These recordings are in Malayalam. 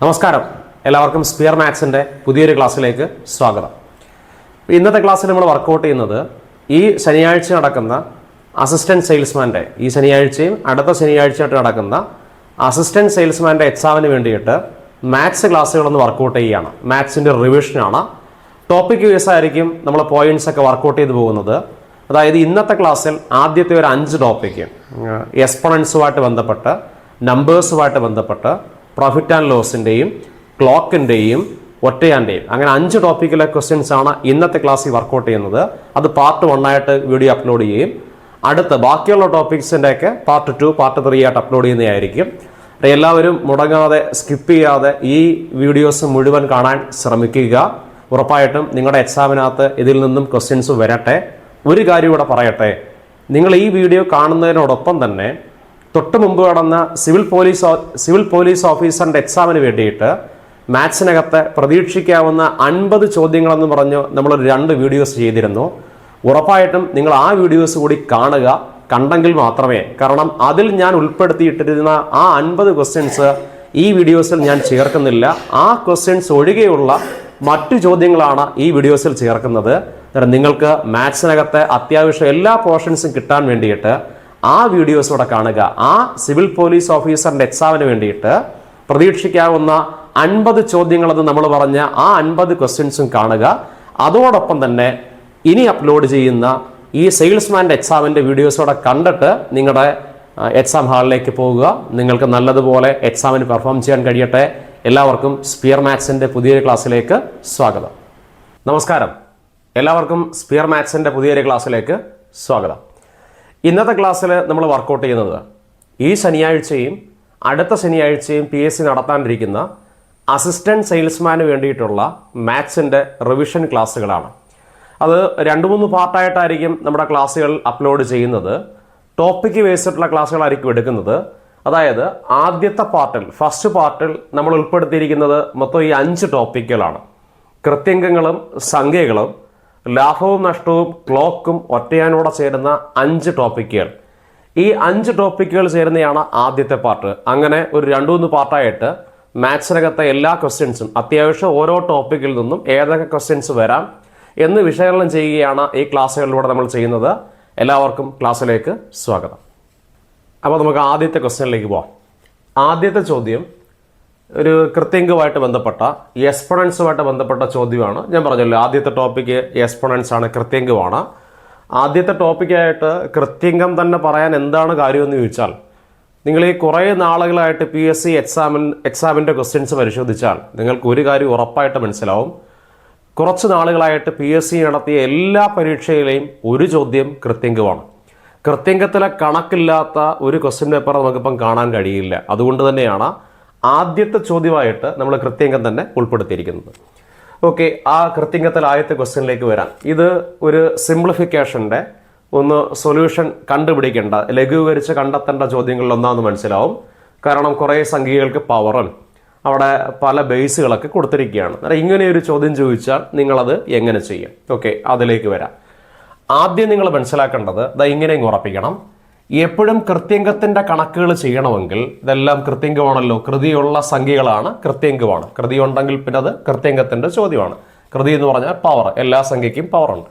നമസ്കാരം, എല്ലാവർക്കും സ്പിയർ മാത്സിൻ്റെ പുതിയൊരു ക്ലാസ്സിലേക്ക് സ്വാഗതം. ഇന്നത്തെ ക്ലാസ്സിൽ നമ്മൾ വർക്കൗട്ട് ചെയ്യുന്നത് ഈ ശനിയാഴ്ച നടക്കുന്ന അസിസ്റ്റൻറ്റ് സെയിൽസ്മാൻ്റെ ഈ ശനിയാഴ്ചയും അടുത്ത ശനിയാഴ്ചയായിട്ട് നടക്കുന്ന അസിസ്റ്റൻറ്റ് സെയിൽസ്മാൻ്റെ എക്സാമിന് വേണ്ടിയിട്ട് മാത്സ് ക്ലാസ്സുകളൊന്ന് വർക്കൗട്ട് ചെയ്യുകയാണ്. മാത്സിൻ്റെ റിവിഷനാണ്. ടോപ്പിക് വൈസ് ആയിരിക്കും നമ്മൾ പോയിന്റ്സ് ഒക്കെ വർക്കൗട്ട് ചെയ്ത് പോകുന്നത്. അതായത് ഇന്നത്തെ ക്ലാസ്സിൽ ആദ്യത്തെ ഒരു 5 ടോപ്പിക്ക് എക്സ്പോണൻസുമായിട്ട് ബന്ധപ്പെട്ട്, നമ്പേഴ്സുമായിട്ട് ബന്ധപ്പെട്ട്, പ്രോഫിറ്റ് ആൻഡ് ലോസിൻ്റെയും ക്ലോക്കിൻ്റെയും ഒറ്റയാൻ്റെയും അങ്ങനെ 5 ടോപ്പിക്കിലെ ക്വസ്റ്റ്യൻസ് ആണ് ഇന്നത്തെ ക്ലാസ്സിൽ വർക്കൗട്ട് ചെയ്യുന്നത്. അത് പാർട്ട് 1 ആയിട്ട് വീഡിയോ അപ്ലോഡ് ചെയ്യും. അടുത്ത ബാക്കിയുള്ള ടോപ്പിക്സിൻ്റെയൊക്കെ പാർട്ട് 2, പാർട്ട് 3 ആയിട്ട് അപ്ലോഡ് ചെയ്യുന്നതായിരിക്കും. എല്ലാവരും മുടങ്ങാതെ സ്കിപ്പ് ചെയ്യാതെ ഈ വീഡിയോസ് മുഴുവൻ കാണാൻ ശ്രമിക്കുക. ഉറപ്പായിട്ടും നിങ്ങളുടെ എക്സാമിനകത്ത് ഇതിൽ നിന്നും ക്വസ്റ്റ്യൻസ് വരട്ടെ. ഒരു കാര്യം ഇവിടെ പറയട്ടെ, നിങ്ങൾ ഈ വീഡിയോ കാണുന്നതിനോടൊപ്പം തന്നെ തൊട്ട് മുമ്പ് നടന്ന സിവിൽ പോലീസ് ഓഫീസറിൻ്റെ എക്സാമിന് വേണ്ടിയിട്ട് മാത്സിനകത്ത് പ്രതീക്ഷിക്കാവുന്ന 50 ചോദ്യങ്ങളെന്ന് പറഞ്ഞ് നമ്മളൊരു 2 വീഡിയോസ് ചെയ്തിരുന്നു. ഉറപ്പായിട്ടും നിങ്ങൾ ആ വീഡിയോസ് കൂടി കാണുക. കണ്ടെങ്കിൽ മാത്രമേ, കാരണം അതിൽ ഞാൻ ഉൾപ്പെടുത്തിയിട്ടിരുന്ന ആ 50 ക്വസ്റ്റ്യൻസ് ഈ വീഡിയോസിൽ ഞാൻ ചേർക്കുന്നില്ല. ആ ക്വസ്റ്റ്യൻസ് ഒഴികെയുള്ള മറ്റു ചോദ്യങ്ങളാണ് ഈ വീഡിയോസിൽ ചേർക്കുന്നത്. നിങ്ങൾക്ക് മാത്സിനകത്തെ അത്യാവശ്യം എല്ലാ പോർഷൻസും കിട്ടാൻ വേണ്ടിയിട്ട് ആ വീഡിയോസോടെ കാണുക. ആ സിവിൽ പോലീസ് ഓഫീസറിൻ്റെ എക്സാമിന് വേണ്ടിയിട്ട് പ്രതീക്ഷിക്കാവുന്ന 50 ചോദ്യങ്ങളെന്ന് നമ്മൾ പറഞ്ഞ ആ 50 ക്വസ്റ്റ്യൻസും കാണുക. അതോടൊപ്പം തന്നെ ഇനി അപ്ലോഡ് ചെയ്യുന്ന ഈ സെയിൽസ്മാൻ്റെ എക്സാമിൻ്റെ വീഡിയോസോടെ കണ്ടിട്ട് നിങ്ങളുടെ എക്സാം ഹാളിലേക്ക് പോകുക. നിങ്ങൾക്ക് നല്ലതുപോലെ എക്സാമിന് പെർഫോം ചെയ്യാൻ കഴിയട്ടെ. എല്ലാവർക്കും സ്പിയർ മാത്സിൻ്റെ പുതിയൊരു ക്ലാസ്സിലേക്ക് സ്വാഗതം. നമസ്കാരം, എല്ലാവർക്കും സ്പിയർ മാത്സിൻ്റെ പുതിയൊരു ക്ലാസ്സിലേക്ക് സ്വാഗതം. ഇന്നത്തെ ക്ലാസ്സിൽ നമ്മൾ വർക്കൗട്ട് ചെയ്യുന്നത് ഈ ശനിയാഴ്ചയും അടുത്ത ശനിയാഴ്ചയും PSC നടത്താനിരിക്കുന്ന അസിസ്റ്റൻറ്റ് സെയിൽസ്മാന് വേണ്ടിയിട്ടുള്ള മാത്സിൻ്റെ റിവിഷൻ ക്ലാസ്സുകളാണ്. അത് 2-3 പാർട്ടായിട്ടായിരിക്കും നമ്മുടെ ക്ലാസ്സുകൾ അപ്ലോഡ് ചെയ്യുന്നത്. ടോപ്പിക്ക് ബേസിട്ടുള്ള ക്ലാസ്സുകളായിരിക്കും എടുക്കുന്നത്. അതായത് ആദ്യത്തെ പാർട്ടിൽ, ഫസ്റ്റ് പാർട്ടിൽ നമ്മൾ ഉൾപ്പെടുത്തിയിരിക്കുന്നത് മൊത്തം ഈ 5 ടോപ്പിക്കുകളാണ്. കൃത്യംഗങ്ങളും സംഖ്യകളും ലാഭവും നഷ്ടവും ക്ലോക്കും ഒറ്റയാനോടെ ചേരുന്ന 5 ടോപ്പിക്കുകൾ. ഈ 5 ടോപ്പിക്കുകൾ ചേരുന്നതാണ് ആദ്യത്തെ പാർട്ട്. അങ്ങനെ ഒരു 2-3 പാർട്ടായിട്ട് മാത്സിനകത്തെ എല്ലാ ക്വസ്റ്റ്യൻസും അത്യാവശ്യം ഓരോ ടോപ്പിക്കിൽ നിന്നും ഏതൊക്കെ ക്വസ്റ്റ്യൻസ് വരാം എന്ന് വിശകലനം ചെയ്യുകയാണ് ഈ ക്ലാസ്സുകളിലൂടെ നമ്മൾ ചെയ്യുന്നത്. എല്ലാവർക്കും ക്ലാസ്സിലേക്ക് സ്വാഗതം. അപ്പോൾ നമുക്ക് ആദ്യത്തെ ക്വസ്റ്റ്യനിലേക്ക് പോവാം. ആദ്യത്തെ ചോദ്യം ഒരു കൃത്യംഗവുമായിട്ട് ബന്ധപ്പെട്ട, എക്സ്പോണൻസുമായിട്ട് ബന്ധപ്പെട്ട ചോദ്യമാണ്. ഞാൻ പറഞ്ഞല്ലോ ആദ്യത്തെ ടോപ്പിക്ക് എക്സ്പോണൻസ് ആണ്, കൃത്യംഗമാണ്. ആദ്യത്തെ ടോപ്പിക്കായിട്ട് കൃത്യംഗം തന്നെ പറയാൻ എന്താണ് കാര്യമെന്ന് ചോദിച്ചാൽ, നിങ്ങൾ ഈ കുറേ നാളുകളായിട്ട് PSC എക്സാമിൻ്റെ ക്വസ്റ്റ്യൻസ് പരിശോധിച്ചാൽ നിങ്ങൾക്ക് ഒരു കാര്യം ഉറപ്പായിട്ട് മനസ്സിലാവും. കുറച്ച് നാളുകളായിട്ട് PSC നടത്തിയ എല്ലാ പരീക്ഷയിലെയും ഒരു ചോദ്യം കൃത്യംഗമാണ്. കൃത്യംഗത്തിലെ കണക്കില്ലാത്ത ഒരു ക്വസ്റ്റ്യൻ പേപ്പർ നമുക്കിപ്പം കാണാൻ കഴിയില്ല. അതുകൊണ്ട് തന്നെയാണ് ആദ്യത്തെ ചോദ്യമായിട്ട് നമ്മൾ കൃത്യംഗം തന്നെ ഉൾപ്പെടുത്തിയിരിക്കുന്നത്. ഓക്കെ, ആ കൃത്യംഗത്തിൽ ആദ്യത്തെ ക്വസ്റ്റ്യനിലേക്ക് വരാം. ഇത് ഒരു സിംപ്ലിഫിക്കേഷൻ്റെ ഒന്ന് സൊല്യൂഷൻ കണ്ടുപിടിക്കേണ്ട, ലഘൂകരിച്ച് കണ്ടെത്തേണ്ട ചോദ്യങ്ങളിലൊന്നാന്ന് മനസ്സിലാവും. കാരണം കുറേ സംഖ്യകൾക്ക് പവറും അവിടെ പല ബേസുകളൊക്കെ കൊടുത്തിരിക്കുകയാണ്. അന്നേരം ഇങ്ങനെ ഒരു ചോദ്യം ചോദിച്ചാൽ നിങ്ങളത് എങ്ങനെ ചെയ്യും? ഓക്കെ, അതിലേക്ക് വരാം. ആദ്യം നിങ്ങൾ മനസ്സിലാക്കേണ്ടത് ഇങ്ങനെയും ഉറപ്പിക്കണം, എപ്പോഴും കൃത്യംഗത്തിൻ്റെ കണക്കുകൾ ചെയ്യണമെങ്കിൽ ഇതെല്ലാം കൃത്യംഗമാണല്ലോ, കൃതിയുള്ള സംഖ്യകളാണ് കൃത്യംഗമാണ്. കൃതി ഉണ്ടെങ്കിൽ പിന്നെ അത് കൃത്യംഗത്തിൻ്റെ ചോദ്യമാണ്. കൃതി എന്ന് പറഞ്ഞാൽ പവർ, എല്ലാ സംഖ്യയ്ക്കും പവറുണ്ട്.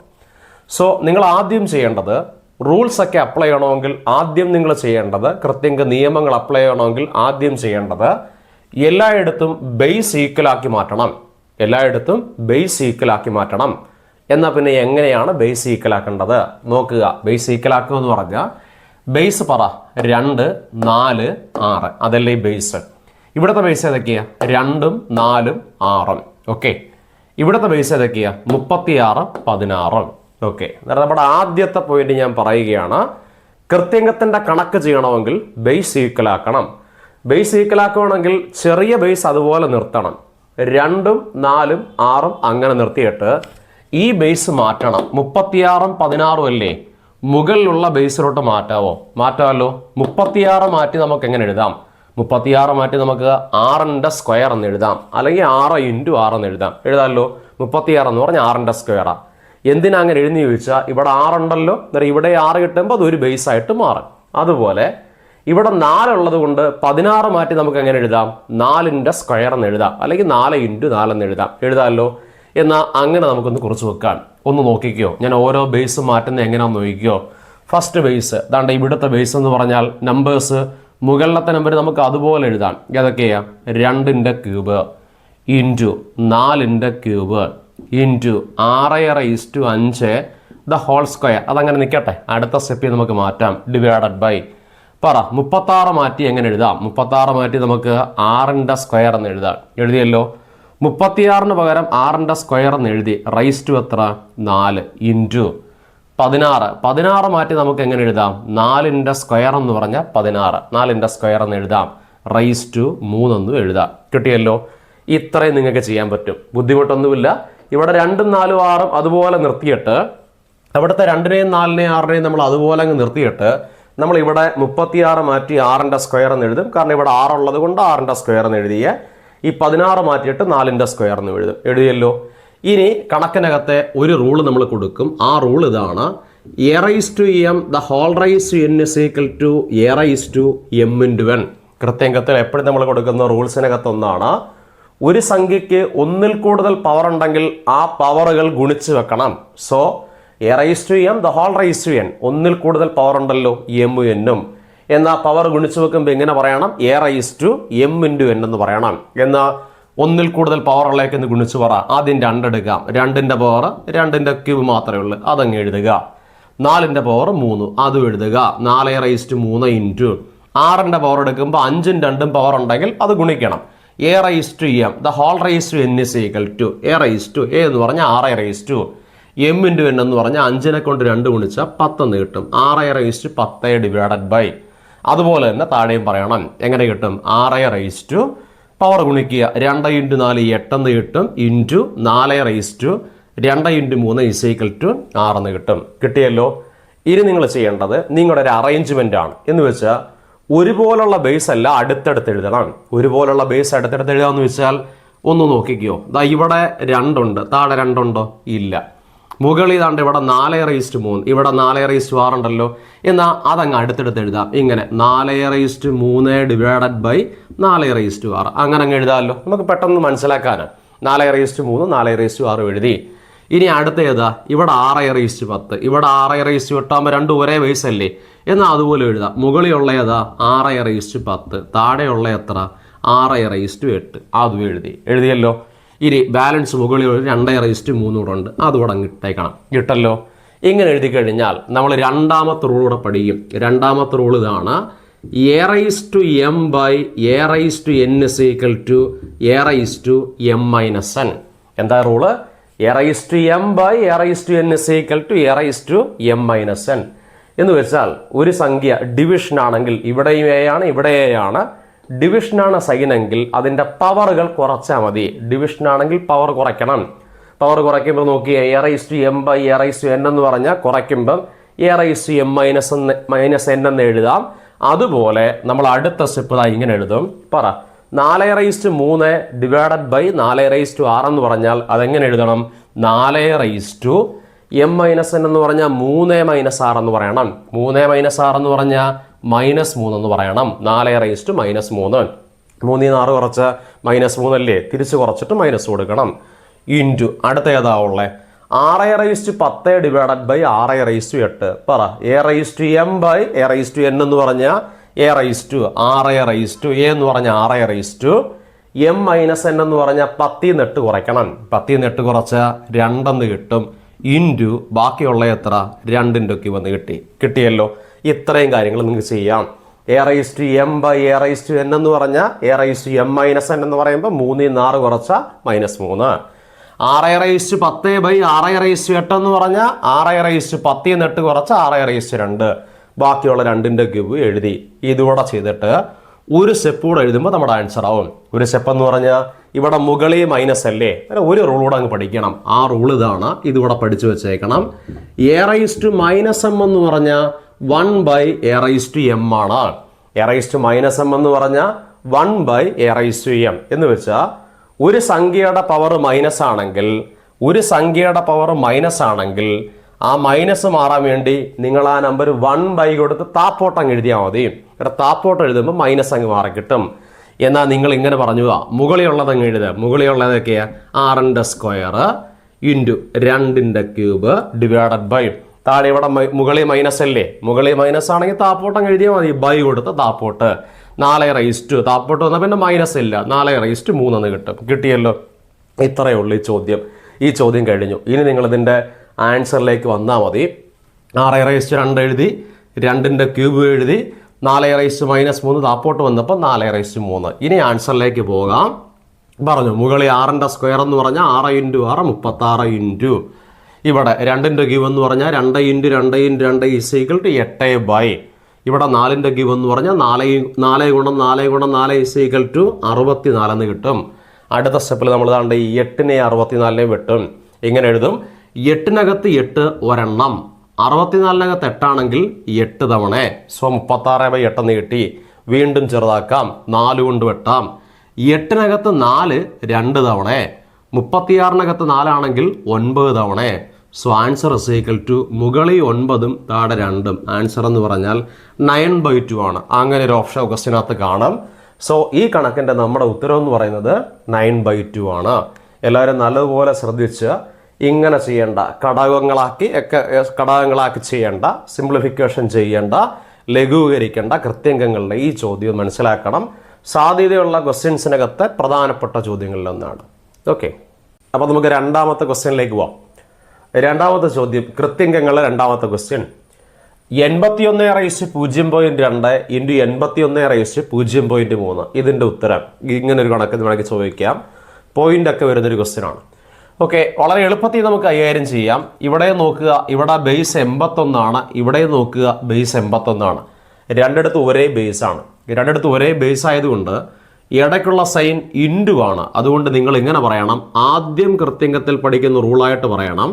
സോ നിങ്ങൾ ആദ്യം ചെയ്യേണ്ടത്, റൂൾസ് ഒക്കെ അപ്ലൈ ചെയ്യണമെങ്കിൽ ആദ്യം നിങ്ങൾ ചെയ്യേണ്ടത്, കൃത്യംഗ നിയമങ്ങൾ അപ്ലൈ ചെയ്യണമെങ്കിൽ ആദ്യം ചെയ്യേണ്ടത് എല്ലായിടത്തും ബേസ് ഈക്വലാക്കി മാറ്റണം. എല്ലായിടത്തും ബേസ് ഈക്വലാക്കി മാറ്റണം. എന്നാൽ പിന്നെ എങ്ങനെയാണ് ബേസ് ഈക്വലാക്കേണ്ടത് നോക്കുക. ബേസ് ഈക്വലാക്കുക എന്ന് പറഞ്ഞാൽ ബേസ് പറ, 2, 4, 6 അതല്ലേ ബേസ്. ഇവിടുത്തെ ബേസ് ഏതൊക്കെയാ? 2ഉം 4ഉം 6ഉം. ഓക്കെ, ഇവിടുത്തെ ബേസ് ഏതൊക്കെയാ? 36, 16. ഓക്കെ, നമ്മുടെ ആദ്യത്തെ പോയിന്റ് ഞാൻ പറയുകയാണ്, കൃത്യംഗത്തിൻ്റെ കണക്ക് ചെയ്യണമെങ്കിൽ ബേസ് ഈക്വലാക്കണം. ബേസ് ഈക്വലാക്കണമെങ്കിൽ ചെറിയ ബേസ് അതുപോലെ നിർത്തണം. 2ഉം 4ഉം 6ഉം അങ്ങനെ നിർത്തിയിട്ട് ഈ ബേസ് മാറ്റണം. 36ഉം 16ഉം അല്ലേ, മുകളിലുള്ള ബേസിലോട്ട് മാറ്റാമല്ലോ. 36 മാറ്റി നമുക്ക് എങ്ങനെ എഴുതാം? 36 മാറ്റി നമുക്ക് 6ന്റെ സ്ക്വയർ എന്ന് എഴുതാം, അല്ലെങ്കിൽ 6 × 6 എന്ന് എഴുതാമല്ലോ. 36 എന്ന് പറഞ്ഞാൽ 6ന്റെ സ്ക്വയറാണ്. എന്തിനാ അങ്ങനെ എഴുതി ചോദിച്ചാൽ ഇവിടെ 6 ഉണ്ടല്ലോ, ഇവിടെ 6 കിട്ടുമ്പോൾ അതൊരു ബേസ് ആയിട്ട് മാറും. അതുപോലെ ഇവിടെ 4 ഉള്ളത് കൊണ്ട് 16 മാറ്റി നമുക്ക് എങ്ങനെ എഴുതാം? 4ന്റെ സ്ക്വയർ എന്ന് എഴുതാം, അല്ലെങ്കിൽ 4 × 4 എന്ന് എഴുതാമല്ലോ. എന്നാൽ അങ്ങനെ നമുക്കൊന്ന് കുറിച്ച് വെക്കാൻ ഒന്ന് നോക്കിക്കോ. ഞാൻ ഓരോ ബേസ് മാറ്റുന്നത് എങ്ങനെയാണെന്ന് നോക്കിക്കോ. ഫസ്റ്റ് ബേസ് ദാണ്ട ഇവിടുത്തെ ബേസ് എന്ന് പറഞ്ഞാൽ നമ്പേഴ്സ് മുകളിലത്തെ നമ്പർ നമുക്ക് അതുപോലെ എഴുതാം. ഏതൊക്കെയാ? 2ന്റെ ക്യൂബ് ഇൻറ്റു 4ന്റെ cube into 6/5 the whole square. അതങ്ങനെ നിൽക്കട്ടെ, അടുത്ത സ്റ്റെപ്പിൽ നമുക്ക് മാറ്റാം. ഡിവൈഡഡ് ബൈ 36 മാറ്റി എങ്ങനെ എഴുതാം? 36 മാറ്റി നമുക്ക് 6ന്റെ സ്ക്വയർ എന്ന് എഴുതാം. എഴുതിയല്ലോ. 36 പകരം 6ന്റെ സ്ക്വയർ എന്ന് എഴുതി. റൈസ് ടു എത്ര? 4 ഇൻറ്റു 16 മാറ്റി നമുക്ക് എങ്ങനെ എഴുതാം? 4ന്റെ സ്ക്വയർ എന്ന് പറഞ്ഞാൽ 16. 4ന്റെ സ്ക്വയർ എന്ന് എഴുതാം. റൈസ് ടു 3 എന്നും എഴുതാം. കിട്ടിയല്ലോ. ഇത്രയും നിങ്ങൾക്ക് ചെയ്യാൻ പറ്റും, ബുദ്ധിമുട്ടൊന്നുമില്ല. ഇവിടെ 2, 4, 6 അതുപോലെ നിർത്തിയിട്ട് അവിടുത്തെ 2നെയും 4നെയും 6നെയും നമ്മൾ അതുപോലെ അങ്ങ് നിർത്തിയിട്ട് നമ്മൾ ഇവിടെ 36 മാറ്റി 6ന്റെ സ്ക്വയർ എന്ന് എഴുതും. കാരണം ഇവിടെ 6 ഉള്ളത് കൊണ്ട് 6ന്റെ സ്ക്വയർ എന്ന് എഴുതിയ. ഈ 16 മാറ്റിയിട്ട് 4ന്റെ സ്ക്വയർ എന്ന് എഴുതും. എഴുതിയല്ലോ. ഇനി കണക്കിനകത്തെ ഒരു റൂള് നമ്മൾ കൊടുക്കും. ആ റൂൾ ഇതാണ്: a⁻m the whole raise to n is equal to a⁻m × n. കൃത്യങ്കത്തിൽ എപ്പോഴും നമ്മൾ കൊടുക്കുന്ന റൂൾസിനകത്ത് ഒന്നാണ്, ഒരു സംഖ്യയ്ക്ക് ഒന്നിൽ കൂടുതൽ പവർ ഉണ്ടെങ്കിൽ ആ പവറുകൾ ഗുണിച്ച് വെക്കണം. So a⁻m the whole raise to n, ഒന്നിൽ കൂടുതൽ പവർ ഉണ്ടല്ലോ m n എന്നാൽ പവർ ഗുണിച്ച് വെക്കുമ്പോൾ ഇങ്ങനെ പറയണം, a⁻m × n എന്ന് പറയണം. എന്നാൽ ഒന്നിൽ കൂടുതൽ പവർ ഉള്ളേക്ക് എന്ന് ഗുണിച്ച് പറ. ആദ്യം 2 എടുക്കാം. 2ന്റെ പവർ 2ന്റെ ക്യൂബ് മാത്രമേ ഉള്ളൂ, അതങ്ങ് എഴുതുക. 4ന്റെ പവർ 3, അതും എഴുതുക. 4/3 ഇൻറ്റു 6ന്റെ പവർ എടുക്കുമ്പോൾ 5ഉം 2ഉം പവർ ഉണ്ടെങ്കിൽ അത് ഗുണിക്കണം. a⁻m the whole raise to n is equal to a എന്ന് പറഞ്ഞാൽ 6/m × n എന്ന് പറഞ്ഞാൽ 5നെ കൊണ്ട് 2 ഗുണിച്ചാൽ 10 എന്ന് കിട്ടും. 6/10 ഡിവൈഡഡ് ബൈ. അതുപോലെ തന്നെ താഴെയും പറയണം. എങ്ങനെ കിട്ടും? 6 പവർ ഗുണിക്കുക. 2 × 4 8 എന്ന് കിട്ടും. ഇൻറ്റു 4/2 × 3 is equal to 6 എന്ന് കിട്ടും. കിട്ടിയല്ലോ. ഇനി നിങ്ങൾ ചെയ്യേണ്ടത് നിങ്ങളുടെ ഒരു അറേഞ്ച്മെന്റ് ആണ്. എന്ന് വെച്ചാൽ ഒരുപോലുള്ള ബേസ് അല്ല, അടുത്തടുത്ത് എഴുതണം. ഒരുപോലുള്ള ബേസ് അടുത്തടുത്ത് എഴുതാമെന്ന് വെച്ചാൽ ഒന്ന് നോക്കിക്കോ. ദാ ഇവിടെ 2 ഉണ്ട്, താഴെ 2 ഉണ്ടോ? ഇല്ല. മുകളിൽ ഇതാണ്ട് ഇവിടെ 4/3, ഇവിടെ 4/6 ഉണ്ടല്ലോ. എന്നാൽ അതങ്ങ് അടുത്തെടുത്ത് എഴുതാം. ഇങ്ങനെ 4/3 ഡിവൈഡഡ് ബൈ 4/6. അങ്ങനെ അങ്ങ് എഴുതാമല്ലോ, നമുക്ക് പെട്ടെന്ന് മനസ്സിലാക്കാനാണ്. 4/3 4/6 എഴുതി. ഇനി അടുത്ത ഏതാ? ഇവിടെ 6/10. ഇവിടെ 6/8 ആകുമ്പോൾ 2 ഒരേ ബേസ് അല്ലേ? എന്നാൽ അതുപോലെ എഴുതാം. മുകളിലുള്ള ഏതാ? 6/10. താഴെയുള്ള എത്ര? 6/8. അതും എഴുതിയല്ലോ. ഇനി ബാലൻസ് മുകളിൽ 2/3 കൂടെ ഉണ്ട്, അതുകൂടെ അങ്ങ് ഇട്ടേക്കണം. ഇട്ടല്ലോ. ഇങ്ങനെ എഴുതി കഴിഞ്ഞാൽ നമ്മൾ രണ്ടാമത്തെ റൂൾ കൂടെ പഠിക്കും. രണ്ടാമത്തെ റൂൾ ഇതാണ്: a⁻m / a⁻n is equal to a⁻m-n. എന്താ rule? a⁻m / a⁻n is equal to a⁻m-n എന്ന് വെച്ചാൽ ഒരു സംഖ്യ ഡിവിഷൻ ആണെങ്കിൽ, ഇവിടെയും a ആണ്, ഇവിടെ a ആണ്. ഡിവിഷനാണ് സൈനെങ്കിൽ അതിൻ്റെ പവറുകൾ കുറച്ചാൽ മതി. ഡിവിഷൻ ആണെങ്കിൽ പവർ കുറയ്ക്കണം. പവർ കുറയ്ക്കുമ്പോൾ നോക്കി a⁻m / a⁻n എന്ന് പറഞ്ഞാൽ കുറയ്ക്കുമ്പം a⁻m-n എന്ന് എഴുതാം. അതുപോലെ നമ്മൾ അടുത്ത സ്റ്റെപ്പ് ഇങ്ങനെ എഴുതും. പറ, 4/3 ഡിവൈഡഡ് ബൈ 4/6 എന്ന് പറഞ്ഞാൽ അതെങ്ങനെ എഴുതണം? 4/m-n എന്ന് പറഞ്ഞാൽ 3 - 6 എന്ന് പറയണം. 3 - 6 എന്ന് പറഞ്ഞാൽ -3 എന്ന് പറയണം. 4/-3. 3 ൽ 6 കുറച്ച് -3 അല്ലേ? തിരിച്ച് കുറച്ചിട്ട് മൈനസ് കൊടുക്കണം. ഇൻറ്റു അടുത്ത ഏതാ ഉള്ളത്? 6/10 ഡിവൈഡഡ് ബൈ 6/8. പറ, a⁻m / a⁻n എന്ന് പറഞ്ഞാൽ a⁻6 എന്ന് പറഞ്ഞാൽ 6/m-n എന്ന് പറഞ്ഞാൽ 10 ൽ 8 കുറയ്ക്കണം. 10 ൽ 8 കുറച്ചാൽ 2 എന്ന് കിട്ടും. ഇൻറ്റു ബാക്കിയുള്ള എത്ര? 2ന്റെ ക്യൂബ് എന്ന് കിട്ടിയല്ലോ. ഇത്രയും കാര്യങ്ങൾ നിങ്ങൾക്ക് ചെയ്യാം. a⁻m / a⁻n എന്ന് പറഞ്ഞാൽ a⁻m-n എന്ന് പറയുമ്പോൾ 3 ൽ 6 കുറച്ചാൽ -3. 6/10 ബൈ 6/8 എന്ന് പറഞ്ഞാൽ 6/10 ൽ 8 കുറച്ച് 6/2. ബാക്കിയുള്ള 2ന്റെ ക്യൂബ് എഴുതി. ഇതുകൂടെ ചെയ്തിട്ട് ഒരു സ്റ്റെപ്പ് കൂടെ എഴുതുമ്പോൾ നമ്മുടെ ആൻസർ ആവും. ഒരു സ്റ്റെപ്പ് എന്ന് പറഞ്ഞാൽ ഇവിടെ മുകളിൽ മൈനസ് അല്ലേ? ഒരു റൂൾ കൂടെ അങ്ങ് പഠിക്കണം. ആ റൂൾ ഇതാണ്, ഇതുകൂടെ പഠിച്ചു വെച്ചേക്കണം. a⁻m എന്ന് പറഞ്ഞാൽ 1/a⁻m ആണ്. a⁻m എന്ന് പറഞ്ഞാൽ 1/a⁻m എന്ന് വെച്ചാൽ ഒരു സംഖ്യയുടെ പവർ മൈനസ് ആണെങ്കിൽ ആ മൈനസ് മാറാൻ വേണ്ടി നിങ്ങൾ ആ നമ്പർ 1 കൊടുത്ത് താപ്പോട്ടം എഴുതിയാൽ മതി. ഇവിടെ താപ്പോട്ട് എഴുതുമ്പോൾ മൈനസ് അങ്ങ് മാറി കിട്ടും. എന്നാൽ നിങ്ങൾ ഇങ്ങനെ പറഞ്ഞു മുകളിലുള്ളത് അങ്ങ് എഴുതുക. മുകളിലുള്ളതൊക്കെയാ 6ന്റെ സ്ക്വയർ ഇൻറ്റു 2ന്റെ ക്യൂബ് ഡിവൈഡഡ് ബൈ താഴെ ഇവിടെ മുകളിൽ മൈനസ് അല്ലേ, മുകളിൽ മൈനസ് ആണെങ്കിൽ താപ്പോട്ട് അങ്ങ് എഴുതിയാൽ മതി. ബൈ കൊടുത്ത് താപ്പോട്ട് 4 താപ്പോട്ട് വന്നാൽ പിന്നെ മൈനസ് ഇല്ല, 4/3 എന്ന് കിട്ടും. കിട്ടിയല്ലോ. ഇത്രയേ ഉള്ളൂ ഈ ചോദ്യം കഴിഞ്ഞു. ഇനി നിങ്ങൾ ഇതിൻ്റെ ആൻസറിലേക്ക് വന്നാൽ മതി. 6/2 എഴുതി, 2ന്റെ ക്യൂബ് എഴുതി, 4/-3 താപ്പോട്ട് വന്നപ്പോൾ 4/3. ഇനി ആൻസറിലേക്ക് പോകാം. പറഞ്ഞു മുകളിൽ 6ന്റെ സ്ക്വയർ എന്ന് പറഞ്ഞാൽ 6 × 6 36 ഇൻറ്റു ഇവിടെ 2ന്റെ ക്യൂബ് എന്ന് പറഞ്ഞാൽ 2 × 2 × 2 = 8/. ഇവിടെ 4ന്റെ ക്യൂബ് എന്ന് പറഞ്ഞാൽ 4 × 4 × 4 = 64 എന്ന് കിട്ടും. അടുത്ത സ്റ്റെപ്പിൽ നമ്മൾ താണ്ട് ഈ 8നെ 64നെ വെട്ടും. ഇങ്ങനെ എഴുതും. 8നകത്ത് 8 ഒരെണ്ണം, 64നകത്ത് 8 ആണെങ്കിൽ 8 തവണ. സോ 36/8 എന്ന് കിട്ടി. വീണ്ടും ചെറുതാക്കാം, 4 കൊണ്ട് വെട്ടാം. 8നകത്ത് 4 2 തവണ, 36നകത്ത് 4 ആണെങ്കിൽ 9 തവണ. സോ ആൻസർ = മുകളിൽ 9ഉം താഴെ 2ഉം. ആൻസർ എന്ന് പറഞ്ഞാൽ 9/2 ആണ്. അങ്ങനെ ഒരു ഓപ്ഷൻ ക്വസ്റ്റ്യനകത്ത് കാണാം. സോ ഈ കണക്കിൻ്റെ നമ്മുടെ ഉത്തരം എന്ന് പറയുന്നത് 9/2 ആണ്. എല്ലാവരും നല്ലതുപോലെ ശ്രദ്ധിച്ച് ഇങ്ങനെ ചെയ്യേണ്ട, ഘടകങ്ങളാക്കി ചെയ്യേണ്ട, സിംപ്ലിഫിക്കേഷൻ ചെയ്യേണ്ട, ലഘൂകരിക്കേണ്ട കൃത്യങ്കങ്ങളുടെ ഈ ചോദ്യം മനസ്സിലാക്കണം. സാധ്യതയുള്ള ക്വസ്റ്റ്യൻസിനകത്ത് പ്രധാനപ്പെട്ട ചോദ്യങ്ങളിലൊന്നാണ്. ഓക്കെ, അപ്പോൾ നമുക്ക് രണ്ടാമത്തെ ക്വസ്റ്റ്യനിലേക്ക് പോവാം. രണ്ടാമത്തെ ചോദ്യം കൃത്യങ്കങ്ങളുടെ രണ്ടാമത്തെ ക്വസ്റ്റ്യൻ 81/0.2 ഇൻറ്റു 81/0.3. ഇതിൻ്റെ ഉത്തരം ഇങ്ങനൊരു കണക്ക് വേണമെങ്കിൽ ചോദിക്കാം. പോയിൻ്റൊക്കെ വരുന്നൊരു ക്വസ്റ്റ്യൻ ആണ്. ഓക്കെ, വളരെ എളുപ്പത്തിൽ നമുക്ക് കൈകാര്യം ചെയ്യാം. ഇവിടെ നോക്കുക, ഇവിടെ ബേസ് 81 ആണ്, ഇവിടെ നോക്കുക ബേസ് 81 ആണ്. രണ്ടിടത്ത് ഒരേ ബേസ് ആണ്. രണ്ടിടത്ത് ഒരേ ബേസ് ആയതുകൊണ്ട് ഇടയ്ക്കുള്ള സൈൻ ഇൻറ്റു ആണ്. അതുകൊണ്ട് നിങ്ങൾ ഇങ്ങനെ പറയണം, ആദ്യം കൃത്യങ്കത്തിൽ പഠിക്കുന്ന റൂളായിട്ട് പറയണം,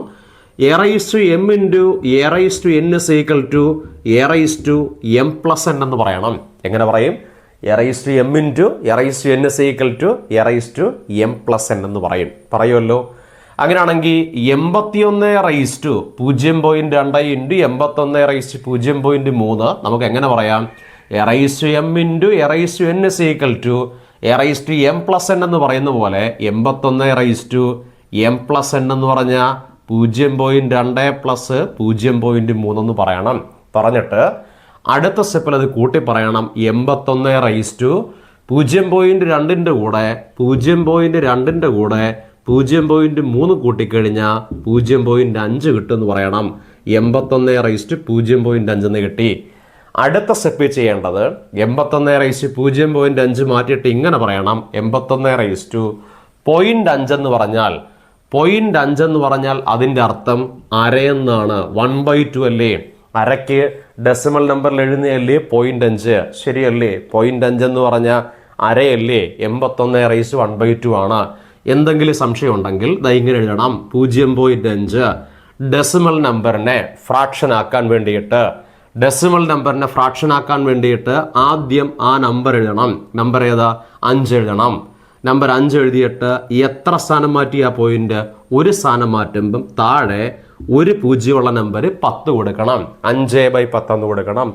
a/m ഇൻറ്റു a/n = a/m+n എന്ന് പറയണം. എങ്ങനെ പറയും? a/m ഇൻറ്റു a/n = a/m+n എന്ന് പറയുമല്ലോ. അങ്ങനെയാണെങ്കിൽ 81/0.2 ഇൻറ്റു 81/0.3 നമുക്ക് എങ്ങനെ പറയാം? a/m ഇൻറ്റു a/n = a/m+n എന്ന് പറയുന്ന പോലെ 81/m+n എന്ന് പറഞ്ഞാൽ 0.2 + 0.3 എന്ന് പറയണം. പറഞ്ഞിട്ട് അടുത്ത സ്റ്റെപ്പിൽ അത് കൂട്ടി പറയണം. 81/0.2ൻ്റെ കൂടെ 0.2ൻ്റെ കൂടെ 0.3 കൂട്ടിക്കഴിഞ്ഞാൽ 0.5 കിട്ടുമെന്ന് പറയണം. 81/0.5 എന്ന് കിട്ടി. അടുത്ത സ്റ്റെപ്പിൽ ചെയ്യേണ്ടത് 81/0.5 മാറ്റിയിട്ട് ഇങ്ങനെ പറയണം, 81/0.5 എന്ന് പറഞ്ഞാൽ 0.5 എന്ന് പറഞ്ഞാൽ അതിൻ്റെ അർത്ഥം അരയെന്നാണ്. 1/2 അല്ലേ? അരയ്ക്ക് ഡെസിമൽ നമ്പറിൽ എഴുതുന്നതല്ലേ 0.5? ശരിയല്ലേ? 0.5 എന്ന് പറഞ്ഞാൽ അരയല്ലേ? 81/1/2 ആണ്. എന്തെങ്കിലും സംശയം ഉണ്ടെങ്കിൽ ഇങ്ങനെ എഴുതണം. 0.5 ഡെസിമൽ നമ്പറിനെ ഫ്രാക്ഷൻ ആക്കാൻ വേണ്ടിയിട്ട് ആദ്യം ആ നമ്പർ എഴുതണം. നമ്പർ ഏതാ? 5 എഴുതണം. നമ്പർ 5 എഴുതിയിട്ട് എത്ര സ്ഥാനം മാറ്റി ആ പോയിന്റ്? ഒരു സ്ഥാനം മാറ്റുമ്പം താഴെ ഒരു 0 ഉള്ള നമ്പർ 10 കൊടുക്കണം. 5/10 എന്ന് കൊടുക്കണം.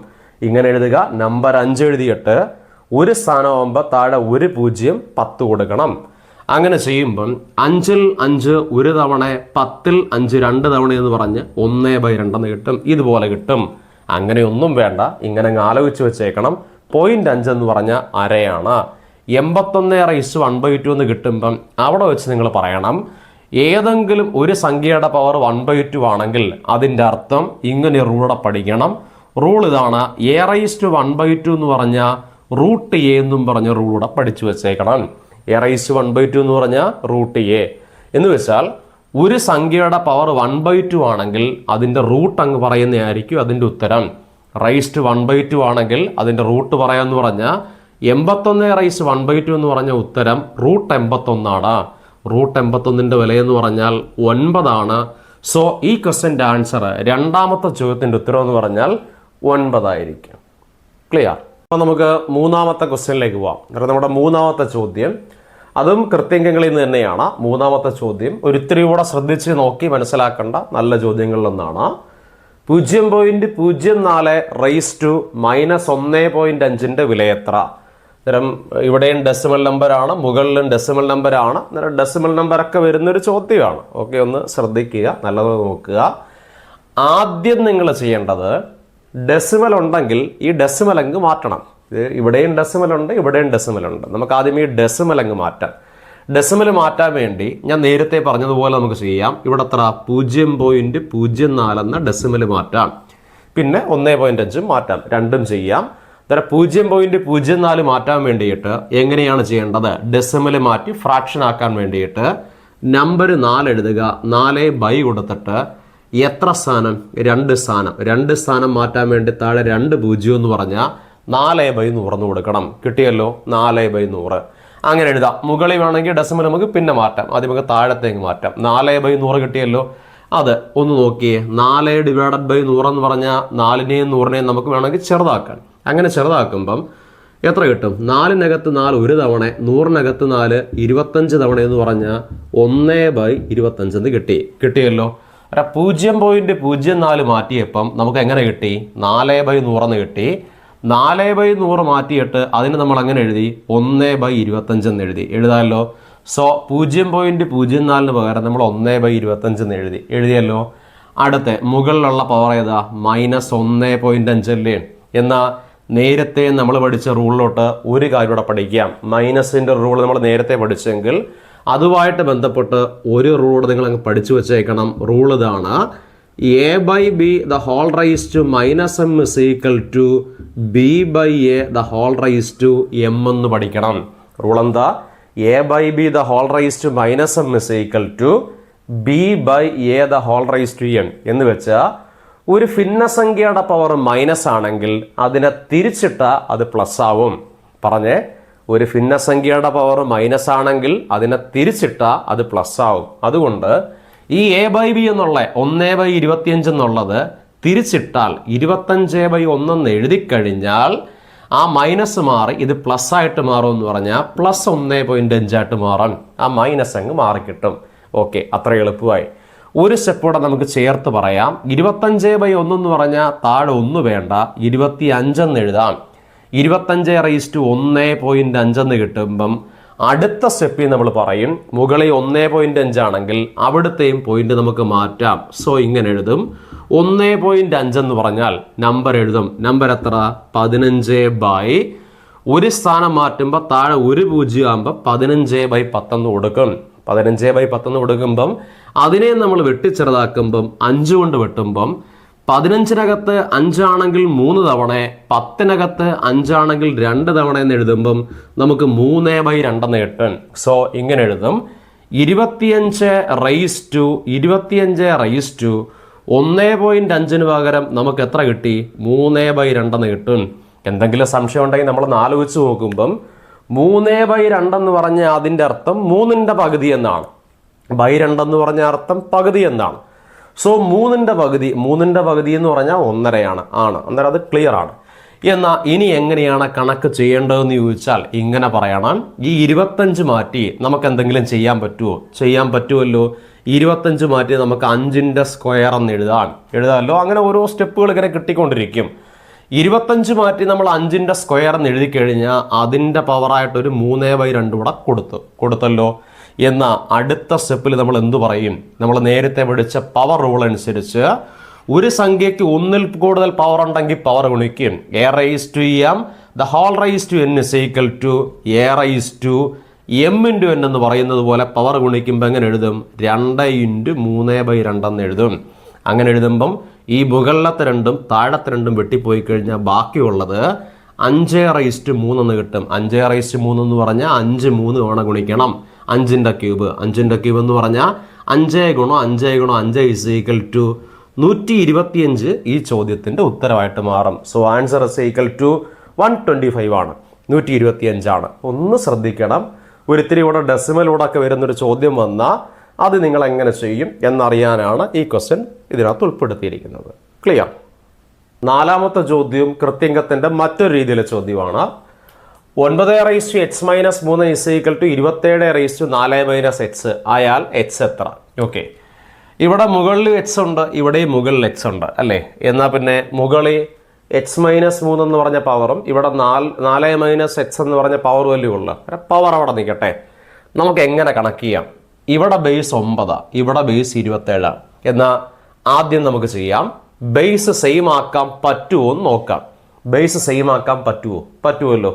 ഇങ്ങനെ എഴുതുക. നമ്പർ 5 എഴുതിയിട്ട് ഒരു സ്ഥാനമാകുമ്പോൾ താഴെ ഒരു 0 10 കൊടുക്കണം. അങ്ങനെ ചെയ്യുമ്പം 5ൽ 5 ഒരു തവണ, 10ൽ 5 2 തവണ എന്ന് പറഞ്ഞ് 1/2 എന്ന് കിട്ടും. ഇതുപോലെ കിട്ടും. അങ്ങനെയൊന്നും വേണ്ട, ഇങ്ങനെ ആലോചിച്ച് വെച്ചേക്കണം. 0.5 എന്ന് പറഞ്ഞാൽ അരയാണ്. 81/1/2 എന്ന് കിട്ടുമ്പം അവിടെ വെച്ച് നിങ്ങൾ പറയണം, ഏതെങ്കിലും ഒരു സംഖ്യയുടെ പവർ 1/2 ആണെങ്കിൽ അതിൻ്റെ അർത്ഥം ഇങ്ങനെ റൂളെ പഠിക്കണം. റൂൾ ഇതാണ്, a/1/2 എന്ന് പറഞ്ഞാൽ √a എന്നും പറഞ്ഞ റൂളൂടെ പഠിച്ചു വെച്ചേക്കണം. a/1/2 എന്ന് പറഞ്ഞാൽ √a എന്ന് വെച്ചാൽ ഒരു സംഖ്യയുടെ പവർ 1/2 ആണെങ്കിൽ അതിൻ്റെ റൂട്ട് അങ്ങ് പറയുന്നതായിരിക്കും അതിൻ്റെ ഉത്തരം. (1/2) ആണെങ്കിൽ അതിൻ്റെ റൂട്ട് പറയാമെന്ന് പറഞ്ഞാൽ 81/1/2 എന്ന് പറഞ്ഞ ഉത്തരം √81 ആണ്. √81ൻ്റെ വിലയെന്ന് പറഞ്ഞാൽ 9 ആണ്. സോ ഈ ക്വസ്റ്റ്യൻ്റെ ആൻസർ, രണ്ടാമത്തെ ചോദ്യത്തിൻ്റെ ഉത്തരം എന്ന് പറഞ്ഞാൽ 9 ആയിരിക്കും. ക്ലിയർ? അപ്പോൾ നമുക്ക് മൂന്നാമത്തെ ക്വസ്റ്റ്യനിലേക്ക് പോവാം. നമ്മുടെ മൂന്നാമത്തെ ചോദ്യം അതും കൃത്യങ്കങ്ങളിൽ നിന്ന് തന്നെയാണ്. മൂന്നാമത്തെ ചോദ്യം ഒരിത്തിരി കൂടെ ശ്രദ്ധിച്ച് നോക്കി മനസ്സിലാക്കേണ്ട നല്ല ചോദ്യങ്ങളിലൊന്നാണ്. 0.04 റൈസ് ടു -1.5 വില എത്ര? അന്നേരം ഇവിടെയും ഡെസിമൽ നമ്പറാണ്, മുകളിലും ഡെസിമൽ നമ്പറാണ്. അന്നേരം ഡെസിമൽ നമ്പറൊക്കെ വരുന്നൊരു ചോദ്യമാണ്. ഓക്കെ, ഒന്ന് ശ്രദ്ധിക്കുക, നല്ലത് നോക്കുക. ആദ്യം നിങ്ങൾ ചെയ്യേണ്ടത് ഡെസിമൽ ഉണ്ടെങ്കിൽ ഈ ഡെസിമൽ അങ്ങ് മാറ്റണം. ഇവിടെയും ഡെസിമൽ ഉണ്ട്, ഇവിടെയും ഡെസിമൽ ഉണ്ട്. നമുക്ക് ആദ്യം ഈ ഡെസിമൽ അങ്ങ് മാറ്റാം. ഡെസിമൽ മാറ്റാൻ വേണ്ടി ഞാൻ നേരത്തെ പറഞ്ഞതുപോലെ നമുക്ക് ചെയ്യാം. ഇവിടെ എത്ര? 0.04 എന്ന ഡെസിമൽ മാറ്റാം. പിന്നെ 1.5 മാറ്റാം. രണ്ടും ചെയ്യാം. അന്നേരം 0.04 മാറ്റാൻ വേണ്ടിയിട്ട് എങ്ങനെയാണ് ചെയ്യേണ്ടത്? ഡെസിമൽ മാറ്റി ഫ്രാക്ഷൻ ആക്കാൻ വേണ്ടിയിട്ട് നമ്പർ 4 എഴുതുക. 4 കൊടുത്തിട്ട് എത്ര സ്ഥാനം? 2 സ്ഥാനം. 2 സ്ഥാനം മാറ്റാൻ വേണ്ടി താഴെ 2 0 എന്ന് പറഞ്ഞാൽ 4/100 കൊടുക്കണം. കിട്ടിയല്ലോ, 4/100. അങ്ങനെ എഴുതാം. മുകളിൽ വേണമെങ്കിൽ ഡെസിമൽ നമുക്ക് പിന്നെ മാറ്റാം. ആദ്യം നമുക്ക് താഴത്തേക്ക് മാറ്റാം. 4/100 കിട്ടിയല്ലോ. അത് ഒന്ന് നോക്കിയേ. 4/100 എന്ന് പറഞ്ഞാൽ 4നെയും 100നെയും നമുക്ക് വേണമെങ്കിൽ ചെറുതാക്കാൻ. അങ്ങനെ ചെറുതാക്കുമ്പം എത്ര കിട്ടും? 4-നകത്ത് 4 ഒരു തവണ, 100-നകത്ത് 4 25 തവണ എന്ന് പറഞ്ഞാൽ 1/25 കിട്ടിയല്ലോ. 0.04 മാറ്റിയപ്പം നമുക്ക് എങ്ങനെ കിട്ടി? 4/100 കിട്ടി. 4/100 മാറ്റിയിട്ട് അതിന് നമ്മൾ അങ്ങനെ എഴുതി 1/25 എന്ന് എഴുതാമല്ലോ. സോ 0.04 പകരം നമ്മൾ 1/25 എഴുതിയല്ലോ. അടുത്ത മുകളിലുള്ള പവർ ഏതാ? -1.5 അല്ലേ? എന്നാൽ നേരത്തെ നമ്മൾ പഠിച്ച റൂളിലോട്ട് ഒരു കാര്യം കൂടെ പഠിക്കാം. മൈനസിന്റെ റൂൾ നമ്മൾ നേരത്തെ പഠിച്ചെങ്കിൽ അതുമായിട്ട് ബന്ധപ്പെട്ട് ഒരു റൂൾ നിങ്ങൾ അങ്ങ് പഠിച്ചു വെച്ചേക്കണം. റൂൾ ഇതാണ്: a/b the whole raised to -m is equal to b/a the whole raised to m എന്ന് പഠിക്കണം. റൂൾ എന്താ? a/b the whole raised to -m is equal to b/a the whole raised to m എന്ന് വെച്ചാൽ ഒരു ഭിന്നസംഖ്യയുടെ പവർ മൈനസ് ആണെങ്കിൽ അതിനെ തിരിച്ചിട്ട അത് പ്ലസ് ആവും. പറഞ്ഞേ, ഒരു ഭിന്നസംഖ്യയുടെ പവർ മൈനസ് ആണെങ്കിൽ അതിനെ തിരിച്ചിട്ട അത് പ്ലസ് ആവും. അതുകൊണ്ട് ഈ a/b എന്നുള്ള 1/25 എന്നുള്ളത് തിരിച്ചിട്ടാൽ 25/1 എന്ന് എഴുതി കഴിഞ്ഞാൽ ആ മൈനസ് മാറി ഇത് പ്ലസ് ആയിട്ട് മാറും എന്ന് പറഞ്ഞാൽ +1.5 ആയിട്ട് മാറാൻ ആ മൈനസ് അങ്ങ് മാറിക്കിട്ടും. ഓക്കെ, അത്ര എളുപ്പമായി. ഒരു സ്റ്റെപ്പോടെ നമുക്ക് ചേർത്ത് പറയാം. 25/1 എന്ന് പറഞ്ഞാൽ താഴെ 1 വേണ്ട, 25 എന്ന് എഴുതാം. 25/1.5 എന്ന് കിട്ടുമ്പം അടുത്ത സ്റ്റെപ്പിൽ നമ്മൾ പറയും മുകളിൽ 1.5 ആണെങ്കിൽ അവിടുത്തെയും പോയിന്റ് നമുക്ക് മാറ്റാം. സോ ഇങ്ങനെ എഴുതും. 1.5 എന്ന് പറഞ്ഞാൽ നമ്പർ എഴുതും. നമ്പർ എത്ര? 15/, ഒരു സ്ഥാനം മാറ്റുമ്പോൾ താഴെ 1 0 ആകുമ്പോൾ 15/10 കൊടുക്കും. 15/10 കൊടുക്കുമ്പം അതിനെ നമ്മൾ വെട്ടിച്ചെറുതാക്കുമ്പം 5 കൊണ്ട് വെട്ടുമ്പം 15-നകത്ത് 5 ആണെങ്കിൽ 3 തവണ, 10-നകത്ത് 5 ആണെങ്കിൽ 2 തവണ എന്ന് എഴുതുമ്പം നമുക്ക് 3/2 എന്ന് കിട്ടും. സോ ഇങ്ങനെ എഴുതും. 25/1.5 പകരം നമുക്ക് എത്ര കിട്ടി? 3/2 എന്ന് കിട്ടും. എന്തെങ്കിലും സംശയം ഉണ്ടെങ്കിൽ നമ്മൾ 4 വെച്ച് നോക്കുമ്പം 3/2 എന്ന് പറഞ്ഞ അതിൻ്റെ അർത്ഥം 3ന്റെ പകുതി എന്നാണ്. 2 എന്ന് പറഞ്ഞ അർത്ഥം പകുതി എന്നാണ്. സോ 3ന്റെ പകുതി എന്ന് പറഞ്ഞാൽ 1.5 ആണ്. അന്നേരം അത് ക്ലിയർ ആണ്. എന്നാൽ ഇനി എങ്ങനെയാണ് കണക്ക് ചെയ്യേണ്ടതെന്ന് ചോദിച്ചാൽ ഇങ്ങനെ പറയണം. ഈ 25 മാറ്റി നമുക്ക് എന്തെങ്കിലും ചെയ്യാൻ പറ്റുമോ? ചെയ്യാൻ പറ്റുമല്ലോ. 25 മാറ്റി നമുക്ക് 5ന്റെ സ്ക്വയർ എന്ന് എഴുതാമല്ലോ. അങ്ങനെ ഓരോ സ്റ്റെപ്പുകൾ ഇങ്ങനെ കിട്ടിക്കൊണ്ടിരിക്കും. 25 മാറ്റി നമ്മൾ 5ന്റെ സ്ക്വയർ എന്ന് എഴുതി കഴിഞ്ഞാൽ അതിൻ്റെ പവറായിട്ട് ഒരു 3/2 കൂടെ കൊടുത്തല്ലോ. എന്നാൽ അടുത്ത സ്റ്റെപ്പിൽ നമ്മൾ എന്തു പറയും? നമ്മൾ നേരത്തെ പഠിച്ച പവർ റൂൾ അനുസരിച്ച് ഒരു സംഖ്യയ്ക്ക് 1ൽ കൂടുതൽ പവർ ഉണ്ടെങ്കിൽ പവർ ഗുണിക്കും. a/m the whole raised to n is equal to a/m × n എന്ന് പറയുന്നത് പോലെ പവർ ഗുണിക്കുമ്പോൾ എങ്ങനെ എഴുതും? 2 × 3/2 എന്ന് എഴുതും. അങ്ങനെ എഴുതുമ്പം ഈ മുകളിലത്തെ 2ഉം താഴത്തെ 2ഉം വെട്ടിപ്പോയി കഴിഞ്ഞാൽ ബാക്കിയുള്ളത് 5/3 എന്ന് കിട്ടും. 5/3 എന്ന് പറഞ്ഞാൽ 5 3 തവണ ഗുണിക്കണം. 5ന്റെ ക്യൂബ് എന്ന് പറഞ്ഞാൽ 5 × 5 × 5 is equal to 125 ഈ ചോദ്യത്തിന്റെ ഉത്തരവായിട്ട് മാറും. So answer is equal to 125 ആണ്, 125 ആണ്. ഒന്ന് ശ്രദ്ധിക്കണം. ഒരിത്തിരി കൂടെ ഡെസിമലൂടെ ഒക്കെ വരുന്നൊരു ചോദ്യം വന്നാൽ അത് നിങ്ങൾ എങ്ങനെ ചെയ്യും എന്നറിയാനാണ് ഈ ക്വസ്റ്റ്യൻ ഇതിനകത്ത് ഉൾപ്പെടുത്തിയിരിക്കുന്നത്. ക്ലിയർ? 4ാമത്തെ ചോദ്യം കൃത്യംഗത്തിന്റെ മറ്റൊരു രീതിയിലെ ചോദ്യമാണ്. 9x - x - 3 = 27x - 4 - x ആയാൽ x എത്ര? ഓക്കെ, ഇവിടെ മുകളിൽ എക്സ് ഉണ്ട്, ഇവിടെയും മുകളിൽ എക്സ് ഉണ്ട് അല്ലേ. എന്നാൽ പിന്നെ മുകളിൽ x-3 എന്ന് പറഞ്ഞ പവറും ഇവിടെ 4 - x എന്ന് പറഞ്ഞ പവർ വാല്യൂ ഉള്ള പവർ അവിടെ നിൽക്കട്ടെ. നമുക്ക് എങ്ങനെ കണക്ട് ചെയ്യാം? ഇവിടെ ബേസ് 9, ഇവിടെ ബേസ് 27. എന്നാൽ ആദ്യം നമുക്ക് ചെയ്യാം, ബേസ് സെയിം ആക്കാൻ പറ്റുമോ എന്ന് നോക്കാം. ബേസ് സെയിം ആക്കാൻ പറ്റുമല്ലോ.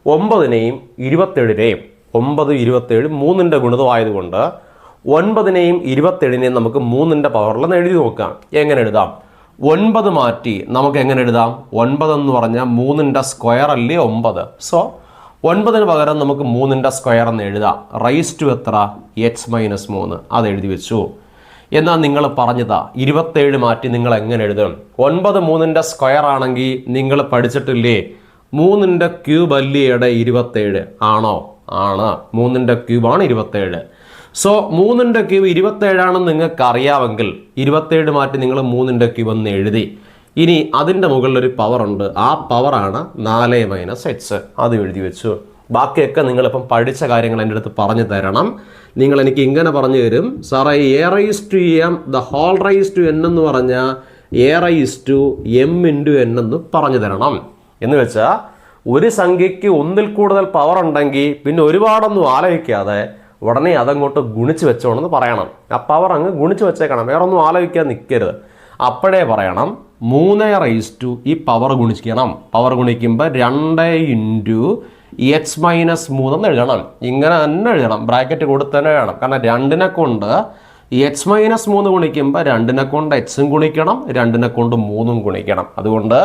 9നെയും 27നെയും 9, 27 3ന്റെ ഗുണിതമായതുകൊണ്ട് 9നെയും 27നെയും നമുക്ക് 3ന്റെ പവറിൽ എഴുതി നോക്കാം. എങ്ങനെ എഴുതാം? 9 മാറ്റി നമുക്ക് എങ്ങനെ എഴുതാം? 9 എന്ന് പറഞ്ഞാൽ 3ന്റെ സ്ക്വയർ അല്ലേ 9. സോ 9ന് പകരം നമുക്ക് 3ന്റെ സ്ക്വയർ എന്ന് എഴുതാം. റൈസ് ടു എത്ര? x-3. അത് എഴുതി വെച്ചു. എന്നാൽ നിങ്ങൾ പറഞ്ഞതാ 27 മാറ്റി നിങ്ങൾ എങ്ങനെ എഴുതും? 9 3ന്റെ സ്ക്വയർ ആണെങ്കിൽ നിങ്ങൾ പഠിച്ചിട്ടില്ലേ 3ന്റെ ക്യൂബ് അല്ലിയുടെ 27 ആണോ? ആണ്. 3ന്റെ ക്യൂബാണ് 27. സോ 3ന്റെ ക്യൂബ് 27 ആണെന്ന് നിങ്ങൾക്ക് അറിയാമെങ്കിൽ 27 മാറ്റി നിങ്ങൾ 3ന്റെ ക്യൂബ് എന്ന് എഴുതി. ഇനി അതിൻ്റെ മുകളിൽ ഒരു പവർ ഉണ്ട്, ആ പവറാണ് 4 - x. അത് എഴുതി വെച്ചു. ബാക്കിയൊക്കെ നിങ്ങളിപ്പം പഠിച്ച കാര്യങ്ങൾ എൻ്റെ അടുത്ത് പറഞ്ഞു തരണം. നിങ്ങൾ എനിക്ക് ഇങ്ങനെ പറഞ്ഞു തരും, സാറേ a⁻m the whole raise to n എന്ന് പറഞ്ഞാൽ a⁻m × n എന്ന് പറഞ്ഞു തരണം. എന്ന് വെച്ചാൽ ഒരു സംഖ്യയ്ക്ക് ഒന്നിൽ കൂടുതൽ പവർ ഉണ്ടെങ്കിൽ പിന്നെ ഒരുപാടൊന്നും ആലോചിക്കാതെ ഉടനെ അതങ്ങോട്ട് ഗുണിച്ച് വെച്ചോണെന്ന് പറയണം. ആ പവർ അങ്ങ് ഗുണിച്ച് വെച്ചേക്കണം, വേറെ ഒന്നും ആലോചിക്കാൻ നിൽക്കരുത്. അപ്പോഴേ പറയണം 3 ഈ പവർ ഗുണിക്കണം. പവർ ഗുണിക്കുമ്പോൾ 2 × x-3 എന്ന് എഴുതണം. ഇങ്ങനെ തന്നെ എഴുതണം, ബ്രാക്കറ്റ് കൊടുത്ത് തന്നെ എഴുതണം. കാരണം 2നെ കൊണ്ട് x-3 ഗുണിക്കുമ്പോൾ 2നെ കൊണ്ട് x ഗുണിക്കണം, 2നെ കൊണ്ട് 3 ഗുണിക്കണം. അതുകൊണ്ട്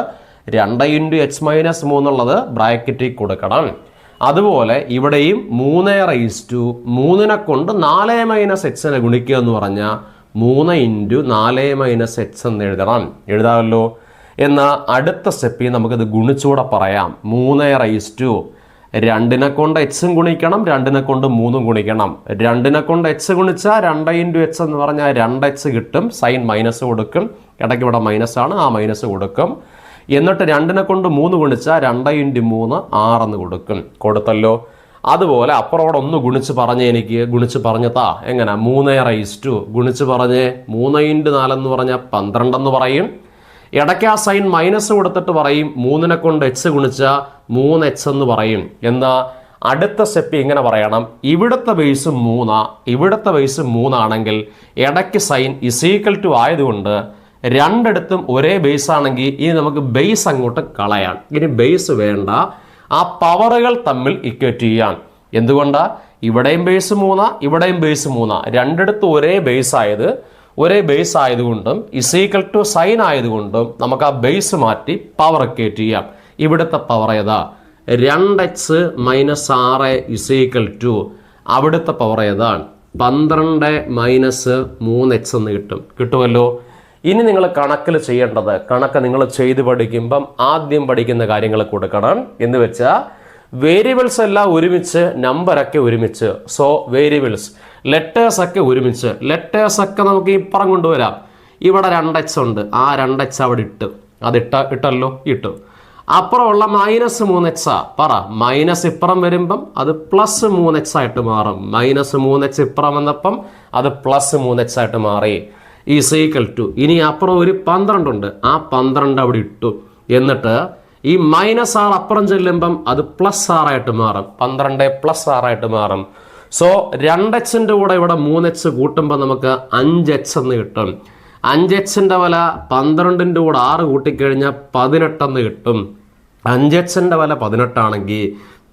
2 × x-3 എന്നുള്ളത് ബ്രാക്കറ്റിൽ കൊടുക്കണം. അതുപോലെ ഇവിടെയും 3 കൊണ്ട് 4 - x ഗുണിക്കുക എന്ന് പറഞ്ഞാൽ 3 × 4 - x എന്ന് എഴുതണം. എഴുതാമല്ലോ. എന്നാൽ അടുത്ത സ്റ്റെപ്പിൽ നമുക്കത് ഗുണിച്ചുകൂടെ പറയാം. 3 2നെ കൊണ്ട് x ഗുണിക്കണം, 2നെ കൊണ്ട് 3 ഗുണിക്കണം. 2നെ കൊണ്ട് x ഗുണിച്ചാൽ 2 × x എന്ന് പറഞ്ഞാൽ 2x കിട്ടും. സൈൻ മൈനസ് കൊടുക്കും, ഇടയ്ക്ക് ഇവിടെ മൈനസ് ആണ്, ആ മൈനസ് കൊടുക്കും. എന്നിട്ട് 2നെ കൊണ്ട് 3 ഗുണിച്ചാൽ 2 × 3 6 എന്ന് കൊടുക്കും. കൊടുത്തല്ലോ. അതുപോലെ അപ്പുറം ഒന്ന് ഗുണിച്ച് പറഞ്ഞ് എനിക്ക് ഗുണിച്ച് പറഞ്ഞതാ എങ്ങനെ? 3 ഗുണിച്ച് പറഞ്ഞ് 3 × 4 എന്ന് പറഞ്ഞാൽ 12 എന്ന് പറയും. ഇടയ്ക്ക് ആ സൈൻ മൈനസ് കൊടുത്തിട്ട് പറയും 3നെ കൊണ്ട് x ഗുണിച്ചാൽ 3x എന്ന് പറയും. എന്നാൽ അടുത്ത സ്റ്റെപ്പ് ഇങ്ങനെ പറയണം, ഇവിടുത്തെ ബേസ് 3, ഇവിടുത്തെ ബേസ് 3 ആണെങ്കിൽ ഇടയ്ക്ക് സൈൻ = ആയതുകൊണ്ട് രണ്ടിടത്തും ഒരേ ബേസ് ആണെങ്കിൽ ഇനി നമുക്ക് ബേസ് അങ്ങോട്ട് കളയാം. ഇനി ബേസ് വേണ്ട, ആ പവറുകൾ തമ്മിൽ ഇക്വേറ്റ് ചെയ്യാൻ. എന്തുകൊണ്ടാ? ഇവിടെയും ബേസ് 3, ഇവിടെയും ബേസ് 3, രണ്ടിടത്തും ഒരേ ബേസ് ആയതുകൊണ്ടും = സൈൻ ആയതുകൊണ്ടും നമുക്ക് ആ ബേസ് മാറ്റി പവർ ഇക്വേറ്റ് ചെയ്യാം. ഇവിടുത്തെ പവർ ഏതാ? 2x - 6 അവിടുത്തെ പവർ ഏതാണ്? 12 - 3x എന്ന് കിട്ടുമല്ലോ. ഇനി നിങ്ങൾ കണക്കിൽ ചെയ്യേണ്ടത്, കണക്ക് നിങ്ങൾ ചെയ്ത് പഠിക്കുമ്പം ആദ്യം പഠിക്കുന്ന കാര്യങ്ങൾ കൊടുക്കണം. എന്ന് വെച്ചാൽ വേരിയബിൾസ് എല്ലാം ഒരുമിച്ച്, നമ്പറൊക്കെ ഒരുമിച്ച്. സോ വേരിയബിൾസ് ലെറ്റേഴ്സ് ഒക്കെ ഒരുമിച്ച്. ലെറ്റേഴ്സ് ഒക്കെ നമുക്ക് ഇപ്പുറം കൊണ്ടുവരാം. ഇവിടെ 2x ഉണ്ട്, ആ 2x അവിടെ ഇട്ടല്ലോ. അപ്പുറമുള്ള -3x പറ. മൈനസ് ഇപ്പുറം വരുമ്പം അത് +3x ആയിട്ട് മാറും. -3x ഇപ്പുറം വന്നപ്പം അത് +3x ആയിട്ട് മാറി. = ഇനി അപ്പുറം ഒരു 12 ഉണ്ട്, ആ 12 അവിടെ ഇട്ടു. എന്നിട്ട് ഈ -6 അപ്പുറം ചെല്ലുമ്പം അത് +6 ആയിട്ട് മാറും. 12 +6 ആയിട്ട് മാറും. സോ 2xന്റെ കൂടെ ഇവിടെ 3x കൂട്ടുമ്പോൾ നമുക്ക് 5x എന്ന് കിട്ടും. 5xന്റെ വില 12ന്റെ കൂടെ 6 കൂട്ടിക്കഴിഞ്ഞാൽ 18 എന്ന് കിട്ടും. 5xന്റെ വില 18 ആണെങ്കിൽ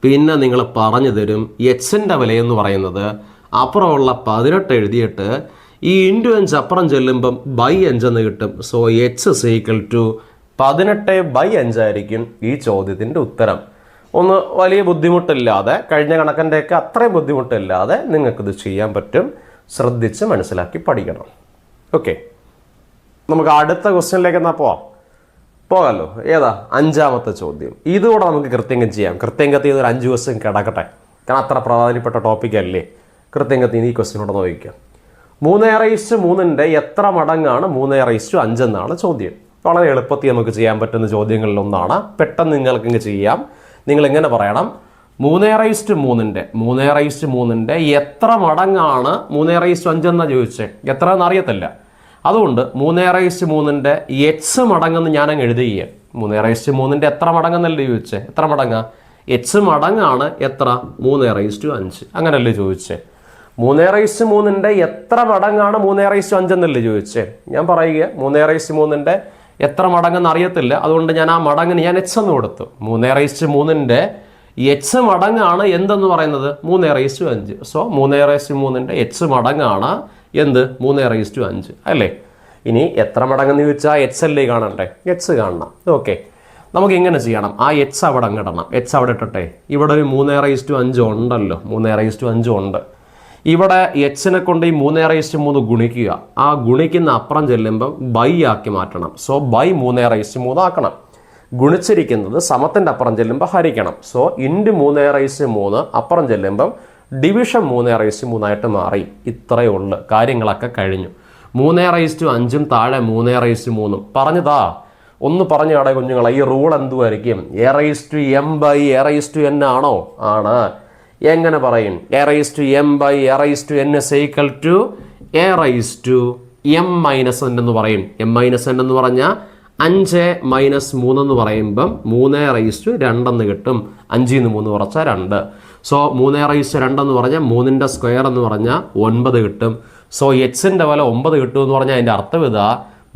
പിന്നെ നിങ്ങൾ പറഞ്ഞു തരും xന്റെ വിലയെന്ന് പറയുന്നത് അപ്പുറമുള്ള 18 എഴുതിയിട്ട് ഈ × 5 അപ്പുറം ചെല്ലുമ്പം /5 എന്ന് കിട്ടും. സോ x = 18/5 ആയിരിക്കും ഈ ചോദ്യത്തിൻ്റെ ഉത്തരം. ഒന്ന് വലിയ ബുദ്ധിമുട്ടില്ലാതെ, കഴിഞ്ഞ കണക്കിൻ്റെയൊക്കെ അത്രയും ബുദ്ധിമുട്ടില്ലാതെ നിങ്ങൾക്കിത് ചെയ്യാൻ പറ്റും. ശ്രദ്ധിച്ച് മനസ്സിലാക്കി പഠിക്കണം. ഓക്കെ, നമുക്ക് അടുത്ത ക്വസ്റ്റ്യനിലേക്ക് എന്നാൽ പോകാമല്ലോ. ഏതാ? 5ാമത്തെ ചോദ്യം. ഇതുകൂടെ നമുക്ക് കൃത്യങ്ങൾ ചെയ്യാം. കൃത്യങ്കത്തിൽ ഒരു 5 ക്വസ്റ്റ്യൻ കിടക്കട്ടെ, കാരണം അത്ര പ്രധാനപ്പെട്ട ടോപ്പിക്കല്ലേ. കൃത്യങ്കത്തിൽ ഈ ക്വസ്റ്റ്യനോട് നോക്കിക്കാം. 3 എത്ര മടങ്ങാണ് 3 എന്നാണ് ചോദ്യം. വളരെ എളുപ്പത്തിൽ നമുക്ക് ചെയ്യാൻ പറ്റുന്ന ചോദ്യങ്ങളിലൊന്നാണ്. പെട്ടെന്ന് നിങ്ങൾക്ക് ചെയ്യാം. നിങ്ങൾ എങ്ങനെ പറയണം? 3 എത്ര മടങ്ങാണ് 3 എന്നാ ചോദിച്ചേ? എത്ര എന്ന് അറിയത്തില്ല. അതുകൊണ്ട് 3/3 എച്ച് മടങ്ങെന്ന് ഞാൻ അങ്ങ് എഴുതുകയാണ്. 3/3 എത്ര മടങ്ങെന്നല്ലേ ചോദിച്ചേ? എത്ര മടങ്ങാ? എച്ച് മടങ്ങാണ് എത്ര? 3/5. അങ്ങനല്ലേ ചോദിച്ചേ? 3/3 എത്ര മടങ്ങാണ് 3/5 എന്നല്ലേ ചോദിച്ചേ? ഞാൻ പറയുക 3/3 എത്ര മടങ്ങെന്ന് അറിയത്തില്ല, അതുകൊണ്ട് ഞാൻ ആ മടങ്ങിന് ഞാൻ എച്ച് എന്ന് കൊടുത്തു. 3/3 എച്ച് മടങ്ങാണ് എന്തെന്ന് പറയുന്നത് 3/5. സോ 3/3 എച്ച് മടങ്ങാണ് എന്ത്? 3/5 അല്ലേ? ഇനി എത്ര മടങ്ങെന്ന് ചോദിച്ചാൽ എച്ച് അല്ലേ കാണണ്ടേ? എച്ച് കാണണം. ഓക്കെ, നമുക്ക് ഇങ്ങനെ ചെയ്യണം. ആ എച്ച് അവിടെ അങ്ങിടണം. എച്ച് അവിടെ ഇട്ടട്ടെ. ഇവിടെ ഒരു 3/5 ഉണ്ടല്ലോ, 3/5 ഉണ്ട്. ഇവിടെ എച്ചിനെ കൊണ്ട് ഈ 3/3 ഗുണിക്കുക. ആ ഗുണിക്കുന്ന അപ്പുറം ചെല്ലുമ്പം ബൈ ആക്കി മാറ്റണം. സോ ബൈ 3/3 ആക്കണം. ഗുണിച്ചിരിക്കുന്നത് സമത്തിൻ്റെ അപ്പുറം ചെല്ലുമ്പോൾ ഹരിക്കണം. സോ ഇൻറ്റു 3/3 അപ്പുറം ചെല്ലുമ്പം ഡിവിഷൻ 3/3 ആയിട്ട് മാറി. ഇത്രയേ ഉള്ളു, കാര്യങ്ങളൊക്കെ കഴിഞ്ഞു. 3/5 താഴെ 3/3 പറഞ്ഞതാ. ഒന്ന് പറഞ്ഞു കാടേ കുഞ്ഞുങ്ങളെ, ഈ റൂൾ എന്തുമായിരിക്കും? a/m/a/n ആണോ? ആണ്. എങ്ങനെ പറയും? a/m/a/n a/m-n എന്ന് പറയും. m-n എന്ന് പറഞ്ഞാൽ 5 - 3 എന്ന് പറയുമ്പം 3/2 എന്ന് കിട്ടും. 5 - 3 കുറച്ചാൽ 2. സോ 3/2 എന്ന് പറഞ്ഞാൽ 3ന്റെ സ്ക്വയർ എന്ന് പറഞ്ഞാൽ 9 കിട്ടും. സോ എച്ചിൻ്റെ വില 9 കിട്ടും എന്ന് പറഞ്ഞാൽ അതിൻ്റെ അർത്ഥം ഇതാ,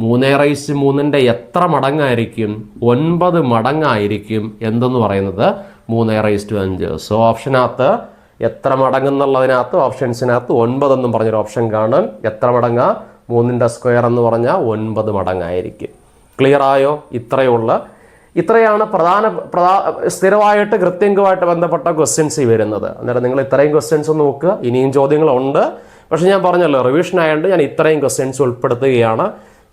3/3 എത്ര മടങ്ങായിരിക്കും? 9 മടങ്ങായിരിക്കും എന്തെന്ന് പറയുന്നത് 3/5. സോ ഓപ്ഷനകത്ത് എത്ര മടങ്ങെന്നുള്ളതിനകത്ത് ഓപ്ഷൻസിനകത്ത് 9 എന്നും പറഞ്ഞൊരു ഓപ്ഷൻ കാണും. എത്ര മടങ്ങാ? 3ന്റെ സ്ക്വയർ എന്ന് പറഞ്ഞാൽ 9 മടങ്ങായിരിക്കും. ക്ലിയർ ആയോ? ഇത്രയാണ് സ്ഥിരമായിട്ട് കൃത്യങ്ങളുമായിട്ട് ബന്ധപ്പെട്ട ക്വസ്റ്റ്യൻസ് വരുന്നത്. അന്നേരം നിങ്ങൾ ഇത്രയും ക്വസ്റ്റ്യൻസ് നോക്കുക. ഇനിയും ചോദ്യങ്ങളുണ്ട്, പക്ഷെ ഞാൻ പറഞ്ഞല്ലോ റിവിഷൻ ആയതുകൊണ്ട് ഞാൻ ഇത്രയും ക്വസ്റ്റ്യൻസ് ഉൾപ്പെടുത്തുകയാണ്.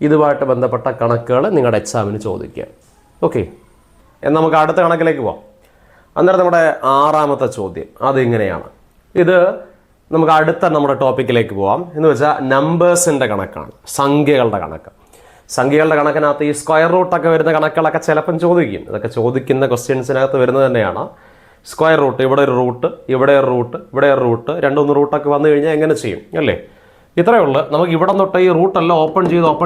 ഇതുമായിട്ട് ബന്ധപ്പെട്ട കണക്കുകൾ നിങ്ങളുടെ എക്സാമിന് ചോദിക്കുക. ഓക്കെ, എന്നാൽ നമുക്ക് അടുത്ത കണക്കിലേക്ക് പോവാം. അന്നേരം നമ്മുടെ 6ാമത്തെ ചോദ്യം അതിങ്ങനെയാണ്. ഇത് നമുക്ക് അടുത്ത നമ്മുടെ ടോപ്പിക്കിലേക്ക് പോവാം. എന്ന് വെച്ചാൽ നമ്പേഴ്സിൻ്റെ കണക്കാണ്, സംഖ്യകളുടെ കണക്ക്. സംഖ്യകളുടെ കണക്കിനകത്ത് ഈ സ്ക്വയർ റൂട്ടൊക്കെ വരുന്ന കണക്കുകളൊക്കെ ചിലപ്പം ചോദിക്കും. ഇതൊക്കെ ചോദിക്കുന്ന ക്വസ്റ്റ്യൻസിനകത്ത് വരുന്നത് തന്നെയാണ്. സ്ക്വയർ റൂട്ട്, ഇവിടെ ഒരു റൂട്ട്, ഇവിടെ ഒരു റൂട്ട്, ഇവിടെ ഒരു റൂട്ട്, 2-3 റൂട്ടൊക്കെ വന്നു കഴിഞ്ഞാൽ എങ്ങനെ ചെയ്യും അല്ലേ? ഇത്രയേ ഉള്ളൂ. നമുക്ക് ഇവിടെ തൊട്ട് ഈ റൂട്ടെല്ലാം ഓപ്പൺ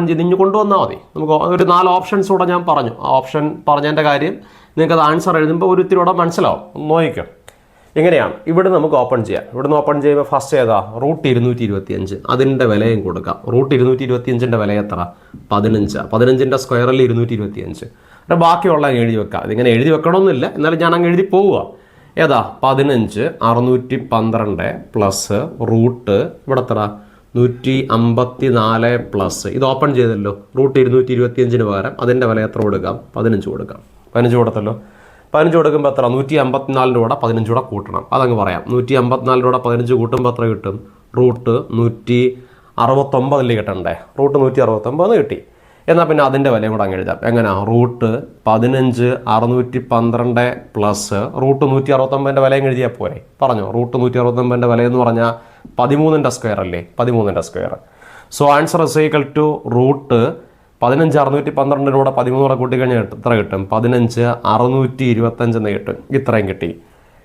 ചെയ്ത് ഇഞ്ഞു കൊണ്ടുവന്നാൽ മതി. നമുക്ക് ഒരു 4 ഓപ്ഷൻസ് കൂടെ ഞാൻ പറഞ്ഞു. ആ ഓപ്ഷൻ പറഞ്ഞതിൻ്റെ കാര്യം നിങ്ങൾക്ക് അത് ആൻസർ എഴുതുമ്പോൾ ഒരു ഇത്തിരി കൂടെ മനസ്സിലാവും. നോക്കിക്കാം എങ്ങനെയാണ്. ഇവിടെ നമുക്ക് ഓപ്പൺ ചെയ്യാം. ഇവിടുന്ന് ഓപ്പൺ ചെയ്യുമ്പോൾ ഫസ്റ്റ് ഏതാ? റൂട്ട് 225. അതിൻ്റെ വിലയും കൊടുക്കാം. റൂട്ട് 225ൻ്റെ വില എത്ര? 15. 15ൻ്റെ സ്ക്വയറിൽ 225. എന്നിട്ട് ബാക്കിയുള്ള എഴുതി വെക്കാം. ഇതിങ്ങനെ എഴുതി വെക്കണമെന്നില്ല, എന്നാലും ഞാൻ അങ്ങ് എഴുതി പോവുക. ഏതാ? 15 612 പ്ലസ് റൂട്ട് ഇവിടെ എത്ര? 154 പ്ലസ് ഇത് ഓപ്പൺ ചെയ്തല്ലോ. റൂട്ട് 225 പകരം അതിൻ്റെ വില എത്ര കൊടുക്കാം? 15 കൊടുക്കാം. 15 കൊടുത്തല്ലോ. 15 കൊടുക്കുമ്പോൾ എത്ര? 154 കൂടെ 15 കൂടെ കൂട്ടണം. അതങ്ങ് പറയാം. 154 കൂടെ 15 കൂട്ടുമ്പോൾ എത്ര കിട്ടും? റൂട്ട് 169 കിട്ടണ്ടേ? റൂട്ട് 169 കിട്ടി. എന്നാൽ പിന്നെ അതിൻ്റെ വിലയും കൂടെ അങ്ങ് എഴുതാം. എങ്ങനെയാ? റൂട്ട് 15 612 പ്ലസ് റൂട്ട് 169ൻ്റെ വിലയും എഴുതിയാൽ പോരെ? പറഞ്ഞോ. റൂട്ട് 169ൻ്റെ വിലയെന്ന് പറഞ്ഞാൽ 13ൻ്റെ സ്ക്വയർ അല്ലേ? 13ൻ്റെ square. So answer is equal to root 15 612 കൂടെ 13 കൂടെ കൂട്ടിക്കഴിഞ്ഞാൽ എത്ര കിട്ടും? 15 625 എന്ന് കിട്ടും. ഇത്രയും കിട്ടി.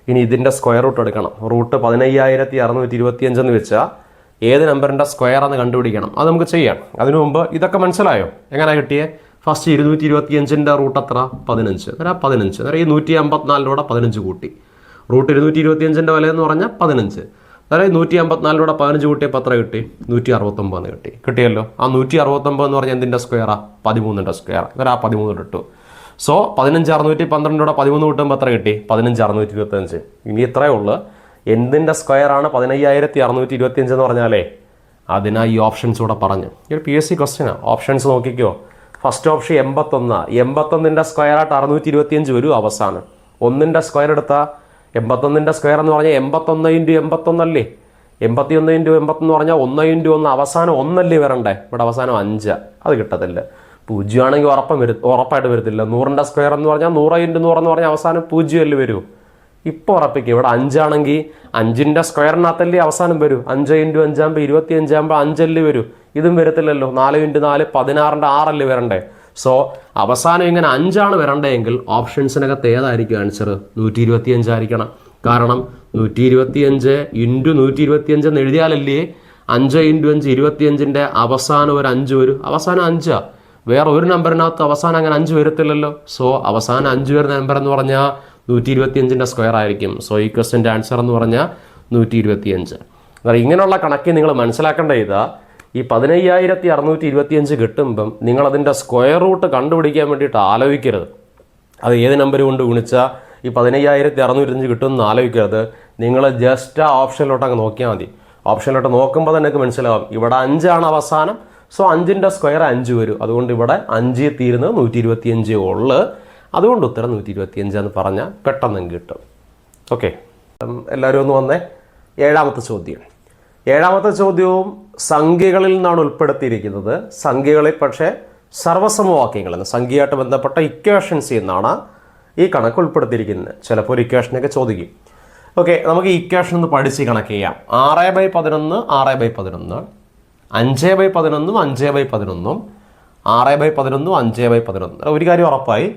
ഇനി ഇതിൻ്റെ സ്ക്വയർ റൂട്ട് എടുക്കണം. റൂട്ട് 15625 എന്ന് വെച്ചാൽ ഏത് നമ്പറിൻ്റെ സ്ക്വയർ എന്ന് കണ്ടുപിടിക്കണം. അത് നമുക്ക് ചെയ്യാം. അതിനു മുമ്പ് ഇതൊക്കെ മനസ്സിലായോ? എങ്ങനെ കിട്ടിയേ? ഫസ്റ്റ് 225ൻ്റെ റൂട്ട് എത്ര? 15. അന്നേരം 15 അന്നേരം ഈ 154 കൂടെ 15 കൂട്ടി. റൂട്ട് 225ൻ്റെ വില എന്ന് പറഞ്ഞാൽ 15. അതായത് 154 കൂടെ 15 കൂട്ടിയപ്പോൾ എത്ര കിട്ടി? 169 കിട്ടി. കിട്ടിയല്ലോ. ആ 169 എന്ന് പറഞ്ഞാൽ എന്തിൻ്റെ സ്ക്വയറാ? 13ൻ്റെ സ്ക്വയർ. അന്നേരം ആ 13 കിട്ടും. സോ 15 612 കൂടെ 13 കിട്ടുമ്പോൾ എത്ര കിട്ടി? 15 625. ഇനി ഇത്രയേ ഉള്ളൂ. എന്തിൻ്റെ സ്ക്വയറാണ് 15625 എന്ന് പറഞ്ഞാലേ അതിനാ ഈ ഓപ്ഷൻസ് കൂടെ പറഞ്ഞു. ഈ ഒരു PSC ക്വസ്റ്റ്യനാണ്. ഓപ്ഷൻസ് നോക്കിക്കോ. First option 81. 81ൻ്റെ സ്ക്വയറായിട്ട് 625 വരും അവസാനം. 1ൻ്റെ സ്ക്വയർ എടുത്താൽ 81ൻ്റെ സ്ക്വയർ എന്ന് പറഞ്ഞാൽ 81 × 81 അല്ലേ? 81 × 81 എന്ന് പറഞ്ഞാൽ 1 × 1 അവസാനം 1 അല്ലേ വരണ്ടേ? ഇവിടെ അവസാനം 5. അത് കിട്ടത്തില്ല. 0 ആണെങ്കിൽ ഉറപ്പായിട്ട് വരത്തില്ല. 100ൻ്റെ സ്ക്വയർ എന്ന് പറഞ്ഞാൽ 100 × 100 എന്ന് പറഞ്ഞാൽ അവസാനം 0 അല്ലേ വരൂ? ഇപ്പോൾ ഉറപ്പിക്കുക. ഇവിടെ 5 ആണെങ്കിൽ 5ൻ്റെ സ്ക്വയറിനകത്തല്ലേ അവസാനം വരൂ. 5 × 5 ആകുമ്പോൾ 25 ആകുമ്പോൾ 5 അല്ലേ വരൂ? ഇതും വരത്തില്ലല്ലോ. 4 × 4 16ൻ്റെ 6 അല്ലേ വരണ്ടേ? സോ അവസാനം ഇങ്ങനെ 5 വരണ്ടെങ്കിൽ ഓപ്ഷൻസിനകത്ത് ഏതായിരിക്കും ആൻസർ? 125 ആയിരിക്കണം. കാരണം 125 × 125 എന്ന് എഴുതിയാലല്ലേ 5 × 5 25-ന്റെ അവസാനം ഒരു 5 വരും. അവസാനം 5. വേറെ ഒരു നമ്പറിനകത്ത് അവസാനം അങ്ങനെ 5 വരത്തില്ലല്ലോ. സോ അവസാനം 5 വരുന്ന നമ്പർ എന്ന് പറഞ്ഞാൽ 125-ന്റെ സ്ക്വയർ ആയിരിക്കും. സോ ഈ ക്വസ്റ്റ്യൻ്റെ ആൻസർ എന്ന് പറഞ്ഞാൽ 125. അതായത് ഇങ്ങനെയുള്ള കണക്ക് നിങ്ങൾ മനസ്സിലാക്കേണ്ട ഇതാ, ഈ 15,625 കിട്ടുമ്പം നിങ്ങളതിൻ്റെ സ്ക്വയർ റൂട്ട് കണ്ടുപിടിക്കാൻ വേണ്ടിയിട്ട് ആലോചിക്കരുത്. അത് ഏത് നമ്പർ കൊണ്ട് ഗുണിച്ചാൽ ഈ 15,625 കിട്ടുമെന്ന് ആലോചിക്കരുത്. നിങ്ങൾ ജസ്റ്റ് ആ ഓപ്ഷനിലോട്ട് അങ്ങ് നോക്കിയാൽ മതി. ഓപ്ഷനിലോട്ട് നോക്കുമ്പോൾ തന്നെ നിങ്ങൾക്ക് മനസ്സിലാവും ഇവിടെ 5 ആണ് അവസാനം. സോ 5-ന്റെ സ്ക്വയർ 5 വരും. അതുകൊണ്ട് ഇവിടെ 5 തീരുന്നത് 125 ഉള്ളു. അതുകൊണ്ട് ഉത്തരം 125 എന്ന് പറഞ്ഞാൽ പെട്ടെന്ന് കിട്ടും. ഓക്കെ, എല്ലാവരും ഒന്ന് വന്നേ. ഏഴാമത്തെ ചോദ്യവും സംഖ്യകളിൽ നിന്നാണ് ഉൾപ്പെടുത്തിയിരിക്കുന്നത്. സംഖ്യകളിൽ പക്ഷേ സർവ്വസമവാക്യങ്ങൾ എന്ന സംഖ്യയായിട്ട് ബന്ധപ്പെട്ട ഇക്വേഷൻസ് എന്നാണ് ഈ കണക്ക് ഉൾപ്പെടുത്തിയിരിക്കുന്നത്. ചിലപ്പോൾ ഒരു ഇക്വേഷനൊക്കെ ചോദിക്കും. ഓക്കെ, നമുക്ക് ഈ ഇക്വേഷൻ ഒന്ന് പഠിച്ച് കണക്ക് ചെയ്യാം. 6/11 6/11, 5/11 5/11, 6/11 5/11. ഒരു കാര്യം ഉറപ്പായി,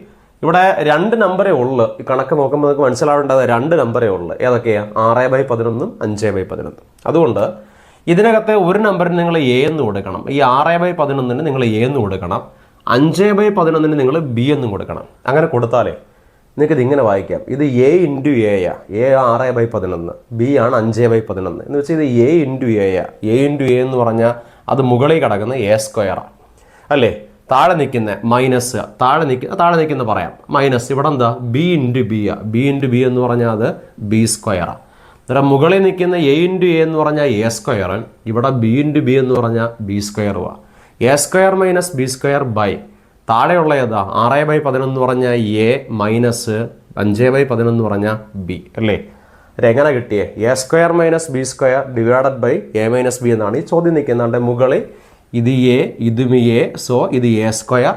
ഇവിടെ 2 നമ്പറേ ഉള്ളു. ഈ കണക്ക് നോക്കുമ്പോൾ നമുക്ക് മനസ്സിലാവേണ്ടത് 2 നമ്പറേ ഉള്ളു. ഏതൊക്കെയാണ്? 6/11 5/11. അതുകൊണ്ട് ഇതിനകത്തെ ഒരു നമ്പറിന് നിങ്ങൾ എ എന്ന് കൊടുക്കണം. ഈ 6/11 നിങ്ങൾ എ എന്ന് കൊടുക്കണം. 5/11 നിങ്ങൾ ബി എന്നും കൊടുക്കണം. അങ്ങനെ കൊടുത്താലേ നിങ്ങൾക്ക് ഇതിങ്ങനെ വായിക്കാം. ഇത് എ ഇൻറ്റു എയാ. എ 6/11, ബി ആണ് 5/11 എന്ന് വെച്ചാൽ ഇത് എ ഇൻറ്റു എയാ. എ ഇൻറ്റു എ എന്ന് പറഞ്ഞാൽ അത് മുകളിൽ കിടക്കുന്ന എ സ്ക്വയറാണ് അല്ലേ. താഴെ നിൽക്കുന്ന മൈനസ്, താഴെ നിൽക്കുന്ന പറയാം മൈനസ്. ഇവിടെ എന്താ? ബി ഇൻറ്റു ബിയാ. ബി ഇൻറ്റു ബി എന്ന് പറഞ്ഞാൽ അത് ബി സ്ക്വയറാണ്. അന്നേരം മുകളിൽ നിൽക്കുന്ന എ ഇൻറ്റു എ എന്ന് പറഞ്ഞാൽ എ സ്ക്വയറും, ഇവിടെ ബി ഇൻറ്റു ബി എന്ന് പറഞ്ഞാൽ ബി സ്ക്വയറുമാണ്. A square minus B square by താഴെയുള്ള ഏതാ? 6/11 എന്ന് പറഞ്ഞാൽ എ മൈനസ് 5/11 എന്ന് പറഞ്ഞാൽ ബി അല്ലേ. അതെങ്ങനെ കിട്ടിയേ? A square minus B square divided by A minus B എന്നാണ് ഈ ചോദ്യം നിൽക്കുന്നുണ്ട്. മുകളിൽ ഇത് എ, ഇതും എ, സോ ഇത് എ സ്ക്വയർ,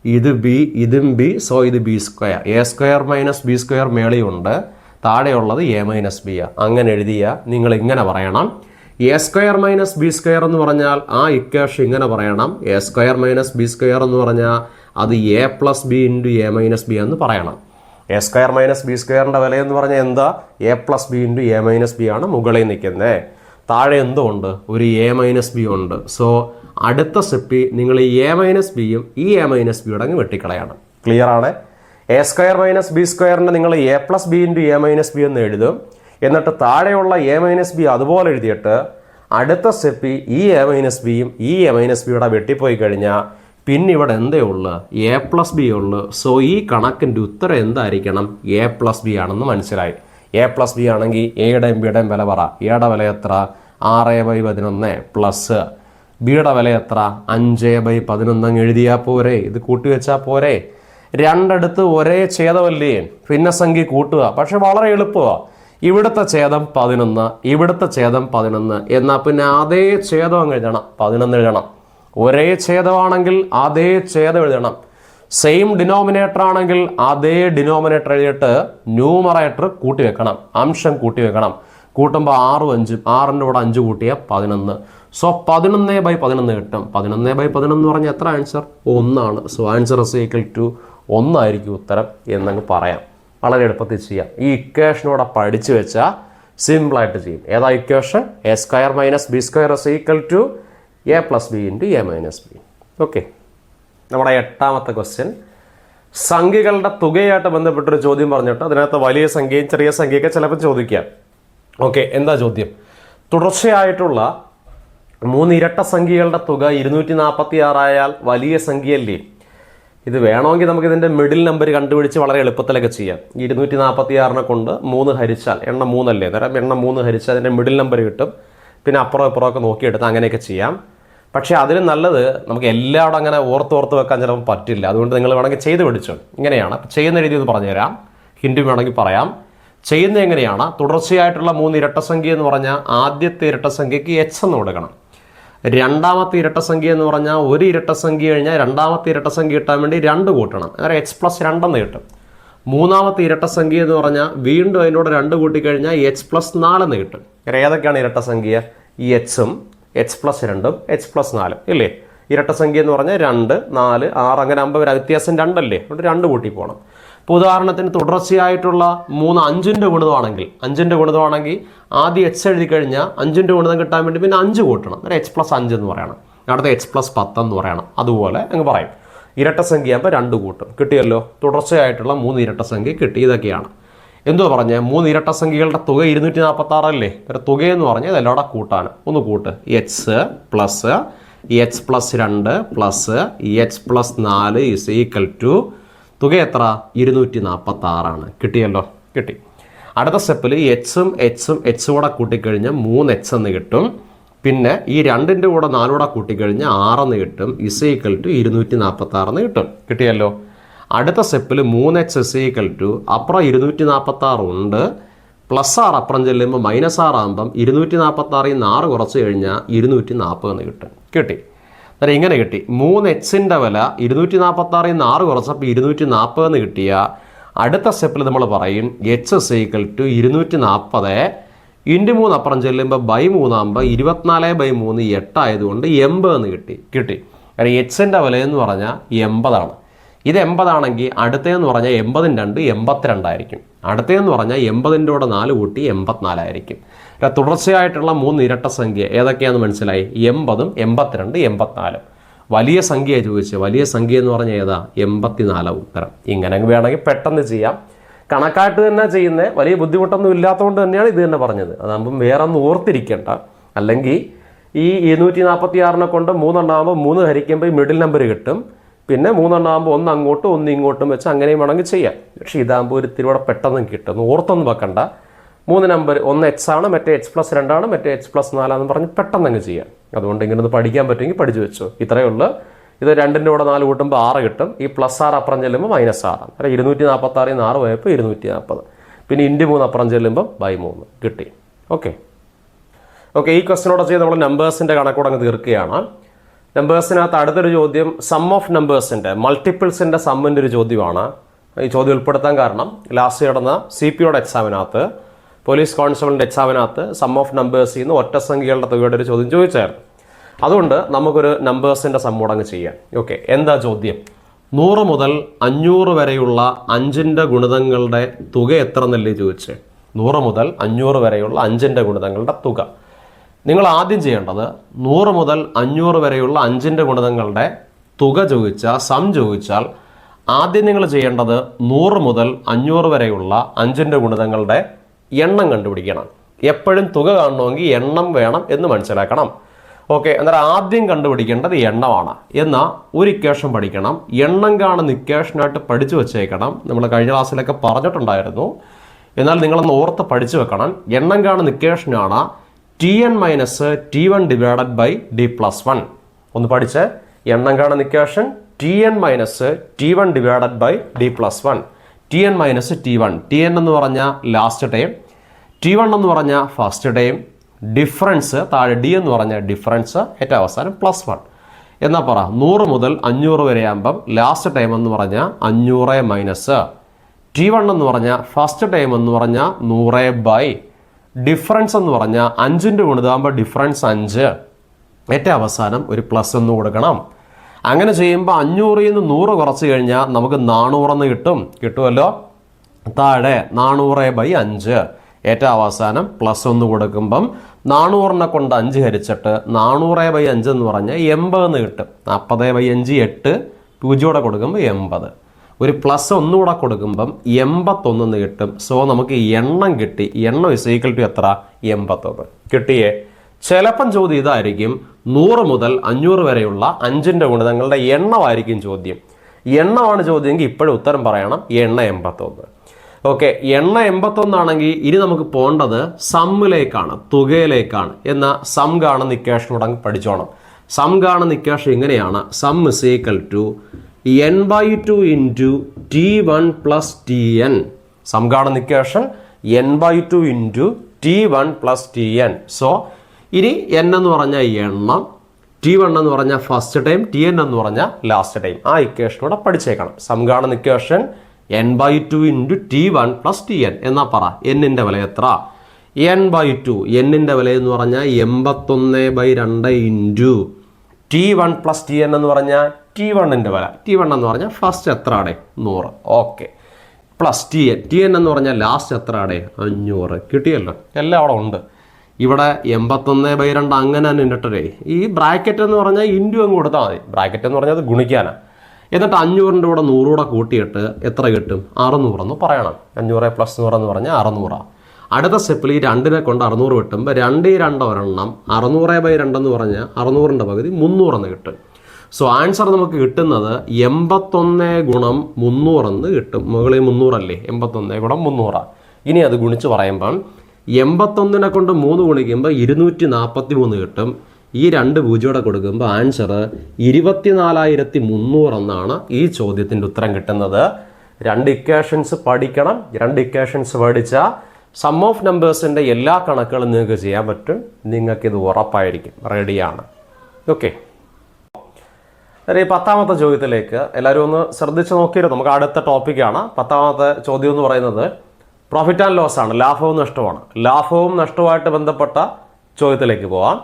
ഇത് ബി, ഇതും ബി, സോ ഇത് B square. A square minus B square മേളിയുണ്ട്, താഴെയുള്ളത് എ മൈനസ് ബി ആ. അങ്ങനെ എഴുതിയ നിങ്ങൾ ഇങ്ങനെ പറയണം. A square minus B square എന്ന് പറഞ്ഞാൽ ആ ഇക്വേഷൻ ഇങ്ങനെ പറയണം. A square minus B square എന്ന് പറഞ്ഞാൽ അത് A plus B into A minus B എന്ന് പറയണം. എ സ്ക്വയർ മൈനസ് ബി സ്ക്വയറിൻ്റെ വില എന്ന് പറഞ്ഞാൽ എന്താ? A plus B into A minus B ആണ് മുകളിൽ നിൽക്കുന്നത്. താഴെ എന്തോ ഉണ്ട്? ഒരു എ മൈനസ് ബി ഉണ്ട്. സോ അടുത്ത സ്റ്റെപ്പിൽ നിങ്ങൾ ഈ എ മൈനസ് ബിയും ഈ എ മൈനസ് ബിയുടെ അങ്ങ് വെട്ടിക്കളയാണ്. ക്ലിയർ ആണ്? എ സ്ക്വയർ മൈനസ് ബി സ്ക്വയറിന് നിങ്ങൾ A plus B into A minus B എന്ന് എഴുതും. എന്നിട്ട് താഴെയുള്ള എ മൈനസ് ബി അതുപോലെ എഴുതിയിട്ട് അടുത്ത സ്റ്റെപ്പിൽ ഈ എ മൈനസ് ബിയും ഈ എ മൈനസ് ബിയുടെ വെട്ടിപ്പോയി കഴിഞ്ഞാൽ പിന്നെ ഇവിടെ എന്തേ ഉള്ളു? എ പ്ലസ് ബി ഉള്ളു. സോ ഈ കണക്കിൻ്റെ ഉത്തരം എന്തായിരിക്കണം? എ പ്ലസ് ബി ആണെന്ന് മനസ്സിലായി. എ പ്ലസ് ബി ആണെങ്കിൽ എയുടെയും ബിയുടെയും വില പറ. എയുടെ വില എത്ര? 6/11 പ്ലസ് ബിയുടെ വില എത്ര? 5/11 അങ്ങ് എഴുതിയാൽ പോരെ? ഇത് കൂട്ടി വെച്ചാൽ പോരെ? രണ്ടിടത്ത് ഒരേ ഛേദമല്ലേ, ഭിന്നസംഖ്യ കൂട്ടുക. പക്ഷെ വളരെ എളുപ്പമാണ്. ഇവിടുത്തെ ഛേദം 11, ഇവിടുത്തെ ഛേദം 11. എന്നാൽ പിന്നെ അതേ ഛേദം അങ്ങ് എഴുതണം. 11 എഴുതണം. ഒരേ ഛേദമാണെങ്കിൽ അതേ ഛേദം എഴുതണം. സെയിം ഡിനോമിനേറ്റർ ആണെങ്കിൽ അതേ ഡിനോമിനേറ്റർ എഴുതിയിട്ട് ന്യൂമറേറ്റർ കൂട്ടി വെക്കണം, അംശം കൂട്ടി വെക്കണം. കൂട്ടുമ്പോൾ 6ഉം 5ഉം, 6ൻ്റെ കൂടെ 5 കൂട്ടിയാൽ 11. സോ 11/11 കിട്ടും. 11/11 എന്ന് പറഞ്ഞാൽ എത്ര ആൻസർ? 1 ആണ്. So answer is equal to 1 ആയിരിക്കും ഉത്തരം എന്നങ്ങ് പറയാം. വളരെ എളുപ്പത്തിൽ ചെയ്യാം. ഈ ഇക്വേഷനോടെ പഠിച്ചു വെച്ചാൽ സിമ്പിളായിട്ട് ചെയ്യും. ഏതാ equation? A square minus B square is equal to A plus B into A minus B. Okay, നമ്മുടെ 8ാമത്തെ ക്വസ്റ്റ്യൻ സംഖ്യകളുടെ തുകയായിട്ട് ബന്ധപ്പെട്ടൊരു ചോദ്യം പറഞ്ഞിട്ട് അതിനകത്ത് വലിയ സംഖ്യയും ചെറിയ സംഖ്യയൊക്കെ ചിലപ്പോൾ ചോദിക്കാം. ഓക്കെ, എന്താ ചോദ്യം? തുടർച്ചയായിട്ടുള്ള 3 ഇരട്ട സംഖ്യകളുടെ തുക 246 ആയാൽ വലിയ സംഖ്യയല്ലേ? ഇത് വേണമെങ്കിൽ നമുക്ക് ഇതിൻ്റെ മിഡിൽ നമ്പർ കണ്ടുപിടിച്ച് വളരെ എളുപ്പത്തിലൊക്കെ ചെയ്യാം. 246 കൊണ്ട് 3 ഹരിച്ചാൽ എണ്ണം 3 അല്ലേ, അന്നേരം എണ്ണം 3 ഹരിച്ചാൽ അതിൻ്റെ മിഡിൽ നമ്പർ കിട്ടും. പിന്നെ അപ്പുറം ഇപ്പുറമൊക്കെ നോക്കിയെടുത്ത് അങ്ങനെയൊക്കെ ചെയ്യാം. പക്ഷേ അതിന് നല്ലത് നമുക്ക് എല്ലാവരും അങ്ങനെ ഓർത്ത് വെക്കാൻ ചിലപ്പോൾ പറ്റില്ല. അതുകൊണ്ട് നിങ്ങൾ വേണമെങ്കിൽ ചെയ്ത് പിടിച്ചോ. ഇങ്ങനെയാണ് ചെയ്യുന്ന രീതി ഒന്ന് പറഞ്ഞുതരാം. ഹിൻഡ് വേണമെങ്കിൽ പറയാം. ചെയ്യുന്നത് എങ്ങനെയാണ്? തുടർച്ചയായിട്ടുള്ള 3 ഇരട്ട സംഖ്യ എന്ന് പറഞ്ഞാൽ ആദ്യത്തെ ഇരട്ട സംഖ്യയ്ക്ക് എച്ച് എന്ന് കൊടുക്കണം. രണ്ടാമത്തെ ഇരട്ട സംഖ്യ എന്ന് പറഞ്ഞാൽ ഒരു ഇരട്ട സംഖ്യ കഴിഞ്ഞാൽ രണ്ടാമത്തെ ഇരട്ട സംഖ്യ കിട്ടാൻ വേണ്ടി 2 കൂട്ടണം. അന്നേരം എച്ച് പ്ലസ് 2 എന്ന് കിട്ടും. മൂന്നാമത്തെ ഇരട്ട സംഖ്യ എന്ന് പറഞ്ഞാൽ വീണ്ടും അതിനോട് 2 കൂട്ടിക്കഴിഞ്ഞാൽ എച്ച് പ്ലസ് 4 എന്ന് കിട്ടും. ഏതൊക്കെയാണ് ഇരട്ട സംഖ്യ? ഈ എച്ചും എച്ച് പ്ലസ് 2ഉം എച്ച് പ്ലസ് 4 ഇല്ലേ? ഇരട്ട സംഖ്യ എന്ന് പറഞ്ഞാൽ 2, 4, 6 അങ്ങനെ 50 വ്യത്യാസം 2 അല്ലേ? അതുകൊണ്ട് 2 കൂട്ടി പോകണം. ഇപ്പോൾ ഉദാഹരണത്തിന് തുടർച്ചയായിട്ടുള്ള 3 5ൻ്റെ ഗുണിതമാണെങ്കിൽ ആദ്യം എച്ച് എഴുതി കഴിഞ്ഞാൽ 5ൻ്റെ ഗുണിതം കിട്ടാൻ വേണ്ടി പിന്നെ 5 കൂട്ടണം, അന്നേരം h+5 എന്ന് പറയണം, അടുത്ത h+10 എന്ന് പറയണം. അതുപോലെ അങ്ങ് പറയും. ഇരട്ട സംഖ്യ ആകുമ്പോൾ 2 കൂട്ടും. കിട്ടിയല്ലോ, തുടർച്ചയായിട്ടുള്ള 3 ഇരട്ട സംഖ്യ കിട്ടി. ഇതൊക്കെയാണ് എന്തോ പറഞ്ഞത്, 3 ഇരട്ട സംഖ്യകളുടെ തുക 246 അല്ലേ. ഒരു തുകയെന്ന് പറഞ്ഞാൽ ഇതെല്ലാം കൂട്ടാൻ ഒന്ന് കൂട്ട്. h plus h+2 plus h+4 is equal to തുക എത്ര? 246 കിട്ടിയല്ലോ, കിട്ടി. അടുത്ത സ്റ്റെപ്പിൽ എച്ച് കൂടെ കൂട്ടിക്കഴിഞ്ഞാൽ 3h എന്ന് കിട്ടും. പിന്നെ ഈ 2ൻ്റെ കൂടെ 4 കൂടെ കൂട്ടിക്കഴിഞ്ഞാൽ 6 എന്ന് കിട്ടും. ഇസ് ഈക്വൽ ടു 246 എന്ന് കിട്ടും. കിട്ടിയല്ലോ. അടുത്ത സ്റ്റെപ്പിൽ 3h ഇസ് ഈക്വൽ ടു അപ്പുറം 246 ഉണ്ട്, +6 അപ്പുറം ചെല്ലുമ്പോൾ -6 ആകുമ്പം 246 6 കുറച്ച് കഴിഞ്ഞാൽ 240 എന്ന് കിട്ടും. കിട്ടി. അന്നേരം ഇങ്ങനെ കിട്ടി. 3hൻ്റെ വില 246 6 കുറച്ചപ്പോൾ 240 എന്ന് കിട്ടിയ അടുത്ത സ്റ്റെപ്പിൽ നമ്മൾ പറയും h ഇസ് ഈക്വൽ ടു 240 × 3 അപ്പുറം ചെല്ലുമ്പോൾ /3 ആകുമ്പോൾ 24/3 8 ആയതുകൊണ്ട് 80 എന്ന് കിട്ടി. കാരണം hൻ്റെ വില എന്ന് പറഞ്ഞാൽ 80. ഇത് 80 ആണെങ്കിൽ അടുത്തതെന്ന് പറഞ്ഞാൽ 80ൻ്റെ 2 82 ആയിരിക്കും. അടുത്തതെന്ന് പറഞ്ഞാൽ 80ൻ്റെ കൂടെ 4 കൂട്ടി 84 ആയിരിക്കും. തുടർച്ചയായിട്ടുള്ള 3 ഇരട്ട സംഖ്യ ഏതൊക്കെയാണെന്ന് മനസ്സിലായി? 80, 82, 84. വലിയ സംഖ്യ ചോദിച്ചത്. വലിയ സംഖ്യ എന്ന് പറഞ്ഞാൽ ഏതാ? 84 ഉത്തരം. ഇങ്ങനെ വേണമെങ്കിൽ പെട്ടെന്ന് ചെയ്യാം. കണക്കായിട്ട് തന്നെ ചെയ്യുന്നത്, വലിയ ബുദ്ധിമുട്ടൊന്നും ഇല്ലാത്തതുകൊണ്ട് തന്നെയാണ് ഇത് തന്നെ പറഞ്ഞത്. അതാകുമ്പം വേറെ ഒന്നും ഓർത്തിരിക്കേണ്ട. അല്ലെങ്കിൽ ഈ 246 കൊണ്ട് 3 എണ്ണാകുമ്പോൾ 3 ഹരിക്കുമ്പോൾ ഈ മിഡിൽ നമ്പർ കിട്ടും. പിന്നെ 3 എണ്ണാകുമ്പോൾ 1 അങ്ങോട്ടും 1 ഇങ്ങോട്ടും വെച്ച് അങ്ങനെയും വേണമെങ്കിൽ ചെയ്യാം. പക്ഷേ ഇതാകുമ്പോൾ ഒരു തിരുവടെ പെട്ടെന്ന് കിട്ടും. ഓർത്തൊന്നും വെക്കണ്ട. 3 നമ്പർ, ഒന്ന് h ആണ്, മറ്റേ h+2 ആണ്, മറ്റേ h+4 എന്ന് പറഞ്ഞ് പെട്ടെന്ന് അങ്ങ് ചെയ്യാം. അതുകൊണ്ട് ഇങ്ങനെ ഒന്ന് പഠിക്കാൻ പറ്റുമെങ്കിൽ പഠിച്ചു വെച്ചു. ഇത്രയേ ഉള്ളൂ. ഇത് 2ൻ്റെ കൂടെ 4 കൂട്ടുമ്പോൾ 6 കിട്ടും. ഈ +6 അപ്പുറം ചെല്ലുമ്പോൾ -6. അന്നേരം 246 6 പോയപ്പോൾ 240. പിന്നെ × 3 അപ്പുറം ചെല്ലുമ്പോൾ /3 കിട്ടി. ഓക്കെ. ഈ ക്വസ്റ്റിനോടെ ചെയ്ത് നമ്മൾ നമ്പേഴ്സിൻ്റെ കണക്കൂടെ അങ്ങ് തീർക്കുകയാണ്. നമ്പേഴ്സിനകത്ത് അടുത്തൊരു ചോദ്യം സം ഓഫ് നമ്പേഴ്സിൻ്റെ മൾട്ടിപ്പിൾസിൻ്റെ സമ്മിൻ്റെ ഒരു ചോദ്യമാണ്. ഈ ചോദ്യം ഉൾപ്പെടുത്താൻ കാരണം ലാസ്റ്റ് നടന്ന CPOയുടെ എക്സാമിനകത്ത്, പോലീസ് കോൺസ്റ്റബിളിൻ്റെ എക്സാമിനകത്ത് സം ഓഫ് നമ്പേഴ്സിൽ നിന്ന് ഒറ്റ സംഖ്യകളുടെ തുകയുടെ ഒരു ചോദ്യം ചോദിച്ചായിരുന്നു. അതുകൊണ്ട് നമുക്കൊരു നമ്പേഴ്സിൻ്റെ സമ്മൂടങ്ങ് ചെയ്യാം. ഓക്കെ, എന്താ ചോദ്യം? 100 മുതൽ 500 വരെയുള്ള 5ൻ്റെ ഗുണിതങ്ങളുടെ തുക എത്ര എന്നല്ലേ ചോദിച്ചേ? 100 മുതൽ 500 വരെയുള്ള 5ൻ്റെ ഗുണിതങ്ങളുടെ തുക. നിങ്ങൾ ആദ്യം ചെയ്യേണ്ടത് 100 മുതൽ 500 വരെയുള്ള 5ൻ്റെ ഗുണിതങ്ങളുടെ തുക സം ചോദിച്ചാൽ ആദ്യം നിങ്ങൾ ചെയ്യേണ്ടത് 100 മുതൽ 500 വരെയുള്ള 5ൻ്റെ ഗുണിതങ്ങളുടെ എണ്ണം കണ്ടുപിടിക്കണം. എപ്പോഴും തുക കാണണമെങ്കിൽ എണ്ണം വേണം എന്ന് മനസ്സിലാക്കണം. ഓക്കെ, അന്നേരം ആദ്യം കണ്ടുപിടിക്കേണ്ടത് എണ്ണമാണ്. എന്നാൽ ഒരു ഇക്വേഷൻ പഠിക്കണം. എണ്ണം കാണുന്ന ഇക്വേഷനായിട്ട് പഠിച്ചു വെച്ചേക്കണം. നമ്മൾ കഴിഞ്ഞ ക്ലാസ്സിലൊക്കെ പറഞ്ഞിട്ടുണ്ടായിരുന്നു. എന്നാൽ നിങ്ങളൊന്ന് ഓർത്ത് പഠിച്ചു വെക്കണം. എണ്ണം കാണുന്ന ഇക്വേഷനാണ് Tn - T1 / D+1. ഒന്ന് പഠിച്ച്. എണ്ണം കാണുന്ന equation Tn - T1 / D+1. Tn - T1. Tn എന്ന് പറഞ്ഞാൽ ലാസ്റ്റ് ടൈം, T1 എന്ന് പറഞ്ഞാൽ ഫസ്റ്റ് ടൈം, ഡിഫറൻസ് താഴെ D എന്ന് പറഞ്ഞാൽ ഡിഫറൻസ്, ഏറ്റവും അവസാനം +1. എന്നാൽ പറ 100 മുതൽ 500 വരെ ആകുമ്പം ലാസ്റ്റ് ടൈം എന്ന് പറഞ്ഞാൽ 500 - T1 എന്ന് പറഞ്ഞാൽ ഫസ്റ്റ് ടൈം എന്ന് പറഞ്ഞാൽ 100 ഡിഫറൻസ് എന്ന് പറഞ്ഞാൽ 5ൻ്റെ ഗുണിതാകുമ്പോൾ ഡിഫറൻസ് 5, ഏറ്റവും അവസാനം ഒരു പ്ലസ് എന്ന് കൊടുക്കണം. അങ്ങനെ ചെയ്യുമ്പോൾ 500ൽ നിന്ന് 100 കുറച്ച് കഴിഞ്ഞാൽ നമുക്ക് 400 എന്ന് കിട്ടുമല്ലോ. താഴെ 400/5, ഏറ്റവും അവസാനം പ്ലസ് ഒന്ന് കൊടുക്കുമ്പം 400നെ കൊണ്ട് 5 ഹരിച്ചിട്ട് 400/5 എന്ന് പറഞ്ഞാൽ 80 എന്ന് കിട്ടും. 40/5 8, 0 കൊടുക്കുമ്പോൾ 80. ഒരു പ്ലസ് ഒന്നുകൂടെ കൊടുക്കുമ്പം 81 എന്ന് കിട്ടും. സോ നമുക്ക് എണ്ണം കിട്ടി. എണ്ണം ഇസ് ഈക്വൽ ടു എത്ര? 81 കിട്ടിയേ. ചിലപ്പം ചോദ്യം ഇതായിരിക്കും, 100 മുതൽ 500 വരെയുള്ള 5ൻ്റെ ഗുണിതങ്ങളുടെ എണ്ണമായിരിക്കും ചോദ്യം. എണ്ണമാണ് ചോദ്യമെങ്കിൽ ഇപ്പോഴും ഉത്തരം പറയണം, എണ്ണ 81. ഓക്കെ, എണ്ണ 81 ആണെങ്കിൽ ഇനി നമുക്ക് പോകേണ്ടത് സമ്മിലേക്കാണ്, തുകയിലേക്കാണ്. എന്നാൽ സം കാണുന്ന ഇക്വേഷനോട് പഠിച്ചോണം. സം കാണുന്ന ഇക്വേഷൻ ഇങ്ങനെയാണ്: sum is equal to n/2 × T1 + Tn. Sum കാണുന്ന equation n/2 × T1 + Tn. So ഇനി n എന്ന് പറഞ്ഞാൽ എണ്ണം, T1 എന്ന് പറഞ്ഞാൽ ഫസ്റ്റ് ടൈം, Tn എന്ന് പറഞ്ഞാൽ ലാസ്റ്റ് ടൈം. ആ ഇക്വേഷനോടെ പഠിച്ചേക്കണം. സം കാണുന്ന ഇക്വേഷൻ n/2 × T1 + Tn. എന്നാ പറ n-ൻ്റെ വില എത്ര? n/2. n-ൻ്റെ വില എന്ന് പറഞ്ഞാൽ 81/2 × T1 + Tn എന്ന് പറഞ്ഞാൽ T1-ൻ്റെ വില. T1 എന്ന് പറഞ്ഞാൽ ഫസ്റ്റ് എത്ര ആണ്? 100. ഓക്കെ, പ്ലസ് ടി എൻ എന്ന് പറഞ്ഞാൽ ലാസ്റ്റ് എത്ര ആടെ 500 കിട്ടിയല്ലോ, എല്ലാം അവിടെ ഉണ്ട്. ഇവിടെ 81/2 അങ്ങനെ തന്നെ ഇട്ടിട്ടേ ഈ ബ്രാക്കറ്റ് എന്ന് പറഞ്ഞാൽ ഇൻറ്റു അങ്ങ് കൊടുത്താൽ മതി. ബ്രാക്കറ്റ് എന്ന് പറഞ്ഞാൽ അത് ഗുണിക്കാനാണ്. എന്നിട്ട് 500ൻ്റെ കൂടെ 100 കൂടെ കൂട്ടിയിട്ട് എത്ര കിട്ടും? 600 എന്ന് പറയണം. 500 + 100 എന്ന് പറഞ്ഞാൽ 600. അടുത്ത സ്റ്റെപ്പിൽ ഈ 2നെ കൊണ്ട് 600 കിട്ടുമ്പോൾ 2 2 ഒരെണ്ണം 600/2 എന്ന് പറഞ്ഞാൽ 600ൻ്റെ പകുതി 300 എന്ന് കിട്ടും. സോ ആൻസർ നമുക്ക് കിട്ടുന്നത് 81 ഗുണം 300 എന്ന് കിട്ടും. മുകളിൽ 300 അല്ലേ, 81 ഗുണം 300. ഇനി അത് ഗുണിച്ച് പറയുമ്പം 81നെ കൊണ്ട് 3 ഗുണിക്കുമ്പോൾ 243 കിട്ടും. ഈ 2 പൂജ്യം കൊടുക്കുമ്പോൾ ആൻസർ 24,300 എന്നാണ് ഈ ചോദ്യത്തിൻ്റെ ഉത്തരം കിട്ടുന്നത്. 2 ഇക്വേഷൻസ് പഠിക്കണം. 2 ഇക്വേഷൻസ് പഠിച്ചാൽ സം ഓഫ് നമ്പേഴ്സിൻ്റെ എല്ലാ കണക്കുകളും നിങ്ങൾക്ക് ചെയ്യാൻ പറ്റും. നിങ്ങൾക്കിത് ഉറപ്പായിരിക്കും. റെഡിയാണ്. ഓക്കെ, ഈ 10ാമത്തെ ചോദ്യത്തിലേക്ക് എല്ലാവരും ഒന്ന് ശ്രദ്ധിച്ച് നോക്കിയിരുന്നു. നമുക്ക് അടുത്ത ടോപ്പിക്കാണ്. 10ാമത്തെ ചോദ്യം എന്ന് പറയുന്നത് പ്രോഫിറ്റ് ആൻഡ് ലോസ് ആണ്, ലാഭവും നഷ്ടവുമാണ്. ലാഭവും നഷ്ടവുമായിട്ട് ബന്ധപ്പെട്ട ചോദ്യത്തിലേക്ക് പോവാം.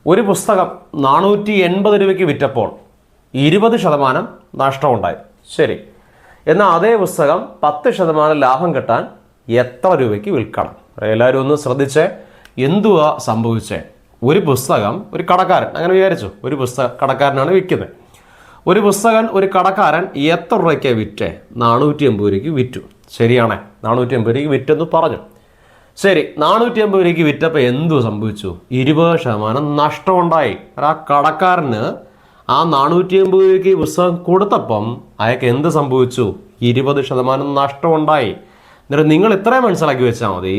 ഒരു പുസ്തകം 480 രൂപയ്ക്ക് വിറ്റപ്പോൾ 20% നഷ്ടമുണ്ടായി. ശരി, എന്നാൽ അതേ പുസ്തകം 10% ലാഭം കിട്ടാൻ എത്ര രൂപയ്ക്ക് വിൽക്കണം? എല്ലാവരും ഒന്ന് ശ്രദ്ധിച്ചേ. എന്തുവാ സംഭവിച്ചേ? ഒരു പുസ്തകം ഒരു കടക്കാരൻ, അങ്ങനെ വിചാരിച്ചു, ഒരു കടക്കാരനാണ് വിൽക്കുന്നത്. ഒരു പുസ്തകം ഒരു കടക്കാരൻ എത്ര രൂപയ്ക്കാണ് വിറ്റേ? 480 രൂപയ്ക്ക് വിറ്റു. ശരിയാണേ, 480 രൂപയ്ക്ക് വിറ്റെന്ന് പറഞ്ഞു. ശരി, 480 രൂപയ്ക്ക് വിറ്റപ്പോൾ എന്തു സംഭവിച്ചു? 20% നഷ്ടമുണ്ടായി. ആ കടക്കാരന് ആ 480 രൂപയ്ക്ക് പുസ്തകം കൊടുത്തപ്പം അയാൾക്ക് എന്ത് സംഭവിച്ചു? 20% നഷ്ടമുണ്ടായി. എന്നിട്ട് നിങ്ങൾ ഇത്രയും മനസ്സിലാക്കി വെച്ചാൽ മതി,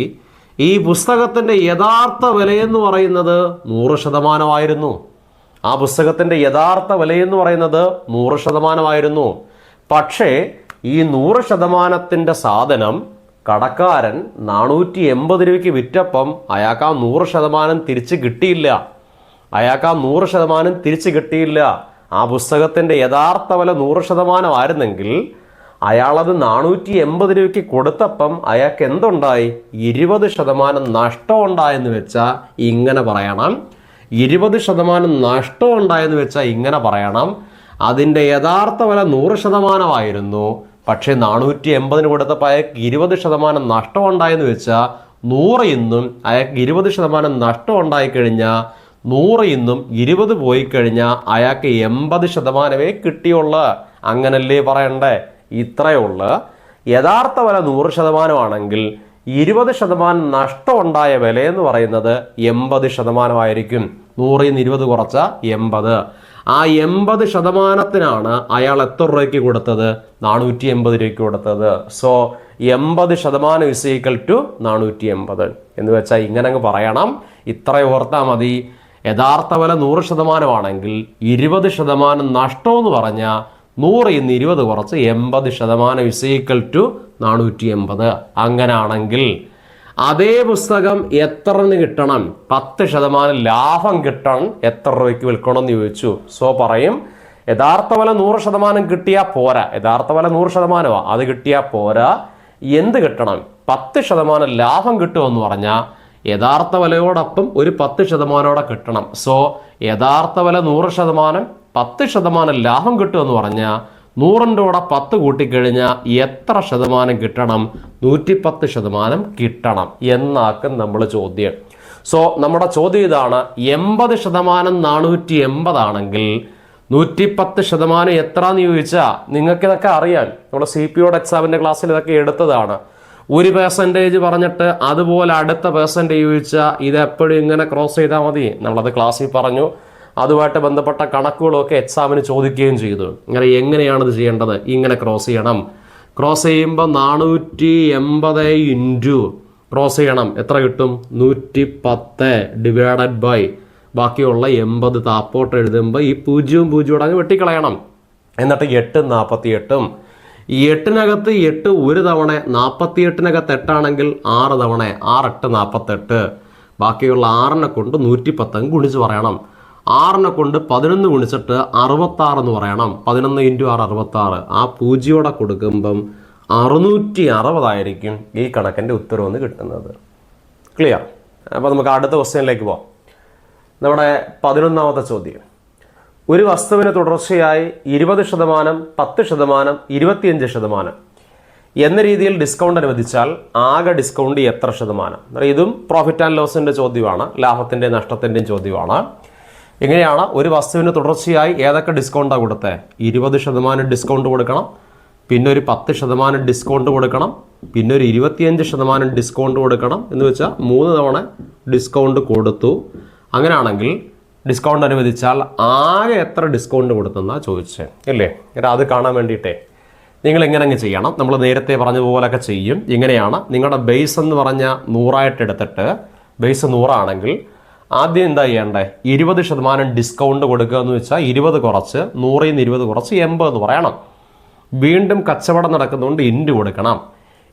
ഈ പുസ്തകത്തിൻ്റെ യഥാർത്ഥ വിലയെന്ന് പറയുന്നത് 100%. ആ പുസ്തകത്തിൻ്റെ യഥാർത്ഥ വിലയെന്ന് പറയുന്നത് 100%. പക്ഷേ ഈ 100%ൻ്റെ സാധനം കടക്കാരൻ 480 രൂപയ്ക്ക് വിറ്റപ്പം അയാൾക്ക് ആ 100% തിരിച്ച് കിട്ടിയില്ല. ആ പുസ്തകത്തിൻ്റെ യഥാർത്ഥ വില 100% ആയിരുന്നെങ്കിൽ അയാളത് 480 രൂപയ്ക്ക് കൊടുത്തപ്പം അയാൾക്ക് എന്തുണ്ടായി? 20% നഷ്ടം ഉണ്ടായെന്ന് വെച്ചാൽ ഇങ്ങനെ പറയണം. 20% നഷ്ടം ഉണ്ടായെന്ന് വെച്ചാൽ ഇങ്ങനെ പറയണം. അതിൻ്റെ യഥാർത്ഥ വില 100% ആയിരുന്നു. പക്ഷേ 480 കൊടുത്തപ്പോൾ അയാൾക്ക് 20% നഷ്ടം ഉണ്ടായെന്ന് വെച്ചാൽ 100 ഇന്നും അയാൾക്ക് 20% നഷ്ടം ഉണ്ടായിക്കഴിഞ്ഞാൽ 100 ഇന്നും 20 പോയി കഴിഞ്ഞാൽ അയാൾക്ക് 80% കിട്ടിയുള്ളൂ. അങ്ങനല്ലേ പറയണ്ടേ? ഇത്രയേ ഉള്ളൂ. യഥാർത്ഥ വില 100% ആണെങ്കിൽ 20% നഷ്ടം ഉണ്ടായ വിലയെന്ന് പറയുന്നത് 80% ആയിരിക്കും. 100ൽ നിന്ന് 20 കുറച്ചാൽ 80. ആ 80%-ത്തിനാണ് അയാൾ എത്ര രൂപയ്ക്ക് കൊടുത്തത്? 480 രൂപയ്ക്ക് കൊടുത്തത്. സോ 80% ഇസ് ഈക്വൽ ടു 480 എന്ന് വെച്ചാൽ ഇങ്ങനെ അങ്ങ് പറയണം. ഇത്ര ഓർത്താൽ മതി. യഥാർത്ഥ വില 100% ആണെങ്കിൽ 20% നഷ്ടം എന്ന് പറഞ്ഞാൽ 100ൽ നിന്ന് 20 കുറച്ച് 80% ഇസ് ഈക്വൽ ടു 480. അങ്ങനാണെങ്കിൽ അതേ പുസ്തകം എത്രന്ന് കിട്ടണം? 10% ലാഭം കിട്ടണം. എത്ര രൂപയ്ക്ക് വിൽക്കണം എന്ന് ചോദിച്ചു. സോ പറയും യഥാർത്ഥ വില 100% കിട്ടിയാൽ പോരാ. യഥാർത്ഥ വില 100%, അത് കിട്ടിയാൽ പോരാ. എന്ത് കിട്ടണം? 10% ലാഭം കിട്ടുമെന്ന് പറഞ്ഞാൽ യഥാർത്ഥ വിലയോടൊപ്പം ഒരു 10% കിട്ടണം. സോ യഥാർത്ഥ വില 100%, 10% ലാഭം കിട്ടുമെന്ന് പറഞ്ഞാൽ 100ൻ്റെ കൂടെ 10 കൂട്ടിക്കഴിഞ്ഞാൽ എത്ര ശതമാനം കിട്ടണം? 110% കിട്ടണം എന്നാക്കും നമ്മൾ ചോദ്യം. സോ നമ്മുടെ ചോദ്യം ഇതാണ്. 80% 480 ആണെങ്കിൽ 110% എത്രയെന്ന് ചോദിച്ചാൽ നിങ്ങൾക്ക് ഇതൊക്കെ അറിയാം. നമ്മുടെ CPO എക്സാമിൻ്റെ ക്ലാസ്സിൽ ഇതൊക്കെ എടുത്തതാണ്. 1% പറഞ്ഞിട്ട് അതുപോലെ അടുത്ത പെർസെൻറ്റേജ് ചോദിച്ചാൽ ഇത് എപ്പോഴും ഇങ്ങനെ ക്രോസ് ചെയ്താൽ മതി. നമ്മളത് ക്ലാസ്സിൽ പറഞ്ഞു. അതുമായിട്ട് ബന്ധപ്പെട്ട കണക്കുകളൊക്കെ എക്സാമിന് ചോദിക്കുകയും ചെയ്തു. അങ്ങനെ എങ്ങനെയാണിത് ചെയ്യേണ്ടത്? ഇങ്ങനെ ക്രോസ് ചെയ്യണം. ക്രോസ് ചെയ്യുമ്പോൾ 480 ഇൻറ്റു ക്രോസ് ചെയ്യണം. എത്ര കിട്ടും? 110 ഡിവൈഡഡ് ബൈ ബാക്കിയുള്ള 80 താപ്പോട്ട് എഴുതുമ്പോൾ ഈ 0 അങ്ങ് വെട്ടിക്കളയണം. എന്നിട്ട് 8 48. ഈ 8-നകത്ത് 8 ഒരു തവണ, 48-നകത്ത് 8 ആണെങ്കിൽ 6 തവണ, 6 8 48. ബാക്കിയുള്ള 6നെ കൊണ്ട് 110 ഗുണിച്ച് പറയണം. 6നെ കൊണ്ട് 11 ഗുണിച്ചിട്ട് 66 എന്ന് പറയണം. 11 ഇൻറ്റു 6 66. ആ 0 കൊടുക്കുമ്പം 660 ആയിരിക്കും ഈ കണക്കിൻ്റെ ഉത്തരവെന്ന് കിട്ടുന്നത്. ക്ലിയർ? അപ്പോൾ നമുക്ക് അടുത്ത ക്വസ്റ്റ്യനിലേക്ക് പോകാം. നമ്മുടെ 11ാമത്തെ ചോദ്യം. ഒരു വസ്തുവിന് തുടർച്ചയായി 20%, 10%, 25% എന്ന രീതിയിൽ ഡിസ്കൗണ്ട് അനുവദിച്ചാൽ ആകെ ഡിസ്കൗണ്ട് എത്ര ശതമാനം? ഇതും പ്രോഫിറ്റ് ആൻഡ് ലോസിൻ്റെ ചോദ്യമാണ്, ലാഭത്തിൻ്റെയും നഷ്ടത്തിൻ്റെയും ചോദ്യമാണ്. എങ്ങനെയാണ് ഒരു വസ്തുവിന് തുടർച്ചയായി ഏതൊക്കെ ഡിസ്കൗണ്ടാണ് കൊടുത്തത്? 20% ഡിസ്കൗണ്ട് കൊടുക്കണം, പിന്നെ ഒരു 10% ഡിസ്കൗണ്ട് കൊടുക്കണം, പിന്നെ ഒരു 25% ഡിസ്കൗണ്ട് കൊടുക്കണം. എന്ന് വെച്ചാൽ 3 തവണ ഡിസ്കൗണ്ട് കൊടുത്തു. അങ്ങനെയാണെങ്കിൽ ഡിസ്കൗണ്ട് അനുവദിച്ചാൽ ആകെ എത്ര ഡിസ്കൗണ്ട് കൊടുത്തെന്നാണ് ചോദിച്ചത് അല്ലേ? അത് കാണാൻ വേണ്ടിയിട്ടേ നിങ്ങൾ ഇങ്ങനെ അങ്ങ് ചെയ്യണം. നമ്മൾ നേരത്തെ പറഞ്ഞതുപോലൊക്കെ ചെയ്യും. ഇങ്ങനെയാണ് നിങ്ങളുടെ ബേസ് എന്ന് പറഞ്ഞ 100 എടുത്തിട്ട്, ബേസ് 100 ആണെങ്കിൽ ആദ്യം എന്താ ചെയ്യണ്ടേ? 20% ഡിസ്കൗണ്ട് കൊടുക്കുക എന്ന് വെച്ചാൽ 20 കുറച്ച് 100 20 കുറച്ച് 80 എന്ന് പറയണം. വീണ്ടും കച്ചവടം നടക്കുന്നതുകൊണ്ട് ഇൻഡ് കൊടുക്കണം.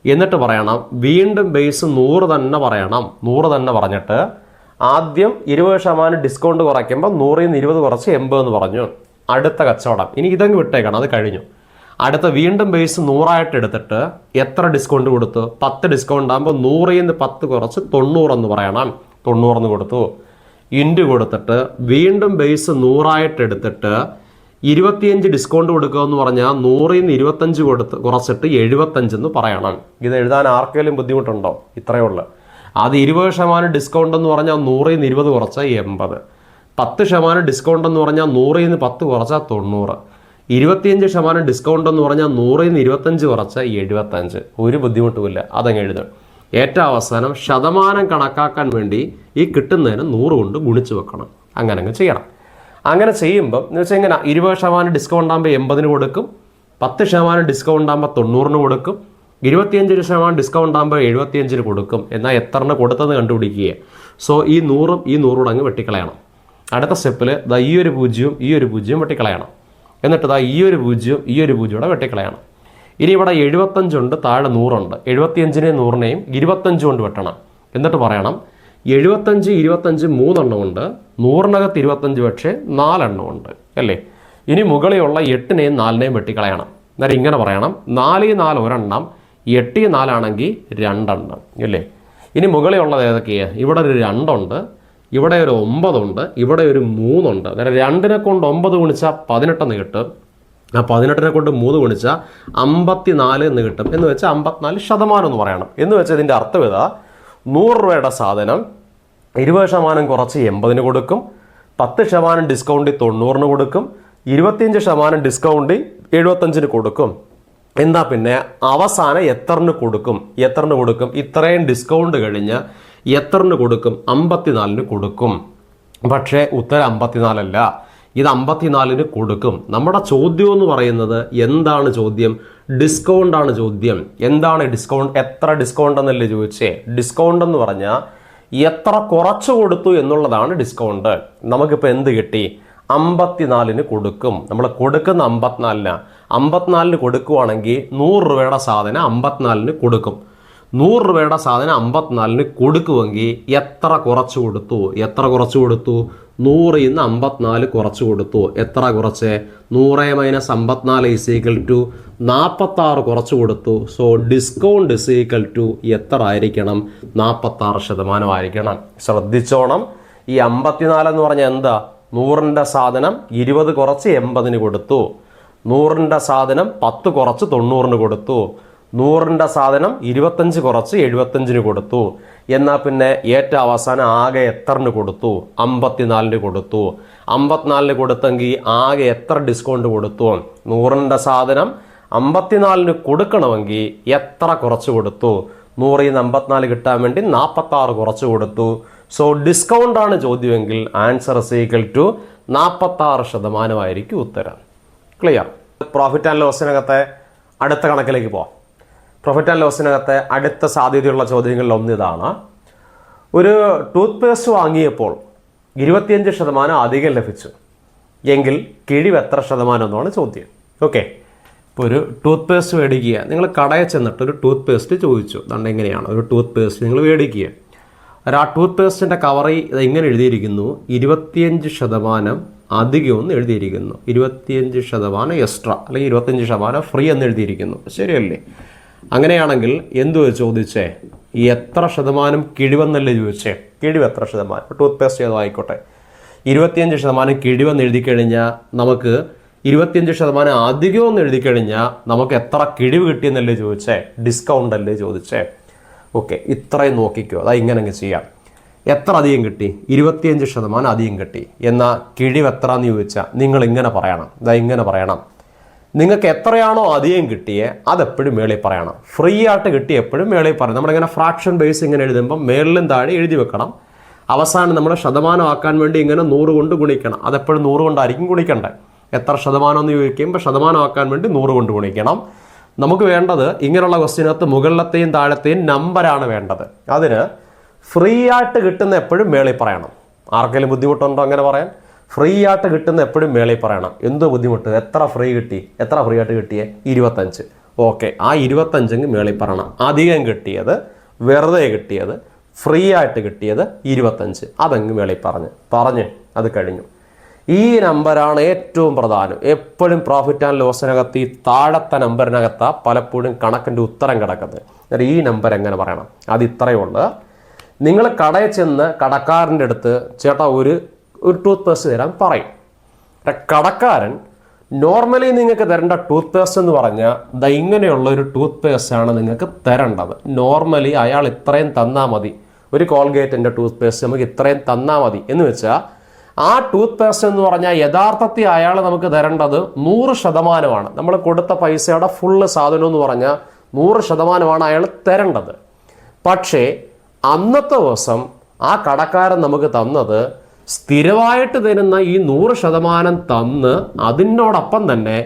എന്നിട്ട് പറയണം വീണ്ടും ബേസ് 100 തന്നെ പറയണം. 100 തന്നെ പറഞ്ഞിട്ട് ആദ്യം 20% ഡിസ്കൗണ്ട് കുറയ്ക്കുമ്പോൾ 100 20 കുറച്ച് 80 എന്ന് പറഞ്ഞു. അടുത്ത കച്ചവടം ഇനി ഇതങ്ങ് വിട്ടേക്കണം, അത് കഴിഞ്ഞു. അടുത്ത വീണ്ടും ബേസ് 100 എടുത്തിട്ട് എത്ര ഡിസ്കൗണ്ട് കൊടുത്തു? 10 ഡിസ്കൗണ്ട് ആകുമ്പോൾ 100 10 കുറച്ച് 90 എന്ന് പറയണം. 90 എന്ന് കൊടുത്തു. ഇൻഡ് കൊടുത്തിട്ട് വീണ്ടും ബേസ് 100 എടുത്തിട്ട് 25 ഡിസ്കൗണ്ട് കൊടുക്കുക എന്ന് പറഞ്ഞാൽ 100 25 കുറച്ചിട്ട് 75 എന്ന് പറയണം. ഇത് എഴുതാൻ ആർക്കെങ്കിലും ബുദ്ധിമുട്ടുണ്ടോ? ഇത്രയേ ഉള്ളൂ. അത് 20% ഡിസ്കൗണ്ട് എന്ന് പറഞ്ഞാൽ 100 20 കുറച്ചാൽ 80. 10% ഡിസ്കൗണ്ട് എന്ന് പറഞ്ഞാൽ 100 10 കുറച്ചാൽ 90. 25% ഡിസ്കൗണ്ട് എന്ന് പറഞ്ഞാൽ 100 25 കുറച്ചാൽ 75. ഒരു ബുദ്ധിമുട്ടുമില്ല, അതങ്ങ് എഴുതും. ഏറ്റവും അവസാനം ശതമാനം കണക്കാക്കാൻ വേണ്ടി ഈ കിട്ടുന്നതിന് 100 കൊണ്ട് ഗുണിച്ച് വെക്കണം. അങ്ങനെ അങ്ങ് ചെയ്യണം. അങ്ങനെ ചെയ്യുമ്പം എന്ന് വെച്ചാൽ എങ്ങനെ? 20% ഡിസ്കൗണ്ട് ആകുമ്പോൾ 80 കൊടുക്കും, 10% ഡിസ്കൗണ്ട് ആകുമ്പോൾ 90 കൊടുക്കും, 25% ഡിസ്കൗണ്ട് ആകുമ്പോൾ 75 കൊടുക്കും. എന്നാൽ എത്ര കൊടുത്തെന്ന് കണ്ടുപിടിക്കുക. സോ ഈ 100 ഈ 100 അങ്ങ് വെട്ടിക്കളയണം. അടുത്ത സ്റ്റെപ്പിൽ ഈ ഒരു 0 ഈ ഒരു 0 വെട്ടിക്കളയണം. എന്നിട്ട് ഈ ഒരു 0 ഈ ഒരു 0 കൂടെ വെട്ടിക്കളയണം. ഇനി ഇവിടെ 75 ഉണ്ട്, താഴെ 100 ഉണ്ട്. 75നെയും 100നെയും 25 കൊണ്ട് വെട്ടണം. എന്നിട്ട് പറയണം 75 25 3 എണ്ണം ഉണ്ട്, 100-നകത്ത് 25 പക്ഷേ 4 എണ്ണം ഉണ്ട് അല്ലേ? ഇനി മുകളിലുള്ള 8നെയും 4നെയും വെട്ടിക്കളയണം. അന്നേരം ഇങ്ങനെ പറയണം 4 4 ഒരെണ്ണം, 8 4 ആണെങ്കിൽ 2 എണ്ണം അല്ലേ? ഇനി മുകളിലുള്ളത് ഏതൊക്കെയാണ്? ഇവിടെ ഒരു 2 ഉണ്ട്, ഇവിടെ ഒരു 9 ഉണ്ട്, ഇവിടെ ഒരു 3 ഉണ്ട്. അന്നേരം 2നെ കൊണ്ട് 9 ഗുണിച്ചാൽ 18 എന്ന് കിട്ടും. ആ 18നെ കൊണ്ട് 3 ഗുണിച്ചാൽ 54 എന്ന് കിട്ടും. എന്ന് വെച്ചാൽ 54% എന്ന് പറയണം. എന്ന് വെച്ചാൽ ഇതിൻ്റെ അർത്ഥം ഇതാ, 100 രൂപയുടെ സാധനം 20% കുറച്ച് 80 കൊടുക്കും, 10% ഡിസ്കൗണ്ടിൽ 90 കൊടുക്കും, 25% ഡിസ്കൗണ്ടിൽ 75 കൊടുക്കും. എന്താ പിന്നെ അവസാനം എത്രന് കൊടുക്കും? ഇത്രയും ഡിസ്കൗണ്ട് കഴിഞ്ഞ് എത്രന് കൊടുക്കും? 54 കൊടുക്കും. പക്ഷേ ഉത്തരം 54 അല്ല, ഇത് 54 കൊടുക്കും. നമ്മുടെ ചോദ്യം എന്ന് പറയുന്നത് എന്താണ്? ചോദ്യം ഡിസ്കൗണ്ടാണ് ചോദ്യം. എന്താണ് ഡിസ്കൗണ്ട്? എത്ര ഡിസ്കൗണ്ട് എന്നല്ലേ ചോദിച്ചേ? ഡിസ്കൗണ്ട് എന്ന് പറഞ്ഞാൽ എത്ര കുറച്ച് കൊടുത്തു എന്നുള്ളതാണ് ഡിസ്കൗണ്ട്. നമുക്കിപ്പോൾ എന്ത് കിട്ടി? 54 കൊടുക്കും. നമ്മൾ കൊടുക്കുന്ന 54 കൊടുക്കുവാണെങ്കിൽ 100 രൂപയുടെ സാധനം 54 കൊടുക്കും. 100 രൂപയുടെ സാധനം 54 കൊടുക്കുമെങ്കിൽ എത്ര കുറച്ച് കൊടുത്തു? 100 54 കുറച്ച് കൊടുത്തു. എത്ര കുറച്ച്? 100 - 54 = 46 കുറച്ച് കൊടുത്തു. സോ ഡിസ്കൗണ്ട് എത്ര ആയിരിക്കണം? 46% ആയിരിക്കണം. ശ്രദ്ധിച്ചോണം. ഈ 54 എന്ന് പറഞ്ഞാൽ എന്താ? 100ന്റെ സാധനം 20 കുറച്ച് 80 കൊടുത്തു, 100ന്റെ സാധനം 10 കുറച്ച് 90 കൊടുത്തു, 100ന്റെ സാധനം 25 കുറച്ച് 75 കൊടുത്തു. എന്നാൽ പിന്നെ ഏറ്റവും അവസാനം ആകെ എത്രന് കൊടുത്തു? 54 കൊടുത്തു. 54 കൊടുത്തെങ്കിൽ ആകെ എത്ര ഡിസ്കൗണ്ട് കൊടുത്തു? 100ന്റെ സാധനം 54 കൊടുക്കണമെങ്കിൽ എത്ര കുറച്ച് കൊടുത്തു? 100 54 കിട്ടാൻ വേണ്ടി 46 കുറച്ച് കൊടുത്തു. സോ ഡിസ്കൗണ്ട് ആണ് ചോദ്യമെങ്കിൽ ആൻസർ =46% ആയിരിക്കും ഉത്തരം. ക്ലിയർ? പ്രോഫിറ്റ് ആൻഡ് ലോസിനകത്തെ അടുത്ത കണക്കിലേക്ക് പോവാം. പ്രോഫിറ്റ് ആൻഡ് ലോസിനകത്തെ അടുത്ത സാധ്യതയുള്ള ചോദ്യങ്ങളിൽ ഒന്നിതാണ്. ഒരു ടൂത്ത് പേസ്റ്റ് വാങ്ങിയപ്പോൾ 25% അധികം ലഭിച്ചു എങ്കിൽ കിഴിവ് എത്ര ശതമാനം എന്നാണ് ചോദ്യം. ഓക്കെ, ഇപ്പോൾ ഒരു ടൂത്ത് പേസ്റ്റ് മേടിക്കുക. നിങ്ങൾ കടയിൽ ചെന്നിട്ട് ഒരു ടൂത്ത് പേസ്റ്റ് ചോദിച്ചു. അതുകൊണ്ട് എങ്ങനെയാണ് ഒരു ടൂത്ത് പേസ്റ്റ് നിങ്ങൾ മേടിക്കുക. ആ ടൂത്ത് പേസ്റ്റിൻ്റെ കവറിൽ ഇത് ഇങ്ങനെ എഴുതിയിരിക്കുന്നു, 25% അധികമെന്ന് എഴുതിയിരിക്കുന്നു. 25% എക്സ്ട്രാ അല്ലെങ്കിൽ 25% ഫ്രീ എന്ന് എഴുതിയിരിക്കുന്നു. ശരിയല്ലേ? അങ്ങനെയാണെങ്കിൽ എന്തു ചോദിച്ചേ? എത്ര ശതമാനം കിഴിവെന്നല്ലേ ചോദിച്ചേ? കിഴിവ് എത്ര ശതമാനം? ടൂത്ത് പേസ്റ്റ് ഏതോ ആയിക്കോട്ടെ. 25% കിഴിവെന്ന് എഴുതി കഴിഞ്ഞാൽ നമുക്ക് 25% അധികം എന്ന് എഴുതി കഴിഞ്ഞാൽ നമുക്ക് എത്ര കിഴിവ് കിട്ടിയെന്നല്ലേ ചോദിച്ചേ, ഡിസ്കൗണ്ട് അല്ലേ ചോദിച്ചേ. ഓക്കെ, ഇത്രയും നോക്കിക്കോ. അതാ ഇങ്ങനെ അങ്ങ് ചെയ്യാം. എത്ര അധികം കിട്ടി? 25% അധികം കിട്ടി. എന്നാൽ കിഴിവ് എത്ര എന്ന് ചോദിച്ചാൽ നിങ്ങൾ ഇങ്ങനെ പറയണം. ഇതാ ഇങ്ങനെ പറയണം. നിങ്ങൾക്ക് എത്രയാണോ അധികം കിട്ടിയേ അതെപ്പോഴും മേളിൽ പറയണം. ഫ്രീ ആയിട്ട് കിട്ടി എപ്പോഴും മേളിൽ പറയണം. നമ്മളിങ്ങനെ ഫ്രാക്ഷൻ ബേസ് ഇങ്ങനെ എഴുതുമ്പോൾ മേളിലും താഴെ എഴുതി വെക്കണം. അവസാനം നമ്മൾ ശതമാനമാക്കാൻ വേണ്ടി ഇങ്ങനെ 100 കൊണ്ട് ഗുണിക്കണം. അതെപ്പോഴും 100 കൊണ്ടായിരിക്കും ഗുണിക്കണ്ടേ. എത്ര ശതമാനം എന്ന് ചോദിക്കുമ്പോൾ ശതമാനമാക്കാൻ വേണ്ടി 100 കൊണ്ട് ഗുണിക്കണം. നമുക്ക് വേണ്ടത് ഇങ്ങനെയുള്ള ക്വസ്റ്റ്യനകത്ത് മുകളിലത്തെയും താഴത്തെയും നമ്പറാണ് വേണ്ടത്. അതിന് ഫ്രീ ആയിട്ട് കിട്ടുന്ന എപ്പോഴും മേളിൽ പറയണം. ആർക്കെങ്കിലും ബുദ്ധിമുട്ടുണ്ടോ അങ്ങനെ പറയാൻ? ഫ്രീ ആയിട്ട് കിട്ടുന്ന എപ്പോഴും മേളിൽ പറയണം. എന്തോ ബുദ്ധിമുട്ട്? എത്ര ഫ്രീ കിട്ടി? എത്ര ഫ്രീ ആയിട്ട് കിട്ടിയേ? 25. ഓക്കെ, ആ 25 മേളിൽ പറയണം. അധികം കിട്ടിയത്, വെറുതെ കിട്ടിയത്, ഫ്രീ ആയിട്ട് കിട്ടിയത് 25 അതങ്ങ് മേളിൽ പറഞ്ഞ് അത് കഴിഞ്ഞു. ഈ നമ്പറാണ് ഏറ്റവും പ്രധാനം. എപ്പോഴും പ്രോഫിറ്റ് ആൻഡ് ലോസിനകത്ത് ഈ താഴത്തെ നമ്പറിനകത്താ പലപ്പോഴും കണക്കിൻ്റെ ഉത്തരം കിടക്കുന്നത്. ഈ നമ്പർ എങ്ങനെ പറയണം? അത് ഇത്രയേ ഉള്ളൂ. നിങ്ങൾ കടയിൽ ചെന്ന് കടക്കാരൻ്റെ അടുത്ത് ചേട്ടാ ഒരു ടൂത്ത് പേസ്റ്റ് തരാൻ പറയും. കടക്കാരൻ നോർമലി നിങ്ങൾക്ക് തരേണ്ട ടൂത്ത് പേസ്റ്റ് എന്ന് പറഞ്ഞാൽ ഇങ്ങനെയുള്ള ഒരു ടൂത്ത് പേസ്റ്റ് ആണ് നിങ്ങൾക്ക് തരേണ്ടത്. നോർമലി അയാൾ ഇത്രയും തന്നാൽ മതി, ഒരു കോൾഗേറ്റിൻ്റെ ടൂത്ത് പേസ്റ്റ് നമുക്ക് ഇത്രയും തന്നാൽ മതി എന്ന് വെച്ചാൽ ആ ടൂത്ത് പേസ്റ്റ് എന്ന് പറഞ്ഞാൽ യഥാർത്ഥത്തിൽ അയാൾ നമുക്ക് തരേണ്ടത് 100%. നമ്മൾ കൊടുത്ത പൈസയുടെ ഫുള്ള് സാധനം എന്ന് പറഞ്ഞാൽ 100% അയാൾ തരേണ്ടത്. പക്ഷേ അന്നത്തെ ദിവസം ആ കടക്കാരൻ നമുക്ക് തന്നത് സ്ഥിരമായിട്ട് തരുന്ന ഈ 100% തന്ന് അതിനോടൊപ്പം തന്നെ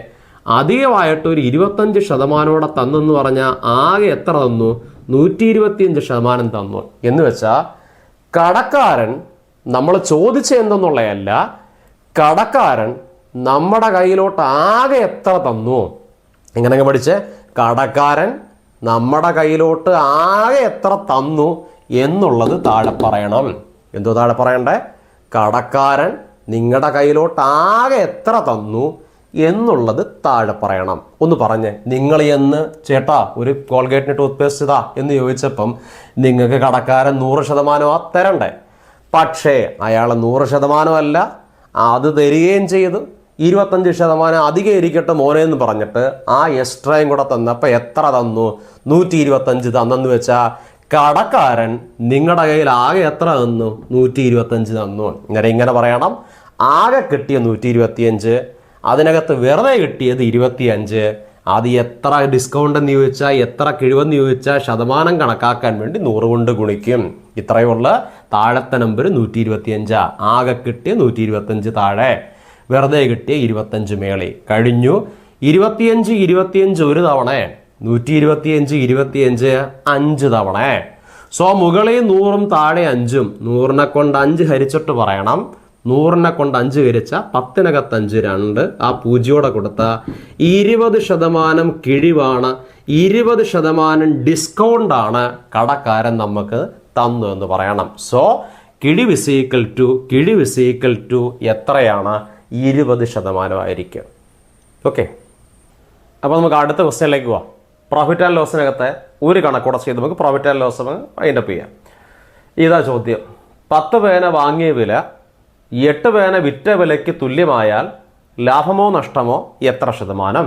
അധികമായിട്ട് ഒരു 25% തന്നെന്ന് പറഞ്ഞാൽ ആകെ എത്ര തന്നു? 125% തന്നു. എന്ന് വെച്ചാൽ കടക്കാരൻ നമ്മൾ ചോദിച്ച എന്തെന്നുള്ളതല്ല, കടക്കാരൻ നമ്മുടെ കയ്യിലോട്ട് ആകെ എത്ര തന്നു. എങ്ങനെ പഠിച്ചേ? കടക്കാരൻ നമ്മുടെ കയ്യിലോട്ട് ആകെ എത്ര തന്നു എന്നുള്ളത് താഴെ പറയണം. എന്തോ താഴെ പറയണ്ടേ? കടക്കാരൻ നിങ്ങളുടെ കയ്യിലോട്ട് ആകെ എത്ര തന്നു എന്നുള്ളത് താഴെ പറയണം. ഒന്ന് പറഞ്ഞേ. നിങ്ങൾ എന്ന് ചേട്ടാ ഒരു കോൾഗേറ്റിന് ടൂത്ത് പേസ്റ്റ് ഇതാ എന്ന് ചോദിച്ചപ്പം നിങ്ങൾക്ക് കടക്കാരൻ 100% തരണ്ടേ. പക്ഷേ അയാൾ 100% അല്ല, അത് തരികയും ചെയ്തു. 25% അധികം ഇരിക്കട്ടെ മോനെ എന്ന് പറഞ്ഞിട്ട് ആ എക്സ്ട്രയും കൂടെ തന്നപ്പോൾ എത്ര തന്നു? 125 തന്നെന്ന് വെച്ചാൽ കടക്കാരൻ നിങ്ങളുടെ കയ്യിൽ ആകെ എത്ര തന്നു? 125 തന്നു. ഇങ്ങനെ പറയണം. ആകെ കിട്ടിയ 125, അതിനകത്ത് വെറുതെ കിട്ടിയത് 25. അത് എത്ര ഡിസ്കൗണ്ട് എന്ന് ചോദിച്ചാൽ, എത്ര കിഴിവെന്ന് ചോദിച്ചാൽ ശതമാനം കണക്കാക്കാൻ വേണ്ടി 100 കൊണ്ട് ഗുണിക്കും. ഇത്രയുള്ള താഴത്തെ നമ്പർ 125. ആകെ കിട്ടിയ 125 താഴെ, വെറുതെ കിട്ടിയ 25 മേളി. കഴിഞ്ഞു. 25 ഒരു തവണ, 125 5 തവണ. സോ മുകളിൽ 100 താഴെ 5. 100നെ കൊണ്ട് 5 ഹരിച്ചിട്ട് പറയണം. 100നെ കൊണ്ട് 5 ഹരിച്ച 10നകത്ത് 5 2. ആ പൂജ്യോടെ കൊടുത്ത 20% കിഴിവാണ്, 20% ഡിസ്കൗണ്ട് ആണ് കടക്കാരൻ നമുക്ക് തന്നു എന്ന് പറയണം. സോ കിഴിവ് ഇസ് ഈക്വൽ ടു എത്രയാണ്? 20% ആയിരിക്കും. ഓക്കെ, അപ്പോൾ നമുക്ക് അടുത്ത ക്വസ്റ്റ്യനിലേക്ക് പോവാം. പ്രോഫിറ്റ് ആൻഡ് ലോസിനകത്തെ ഒരു കണക്കൂടെ ചെയ്ത് നമുക്ക് പ്രോഫിറ്റ് ആൻഡ് ലോസ് വൈൻഡപ്പ് ചെയ്യാം. ഇതാ ചോദ്യം. 10 പേന വാങ്ങിയ വില 8 പേന വിറ്റ വിലയ്ക്ക് തുല്യമായാൽ ലാഭമോ നഷ്ടമോ എത്ര ശതമാനം?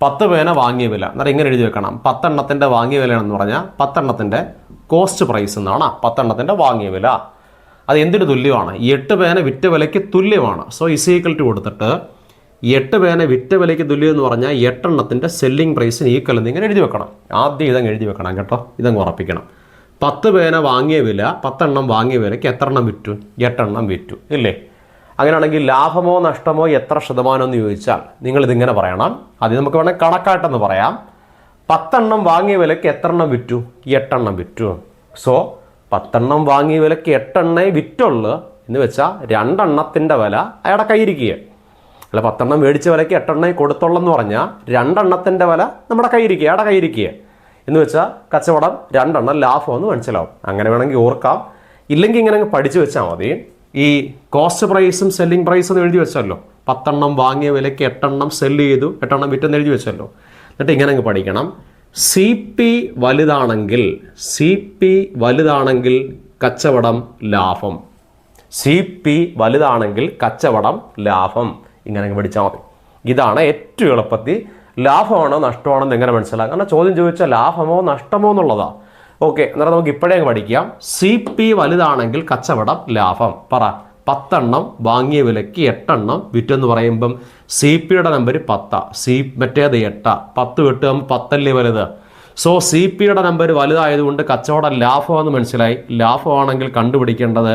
10 പേന വാങ്ങിയ വില എന്നാൽ ഇങ്ങനെ എഴുതി വെക്കണം. 10 എണ്ണത്തിൻ്റെ വാങ്ങിയ വിലയാണെന്ന് പറഞ്ഞാൽ 10 എണ്ണത്തിൻ്റെ കോസ്റ്റ് പ്രൈസ് എന്നാണ്. 10 എണ്ണത്തിൻ്റെ വാങ്ങിയ വില അത് എന്തിന് തുല്യമാണ്? 8 പേന വിറ്റ വിലയ്ക്ക് തുല്യമാണ്. സോ ഇസ് ഈക്വൽ ടു കൊടുത്തിട്ട് 8 പേന വിറ്റ വിലയ്ക്ക് തുല്യം എന്ന് പറഞ്ഞാൽ 8 എണ്ണത്തിൻ്റെ സെല്ലിംഗ് പ്രൈസിന് ഈക്വൽ എന്ന് ഇങ്ങനെ എഴുതി വെക്കണം. ആദ്യം ഇതങ്ങ് എഴുതി വെക്കണം കേട്ടോ, ഇതങ്ങ് ഉറപ്പിക്കണം. 10 പേന വാങ്ങിയ വില, 10 എണ്ണം വാങ്ങിയ വിലയ്ക്ക് എത്ര എണ്ണം വിറ്റു? 8 എണ്ണം വിറ്റു ഇല്ലേ? അങ്ങനെയാണെങ്കിൽ ലാഭമോ നഷ്ടമോ എത്ര ശതമാനം എന്ന് ചോദിച്ചാൽ നിങ്ങൾ ഇതിങ്ങനെ പറയണം. അത് നമുക്ക് വേണമെങ്കിൽ കണക്കായിട്ടെന്ന് പറയാം. 10 എണ്ണം വാങ്ങിയ വിലയ്ക്ക് എത്ര എണ്ണം വിറ്റു? 8 എണ്ണം വിറ്റു. സോ 10 എണ്ണം വാങ്ങിയ വിലയ്ക്ക് 8 എണ്ണേ വിറ്റുള്ളൂ എന്ന് വെച്ചാൽ 2 എണ്ണത്തിൻ്റെ വില അയാളുടെ കയ്യിരിക്കുക. അല്ല 10 എണ്ണം മേടിച്ച വിലയ്ക്ക് 8 എണ്ണേ കൊടുത്തുള്ളെന്ന് പറഞ്ഞാൽ 2 എണ്ണത്തിൻ്റെ വില നമ്മുടെ കയ്യിരിക്കുക, അയാളുടെ കയ്യിരിക്കുക എന്ന് വെച്ചാൽ കച്ചവടം 2 എണ്ണം ലാഭമെന്ന് മനസ്സിലാവും. അങ്ങനെ വേണമെങ്കിൽ ഓർക്കാം. ഇല്ലെങ്കിൽ ഇങ്ങനെ അങ്ങ് പഠിച്ചു വെച്ചാൽ മതി. ഈ കോസ്റ്റ് പ്രൈസും സെല്ലിംഗ് പ്രൈസും എഴുതി വെച്ചല്ലോ. 10 എണ്ണം വാങ്ങിയ വിലയ്ക്ക് 8 എണ്ണം സെല്ല് ചെയ്തു, 8 എണ്ണം വിറ്റെന്ന് എഴുതി വെച്ചല്ലോ. എന്നിട്ട് ഇങ്ങനെ അങ്ങ് പഠിക്കണം. സി പി വലുതാണെങ്കിൽ കച്ചവടം ലാഭം. സി പി വലുതാണെങ്കിൽ കച്ചവടം ലാഭം. ഇങ്ങനെ അങ്ങ് പഠിച്ചാൽ മതി. ഇതാണ് ഏറ്റവും എളുപ്പത്തിൽ ലാഭമാണോ നഷ്ടമാണോ എന്ന് എങ്ങനെ മനസ്സിലാക്കാം. കാരണം ചോദ്യം ചോദിച്ചാൽ ലാഭമോ നഷ്ടമോ എന്നുള്ളതാണ്. ഓക്കെ, അന്നേരം നമുക്ക് ഇപ്പോഴേ പഠിക്കാം. CP വലുതാണെങ്കിൽ കച്ചവടം ലാഭം. പറ, 10 എണ്ണം വാങ്ങിയ വിലയ്ക്ക് 8 എണ്ണം വിറ്റെന്ന് പറയുമ്പം CPയുടെ നമ്പർ 10, മറ്റേത് 8, 10 വിട്ടുമ്പോൾ 10 അല്ലേ വലുത്. സോ CPയുടെ നമ്പർ വലുതായതുകൊണ്ട് കച്ചവടം ലാഭമെന്ന് മനസ്സിലായി. ലാഭമാണെങ്കിൽ കണ്ടുപിടിക്കേണ്ടത്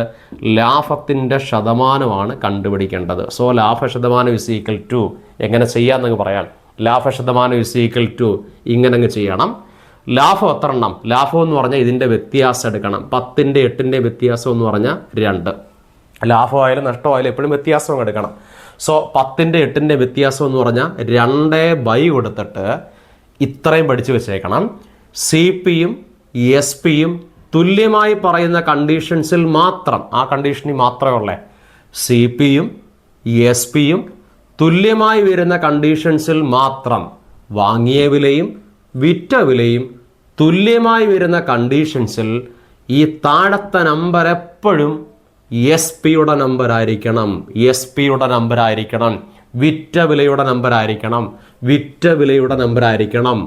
ലാഭത്തിൻ്റെ ശതമാനമാണ് കണ്ടുപിടിക്കേണ്ടത്. സോ ലാഭ ശതമാനം ഇസ് ഈക്വൽ ടു എങ്ങനെ ചെയ്യാമെന്നങ്ങ് പറയാം. ലാഭ ശതമാനം ഇസ് ഈക്വൽ ടു ഇങ്ങനെ അങ്ങ് ചെയ്യണം. ലാഭം എത്ര എണ്ണം? ലാഭം എന്ന് പറഞ്ഞാൽ ഇതിൻ്റെ വ്യത്യാസം എടുക്കണം. 10ൻ്റെ 8ൻ്റെ വ്യത്യാസം എന്ന് പറഞ്ഞാൽ 2. ലാഭമായാലും നഷ്ടമായാലും എപ്പോഴും വ്യത്യാസം എടുക്കണം. സോ 10ൻ്റെ 8ൻ്റെ വ്യത്യാസം എന്ന് പറഞ്ഞാൽ 2 കൊടുത്തിട്ട് ഇത്രയും പഠിച്ചു വെച്ചേക്കണം. CPയും SPയും തുല്യമായി പറയുന്ന കണ്ടീഷൻസിൽ മാത്രം, ആ കണ്ടീഷനിൽ മാത്രമേ ഉള്ളേ. CPയും SPയും തുല്യമായി വരുന്ന കണ്ടീഷൻസിൽ മാത്രം, വാങ്ങിയ വിലയും വിറ്റ വിലയും തുല്യമായി വരുന്ന കണ്ടീഷൻസിൽ ഈ താഴത്തെ നമ്പർ എപ്പോഴും SPയുടെ നമ്പർ ആയിരിക്കണം. SPയുടെ നമ്പർ ആയിരിക്കണം. വിറ്റ വിലയുടെ നമ്പർ ആയിരിക്കണം. വിറ്റ വിലയുടെ നമ്പർ ആയിരിക്കണം.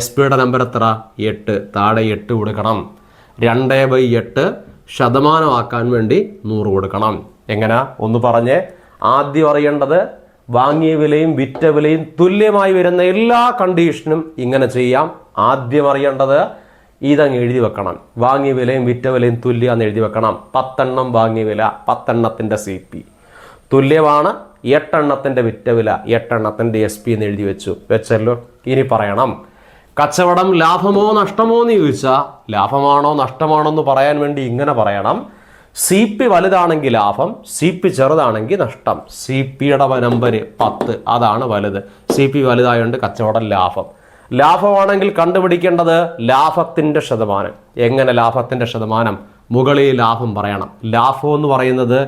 SPയുടെ നമ്പർ എത്ര? 8. താഴെ 8 കൊടുക്കണം. 2/8 ശതമാനമാക്കാൻ വേണ്ടി 100 കൊടുക്കണം. എങ്ങനെ ഒന്ന് പറഞ്ഞേ. ആദ്യം അറിയേണ്ടത് വാങ്ങിയ വിലയും വിറ്റ വിലയും തുല്യമായി വരുന്ന എല്ലാ കണ്ടീഷനും ഇങ്ങനെ ചെയ്യാം. ആദ്യം അറിയേണ്ടത് ഇതങ്ങ് എഴുതി വെക്കണം. വാങ്ങിയ വിലയും വിറ്റ വിലയും തുല്യമാണെന്ന് എഴുതി വെക്കണം. 10 എണ്ണം വാങ്ങിയ വില, 10 എണ്ണത്തിൻ്റെ CP തുല്യമാണ് 8 എണ്ണത്തിൻ്റെ വിറ്റ വില, 8 എണ്ണത്തിൻ്റെ SP എന്ന് എഴുതി വെച്ചല്ലോ. ഇനി പറയണം, കച്ചവടം ലാഭമോ നഷ്ടമോ എന്ന് ചോദിച്ചാൽ ലാഭമാണോ നഷ്ടമാണോ എന്ന് പറയാൻ വേണ്ടി ഇങ്ങനെ പറയണം. CP വലുതാണെങ്കിൽ ലാഭം, CP ചെറുതാണെങ്കിൽ നഷ്ടം. CPയുടെ നമ്പർ 10, അതാണ് വലുത്. CP വലുതായതുകൊണ്ട് കച്ചവടം ലാഭം. ലാഭമാണെങ്കിൽ കണ്ടുപിടിക്കേണ്ടത് ലാഭത്തിൻ്റെ ശതമാനം. എങ്ങനെ ലാഭത്തിൻ്റെ ശതമാനം? മുകളിൽ ലാഭം പറയണം. ലാഭം എന്ന് പറയുന്നത്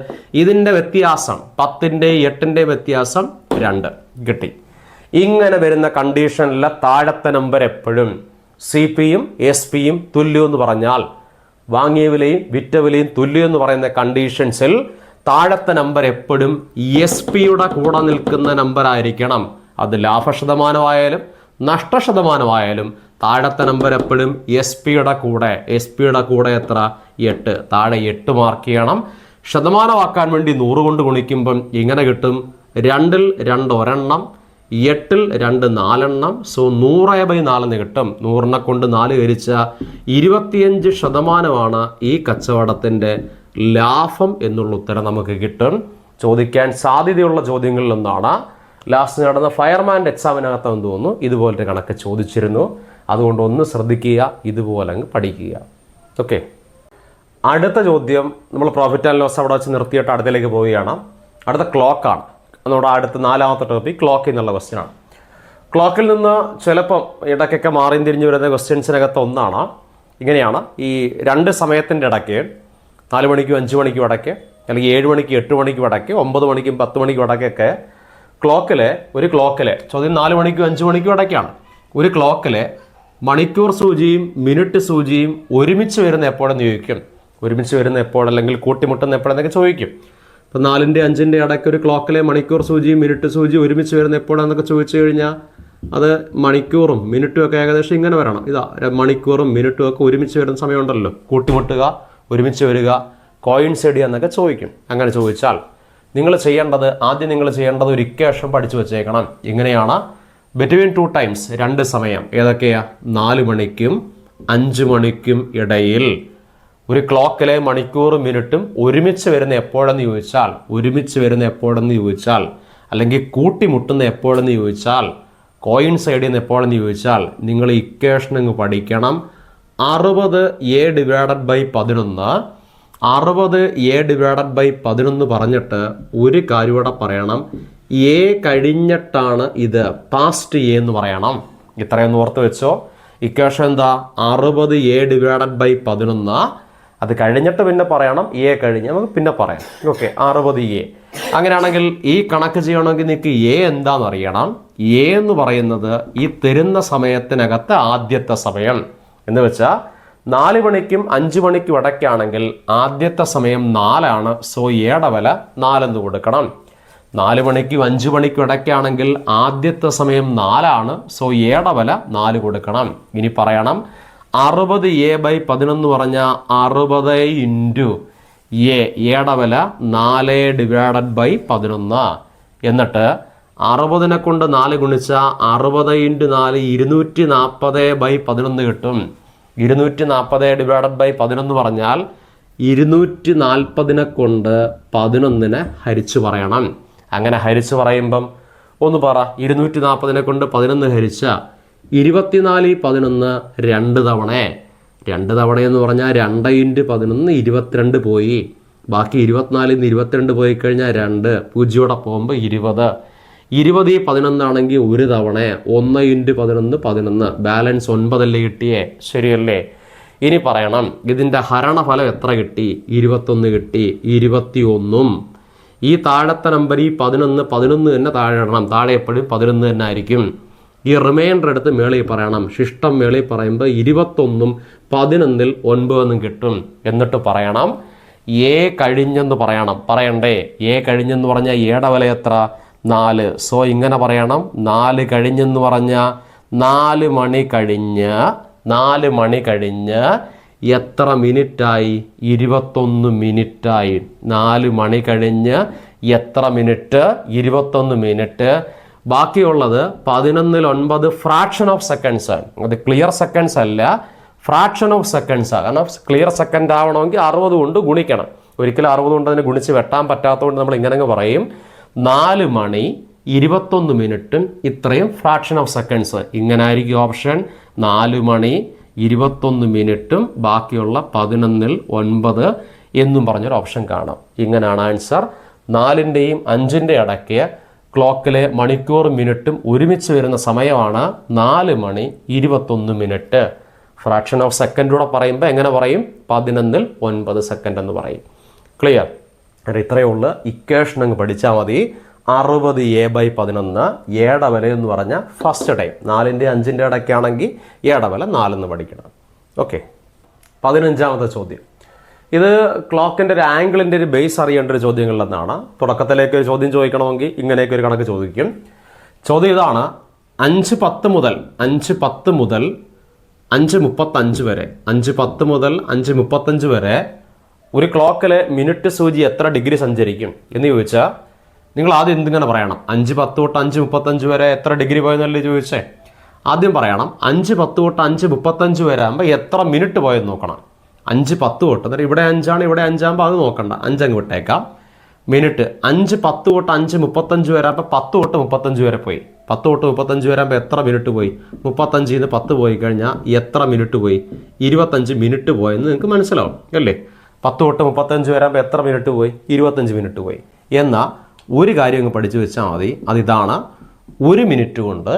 ഇതിൻ്റെ വ്യത്യാസം, 10ൻ്റെ 8ൻ്റെ വ്യത്യാസം 2 കിട്ടി. ഇങ്ങനെ വരുന്ന കണ്ടീഷനിലെ താഴത്തെ നമ്പർ എപ്പോഴും CPയും SPയും തുല്യം എന്ന് പറഞ്ഞാൽ, വാങ്ങിയ വിലയും വിറ്റ വിലയും തുല്യം എന്ന് പറയുന്ന കണ്ടീഷൻസിൽ താഴത്തെ നമ്പർ എപ്പോഴും SPയുടെ കൂടെ നിൽക്കുന്ന നമ്പർ ആയിരിക്കണം. അത് ലാഭശതമാനമായാലും നഷ്ടശതമാനമായാലും താഴത്തെ നമ്പർ എപ്പോഴും SPയുടെ കൂടെ. SPയുടെ കൂടെ എത്ര? 8. താഴെ 8 മാർക്ക് ചെയ്യണം. ശതമാനമാക്കാൻ വേണ്ടി 100 കൊണ്ട് ഗുണിക്കുമ്പം ഇങ്ങനെ കിട്ടും. 2ൽ 2 ഒരെണ്ണം, 8ൽ 2 4 എണ്ണം. സോ 100/4 കിട്ടും. 100നെ കൊണ്ട് 4 ഹരിച്ച 25% ഈ കച്ചവടത്തിൻ്റെ ലാഭം എന്നുള്ള ഉത്തരം നമുക്ക് കിട്ടും. ചോദിക്കാൻ സാധ്യതയുള്ള ചോദ്യങ്ങളിൽ ഒന്നാണ്. ലാസ്റ്റ് നടന്ന ഫയർമാൻ്റെ എക്സാമിനകത്ത് എന്ന് തോന്നുന്നു ഇതുപോലത്തെ കണക്ക് ചോദിച്ചിരുന്നു. അതുകൊണ്ട് ഒന്ന് ശ്രദ്ധിക്കുക, ഇതുപോലെ അങ്ങ് പഠിക്കുക. ഓക്കെ, അടുത്ത ചോദ്യം നമ്മൾ പ്രോഫിറ്റ് ആൻഡ് ലോസ് അവിടെ വെച്ച് നിർത്തിയിട്ട് അടുത്തേക്ക് പോവുകയാണ്. അടുത്ത ക്ലോക്കാണ്. നമ്മുടെ അടുത്ത 4ാമത്തെ ടോപ്പിക് ക്ലോക്ക് എന്നുള്ള ക്വസ്റ്റ്യൻ ആണ്. ക്ലോക്കിൽ നിന്ന് ചിലപ്പം ഇടയ്ക്കൊക്കെ മാറിയും തിരിഞ്ഞു വരുന്ന ക്വസ്റ്റ്യൻസിനകത്ത് ഒന്നാണ്. ഇങ്ങനെയാണ്, ഈ 2 സമയത്തിൻ്റെ ഇടയ്ക്ക് 4 മണിക്കും 5 മണിക്കും ഇടയ്ക്ക്, അല്ലെങ്കിൽ 7 മണിക്കും 8 മണിക്കും ഇടയ്ക്ക്, 9 മണിക്കും 10 മണിക്കും ഇടയ്ക്കൊക്കെ ഒരു ക്ലോക്കിലെ ചോദ്യം 4 മണിക്കും 5 മണിക്കും ഇടയ്ക്കാണ്. ഒരു ക്ലോക്കിലെ മണിക്കൂർ സൂചിയും മിനിറ്റ് സൂചിയും ഒരുമിച്ച് വരുന്ന എപ്പോഴെന്ന് ചോദിക്കും. ഒരുമിച്ച് വരുന്ന എപ്പോഴല്ലെങ്കിൽ കൂട്ടിമുട്ടുന്ന എപ്പോഴെന്നൊക്കെ ചോദിക്കും. ഇപ്പം 4ൻ്റെ 5ൻ്റെ ഇടയ്ക്ക് ഒരു ക്ലോക്കിലെ മണിക്കൂർ സൂചിയും മിനിറ്റ് സൂചിയും ഒരുമിച്ച് വരുന്ന എപ്പോഴാണെന്നൊക്കെ ചോദിച്ചു കഴിഞ്ഞാൽ അത് മണിക്കൂറും മിനിറ്റും ഒക്കെ ഏകദേശം ഇങ്ങനെ വരണം. ഇതാ മണിക്കൂറും മിനിറ്റും ഒക്കെ ഒരുമിച്ച് വരുന്ന സമയമുണ്ടല്ലോ. കൂട്ടിമുട്ടുക, ഒരുമിച്ച് വരിക, കോയിൻസൈഡ് എന്നൊക്കെ ചോദിക്കും. അങ്ങനെ ചോദിച്ചാൽ ആദ്യം നിങ്ങൾ ചെയ്യേണ്ടത് ഒരു ഇക്വേഷൻ പഠിച്ചു വെച്ചേക്കണം. ഇങ്ങനെയാണ്, ബിറ്റ്വീൻ 2 ടൈംസ് 2 സമയം ഏതൊക്കെയാ? 4 മണിക്കും 5 മണിക്കും ഇടയിൽ ഒരു ക്ലോക്കിലെ മണിക്കൂറും മിനിറ്റും ഒരുമിച്ച് വരുന്ന എപ്പോഴെന്ന് ചോദിച്ചാൽ, അല്ലെങ്കിൽ കൂട്ടിമുട്ടുന്ന എപ്പോഴെന്ന് ചോദിച്ചാൽ, കോയിൻസൈഡ് ചെയ്യുന്ന എപ്പോഴെന്ന് ചോദിച്ചാൽ നിങ്ങൾ ഇക്വേഷൻ അങ്ങ് പഠിക്കണം. 60A/11 60A/11 പറഞ്ഞിട്ട് ഒരു കാര്യം കൂടെ പറയണം. A കഴിഞ്ഞിട്ടാണ് ഇത്, പാസ്റ്റ് A എന്ന് പറയണം. ഇത്രയൊന്ന് ഓർത്ത് വെച്ചോ. ഇക്വേഷൻ എന്താ? 60A/11. അത് കഴിഞ്ഞിട്ട് പിന്നെ പറയണം. A കഴിഞ്ഞ് നമുക്ക് പിന്നെ പറയാം. Okay, 60A. അങ്ങനെയാണെങ്കിൽ ഈ കണക്ക് ചെയ്യണമെങ്കിൽ നിങ്ങൾക്ക് A എന്താണെന്ന് അറിയണം. A എന്ന് പറയുന്നത് ഈ തരുന്ന സമയത്തിനകത്ത് ആദ്യത്തെ സമയം എന്ന് വെച്ചാൽ 4 മണിക്കും 5 മണിക്കും ഇടയ്ക്കാണെങ്കിൽ ആദ്യത്തെ സമയം 4 ആണ്. സോ Aയുടെ വില 4 എന്ന് കൊടുക്കണം. 4 മണിക്കും 5 മണിക്കും ഇടയ്ക്കാണെങ്കിൽ ആദ്യത്തെ സമയം 4 സോ എയുടെ വില 4 കൊടുക്കണം. ഇനി പറയണം 60A/11 പറഞ്ഞാൽ 60 ഇൻറ്റു എയുടെ വില 4/11. എന്നിട്ട് 60നെ കൊണ്ട് 4 ഗുണിച്ചാൽ 60 ഇൻറ്റു 4 240/11 കിട്ടും. 240/11 പറഞ്ഞാൽ 240നെ കൊണ്ട് 11നെ ഹരിച്ചു പറയണം. അങ്ങനെ ഹരിച്ചു പറയുമ്പം ഒന്ന് പറ, 240നെ കൊണ്ട് 11 ഹരിച്ച 24/11 2 തവണ. 2 തവണയെന്ന് പറഞ്ഞാൽ 2 ഇൻറ്റു 11 22 പോയി. ബാക്കി 24 22 പോയി കഴിഞ്ഞാൽ 2 0 പോകുമ്പോൾ 20. 20/11 ആണെങ്കിൽ 1 തവണ. 1 ഇൻറ്റു 11 11. ബാലൻസ് 9 കിട്ടിയേ, ശരിയല്ലേ? ഇനി പറയണം ഇതിൻ്റെ ഹരണഫലം എത്ര കിട്ടി? 21 കിട്ടി. 21ഉം ഈ താഴത്തെ നമ്പർ ഈ 11 തന്നെ താഴെ ഇടണം. താഴെ എപ്പോഴും 11 തന്നെ ആയിരിക്കും. ഈ റിമൈൻഡർ എടുത്ത് മേളിൽ പറയണം. ശിഷ്ടം മേളിൽ പറയുമ്പോൾ 21ഉം 11ൽ 9 കിട്ടും. എന്നിട്ട് പറയണം എ കഴിഞ്ഞെന്ന് പറയണം. പറയണ്ടേ? എ കഴിഞ്ഞെന്ന് പറഞ്ഞാൽ എയുടെ വില എത്ര? 4. സോ ഇങ്ങനെ പറയണം, 4 കഴിഞ്ഞെന്ന് പറഞ്ഞാൽ 4 മണി കഴിഞ്ഞ് എത്ര മിനിറ്റായി? 21 മിനിറ്റായി. 4 മണി കഴിഞ്ഞ് എത്ര മിനിറ്റ്? 21 മിനിറ്റ്. ബാക്കിയുള്ളത് 11ൽ 9 ഫ്രാക്ഷൻ ഓഫ് സെക്കൻഡ്സ് ആണ്. അത് ക്ലിയർ സെക്കൻഡ്സ് അല്ല, ഫ്രാക്ഷൻ ഓഫ് സെക്കൻഡ്സ് ആണ്. കാരണം ക്ലിയർ സെക്കൻഡ് ആവണമെങ്കിൽ 60 കൊണ്ട് ഗുണിക്കണം. ഒരിക്കലും 60 കൊണ്ട് അതിനെ ഗുണിച്ച് വെട്ടാൻ പറ്റാത്തതുകൊണ്ട് നമ്മൾ ഇങ്ങനെ പറയും 4 മണി 21 മിനിറ്റും ഇത്രയും ഫ്രാക്ഷൻ ഓഫ് സെക്കൻഡ്സ്. ഇങ്ങനെ ആയിരിക്കും ഓപ്ഷൻ. 4 മണി 21 മിനിറ്റും ബാക്കിയുള്ള 11ൽ 9 എന്നും പറഞ്ഞൊരു ഓപ്ഷൻ കാണാം. ഇങ്ങനെയാണ് ആൻസർ. 4ൻ്റെയും 5ൻ്റെ ഇടയ്ക്ക് ക്ലോക്കിലെ മണിക്കൂർ മിനിറ്റും ഒരുമിച്ച് വരുന്ന സമയമാണ് 4 മണി 21 മിനിറ്റ്. ഫ്രാക്ഷൻ ഓഫ് സെക്കൻഡൂടെ പറയുമ്പോൾ എങ്ങനെ പറയും? 11ൽ 9 സെക്കൻഡ് എന്ന് പറയും. ക്ലിയർ? ഇത്രയേ ഉള്ളൂ. ഇക്വേഷൻ അങ്ങ് പഠിച്ചാൽ മതി. 60A/11 എയുടെ വില എന്ന് പറഞ്ഞാൽ ഫസ്റ്റ് ടൈം 4ൻ്റെ 5ൻ്റെ ഇടയ്ക്കാണെങ്കിൽ എയുടെ വില 4 പഠിക്കണം. ഓക്കെ. 15ാമത്തെ ചോദ്യം. ഇത് ക്ലോക്കിൻ്റെ ഒരു ആംഗിളിൻ്റെ ഒരു ബേസ് അറിയേണ്ട ഒരു ചോദ്യങ്ങളിലൊന്നാണ്. തുടക്കത്തിലേക്ക് ഒരു ചോദ്യം ചോദിക്കണമെങ്കിൽ ഇങ്ങനെയൊക്കെ ഒരു കണക്ക് ചോദിക്കും. ചോദ്യം ഇതാണ്: 5:10 മുതൽ 5:35 വരെ 5:10 മുതൽ 5:35 വരെ ഒരു ക്ലോക്കിലെ മിനിറ്റ് സൂചി എത്ര ഡിഗ്രി സഞ്ചരിക്കും എന്ന് ചോദിച്ചാൽ നിങ്ങൾ ആദ്യം എന്തിങ്ങനെ പറയണം? 5:10 തൊട്ട് 5:35 വരെ എത്ര ഡിഗ്രി പോയെന്നല്ലേ ചോദിച്ചേ? ആദ്യം പറയണം 5:10 തൊട്ട് 5:35 വരെ ആകുമ്പോൾ എത്ര മിനിറ്റ് പോയെന്ന് നോക്കണം. 5:10 തൊട്ട്, എന്നിട്ട് ഇവിടെ 5 ആണ്, ഇവിടെ 5 ആകുമ്പോൾ അത് നോക്കണ്ട, 5 അങ്ങ് വിട്ടേക്കാം. മിനിറ്റ് 5:10 തൊട്ട് 5:35 വരെ ആകുമ്പോൾ 10 തൊട്ട് 35 വരെ പോയി. 10 തൊട്ട് 35 വരെ ആകുമ്പോൾ എത്ര മിനിറ്റ് പോയി? 35 നിന്ന് 10 പോയി കഴിഞ്ഞാൽ എത്ര മിനിറ്റ് പോയി? 25 മിനിറ്റ് പോയെന്ന് നിങ്ങൾക്ക് മനസ്സിലാവും അല്ലേ? 10 തൊട്ട് 35 വരെ ആകുമ്പോൾ എത്ര മിനിറ്റ് പോയി? 25 മിനിറ്റ് പോയി. എന്നാൽ ഒരു കാര്യം അങ്ങ് പഠിച്ചു വെച്ചാൽ മതി. അതിതാണ്, 1 മിനിറ്റ് കൊണ്ട്